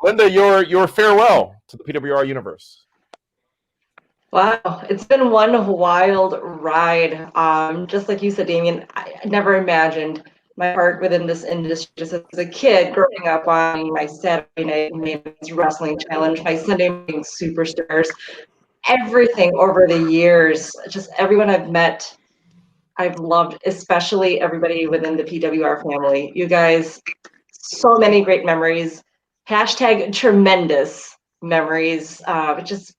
S1: Linda, your farewell to the PWR universe.
S4: Wow, it's been one wild ride. Just like you said, Damien, I never imagined my part within this industry. Just as a kid growing up on my Saturday night wrestling challenge, my Sunday morning superstars, everything over the years, just everyone I've met, I've loved, especially everybody within the PWR family. You guys, so many great memories. # tremendous memories. Just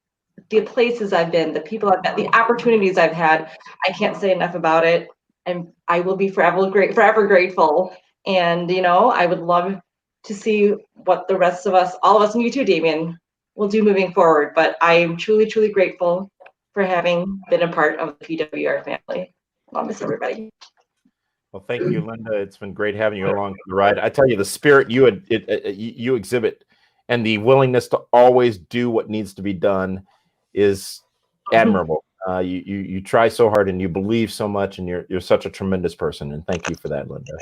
S4: the places I've been, the people I've met, the opportunities I've had. I can't say enough about it. And I will be forever grateful. And, I would love to see what the rest of us, all of us, and you too, Damien, will do moving forward. But I am truly, truly grateful for having been a part of the PWR family. I'll miss everybody.
S1: Well, thank you, Linda. It's been great having you along for the ride. I tell you, the spirit you exhibit and the willingness to always do what needs to be done is admirable. You try so hard and you believe so much, and you're such a tremendous person. And thank you for that, Linda.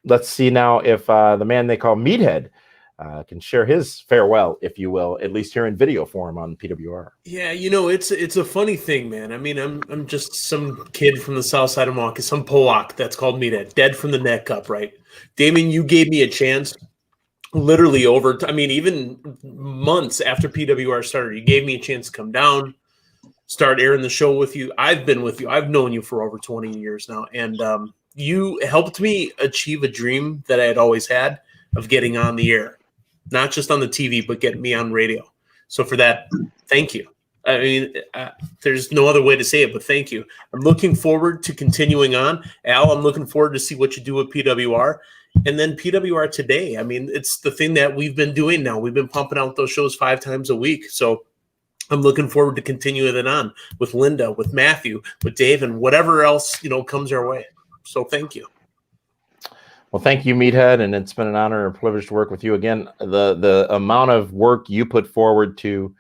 S1: Let's see now if the man they call Meathead can share his farewell, if you will, at least here in video form on PWR.
S3: Yeah, it's a funny thing, man. I mean, I'm just some kid from the south side of Milwaukee, some Polak that's called Meathead, dead from the neck up, right? Damien, you gave me a chance. Literally even months after PWR started, you gave me a chance to come down, start airing the show with you. I've been with you. I've known you for over 20 years now. And you helped me achieve a dream that I had always had of getting on the air, not just on the TV, but getting me on radio. So for that, thank you. I mean, there's no other way to say it, but thank you. I'm looking forward to continuing on. Al, I'm looking forward to see what you do with PWR. And then PWR Today. I mean, it's the thing that we've been doing now. We've been pumping out those shows 5 times a week. So I'm looking forward to continuing it on with Linda, with Matthew, with Dave, and whatever else, comes our way. So thank you.
S1: Well, thank you, Meathead, and it's been an honor and privilege to work with you again. The amount of work you put forward to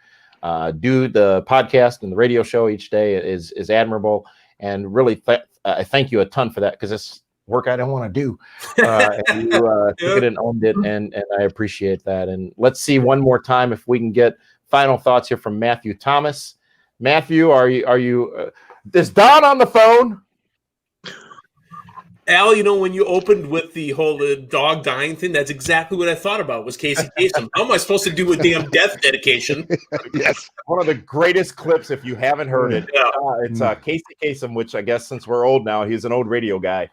S1: do the podcast and the radio show each day is admirable, and really I thank you a ton for that, because it's work I don't want to do. And you took it and owned it, and I appreciate that. And let's see one more time if we can get final thoughts here from Matthew Thomas. Matthew, are you is Don on the phone?
S3: Al, when you opened with the whole dog dying thing, that's exactly what I thought about was Casey Kasem. How am I supposed to do a damn death dedication?
S1: Yes, one of the greatest clips, if you haven't heard it. It's Casey Kasem, which I guess since we're old now, he's an old radio guy.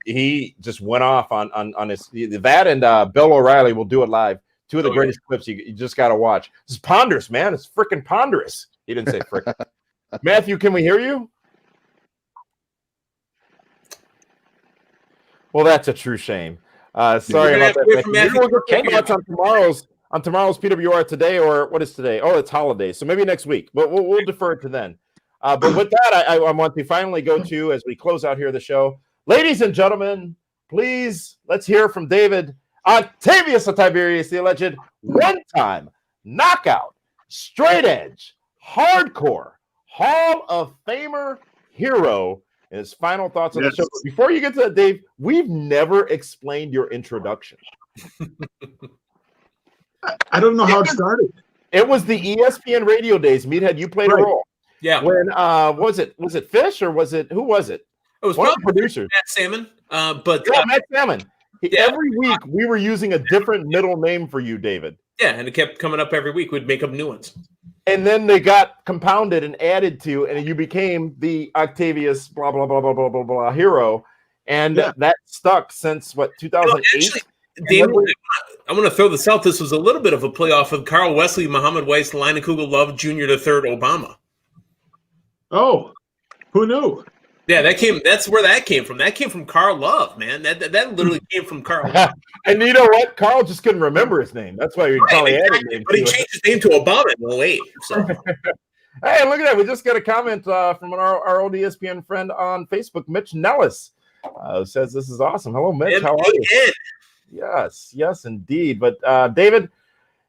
S1: He just went off on his that, and Bill O'Reilly will do it live. Two of the greatest clips you just got to watch. It's ponderous, man. It's freaking ponderous. He didn't say frickin'. Matthew, can we hear you? Well, that's a true shame. Sorry about that. We'll get thoughts on tomorrow's PWR Today, or what is today? Oh, it's holiday, so maybe next week. But we'll defer it to then. But with that, I want to finally go to, as we close out here the show, ladies and gentlemen, please let's hear from David Octavius of Tiberius, the alleged one-time knockout, straight edge, hardcore Hall of Famer hero. And his final thoughts on the show. But before you get to that, Dave, we've never explained your introduction.
S2: I don't know how it started.
S1: It was the ESPN radio days. Meathead, you played a role.
S3: Yeah.
S1: When was it Fish, or was it who was it?
S3: It was
S1: one
S3: probably
S1: of the producers.
S3: Matt Salmon.
S1: Matt Salmon. Every week we were using a different middle name for you, David.
S3: Yeah, and it kept coming up every week. We'd make up new ones.
S1: And then they got compounded and added to, and you became the Octavius blah blah blah blah blah blah blah hero, and that stuck since what 2008.
S3: Damon, I'm going to throw this out. This was a little bit of a playoff of Carl Wesley, Muhammad Weiss, Lina Kugel Love Jr. III Obama.
S2: Oh, who knew?
S3: Yeah, that's where that came from. That came from Carl Love, man. That literally came from Carl Love.
S1: And you know what? Carl just couldn't remember his name. That's why he probably added his name.
S3: But he changed his name to Obama in 08. So.
S1: Hey, look at that. We just got a comment from our old ESPN friend on Facebook, Mitch Nellis, who says this is awesome. Hello, Mitch. How are you? Yes, indeed. But David,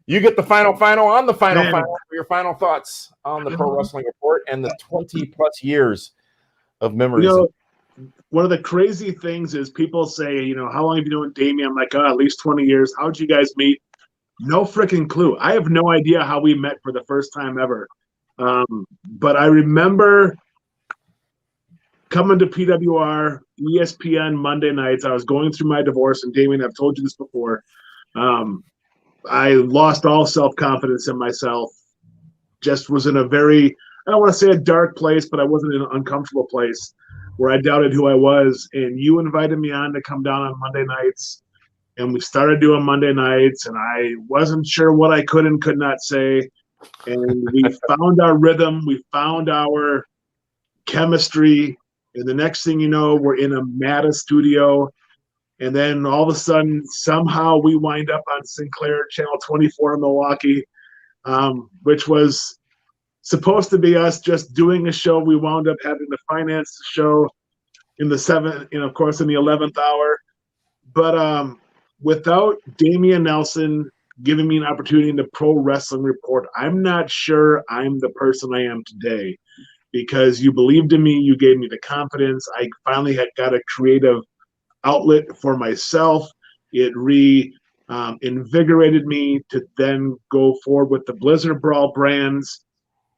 S1: you get the final on the final for your final thoughts on the Pro Wrestling Report and the 20+ years of memories.
S2: One of the crazy things is people say, how long have you known Damien? I'm like, at least 20 years. How'd you guys meet? No freaking clue. I have no idea how we met for the first time ever. But I remember coming to PWR, ESPN Monday nights. I was going through my divorce, and Damien, I've told you this before. I lost all self-confidence in myself. Just was in a very, I don't want to say a dark place, but I wasn't in an uncomfortable place where I doubted who I was. And you invited me on to come down on Monday nights, and we started doing Monday nights, and I wasn't sure what I could and could not say. And we found our rhythm. We found our chemistry. And the next thing you know, we're in a Mata studio. And then all of a sudden, somehow we wind up on Sinclair Channel 24 in Milwaukee, which was supposed to be us just doing a show. We wound up having to finance the show in the 7th, of course, in the 11th hour. But without Damian Nelson giving me an opportunity in the Pro Wrestling Report, I'm not sure I'm the person I am today, because you believed in me, you gave me the confidence. I finally had got a creative outlet for myself. It invigorated me to then go forward with the Blizzard Brawl brands,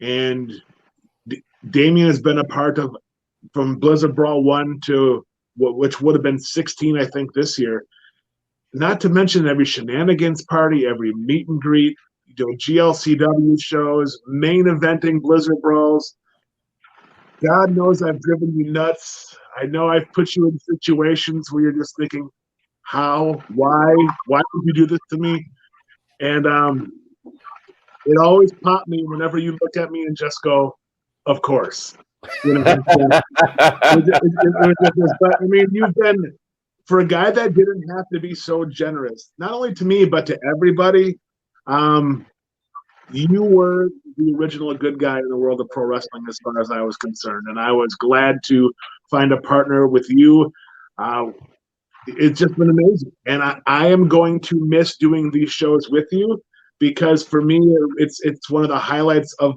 S2: and Damian has been a part of from Blizzard Brawl 1 to which would have been 16, I think, this year. Not to mention every shenanigans party, every meet and greet, GLCW shows, main eventing Blizzard Brawls. God knows I've driven you nuts. I know I've put you in situations where you're just thinking, how, why did you do this to me? And it always popped me whenever you look at me and just go, of course. But I mean, you've been, for a guy that didn't have to be so generous, not only to me, but to everybody, you were the original good guy in the world of pro wrestling as far as I was concerned. And I was glad to find a partner with you. It's just been amazing. And I am going to miss doing these shows with you, because for me, it's one of the highlights of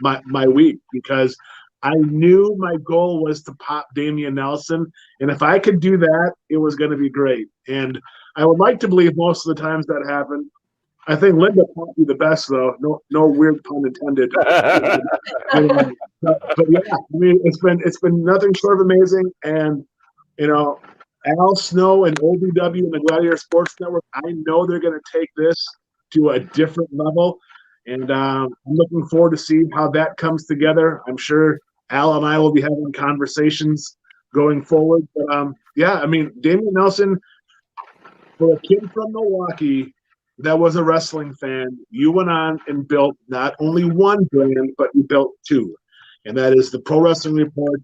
S2: my week, because I knew my goal was to pop Damian Nelson. And if I could do that, it was going to be great. And I would like to believe most of the times that happened. I think Linda popped you the best, though. No weird pun intended. but yeah, I mean, it's been nothing short of amazing. And Al, Snow, and OVW and the Gladiator Sports Network, I know they're going to take this to a different level. And I'm looking forward to seeing how that comes together. I'm sure Al and I will be having conversations going forward. But yeah, I mean, Damian Nelson, for a kid from Milwaukee that was a wrestling fan, you went on and built not only one brand, but you built two. And that is the Pro Wrestling Report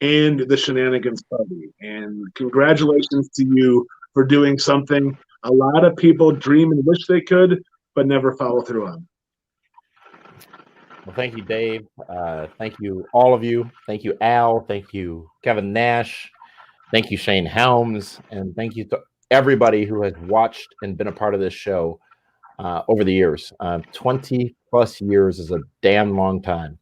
S2: and the Shenanigans Party. And congratulations to you for doing something a lot of people dream and wish they could, but never follow through on.
S1: Well, thank you, Dave. Thank you, all of you. Thank you, Al. Thank you, Kevin Nash. Thank you, Shane Helms. And thank you to everybody who has watched and been a part of this show over the years. 20 plus years is a damn long time.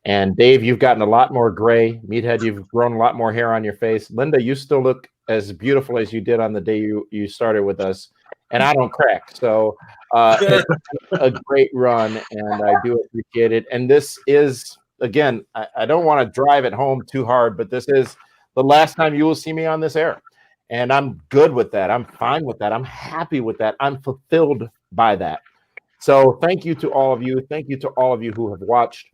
S1: And Dave, you've gotten a lot more gray. Meathead, you've grown a lot more hair on your face. Linda, you still look as beautiful as you did on the day you started with us. And I don't crack. So it's a great run, and I do appreciate it. And this is, again, I don't want to drive it home too hard, but this is the last time you will see me on this air. And I'm good with that. I'm fine with that. I'm happy with that. I'm fulfilled by that. So thank you to all of you. Thank you to all of you who have watched.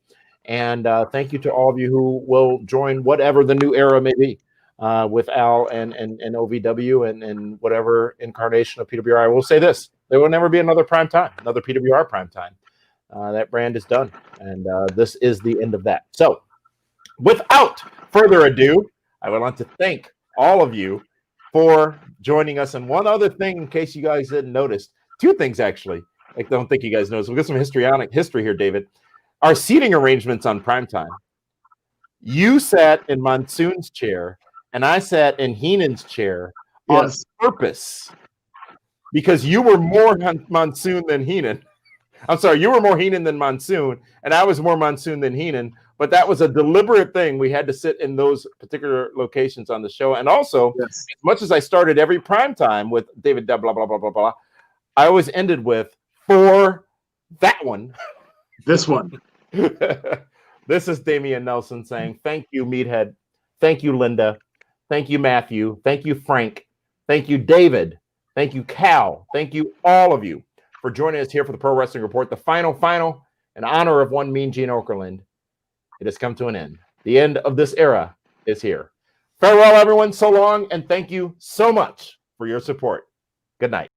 S1: And thank you to all of you who will join whatever the new era may be with Al and OVW and whatever incarnation of PWR. I will say this: there will never be another PrimeTime, another PWR PrimeTime. That brand is done, and this is the end of that. So without further ado, I would like to thank all of you for joining us. And one other thing, in case you guys didn't notice, two things actually. I don't think you guys noticed. We've got some history here, David. Our seating arrangements on PrimeTime. You sat in Monsoon's chair, and I sat in Heenan's chair on purpose, because you were more Monsoon than Heenan. I'm sorry, you were more Heenan than Monsoon, and I was more Monsoon than Heenan. But that was a deliberate thing. We had to sit in those particular locations on the show. And also, as much as I started every PrimeTime with David blah, blah, blah, blah, blah, I always ended with, for that one.
S2: This one.
S1: This is Damian Nelson saying, thank you, Meathead. Thank you, Linda. Thank you, Matthew. Thank you, Frank. Thank you, David. Thank you, Cal. Thank you, all of you, for joining us here for the Pro Wrestling Report, the final, in honor of one Mean Gene Okerlund. It has come to an end. The end of this era is here. Farewell, everyone. So long, and thank you so much for your support. Good night.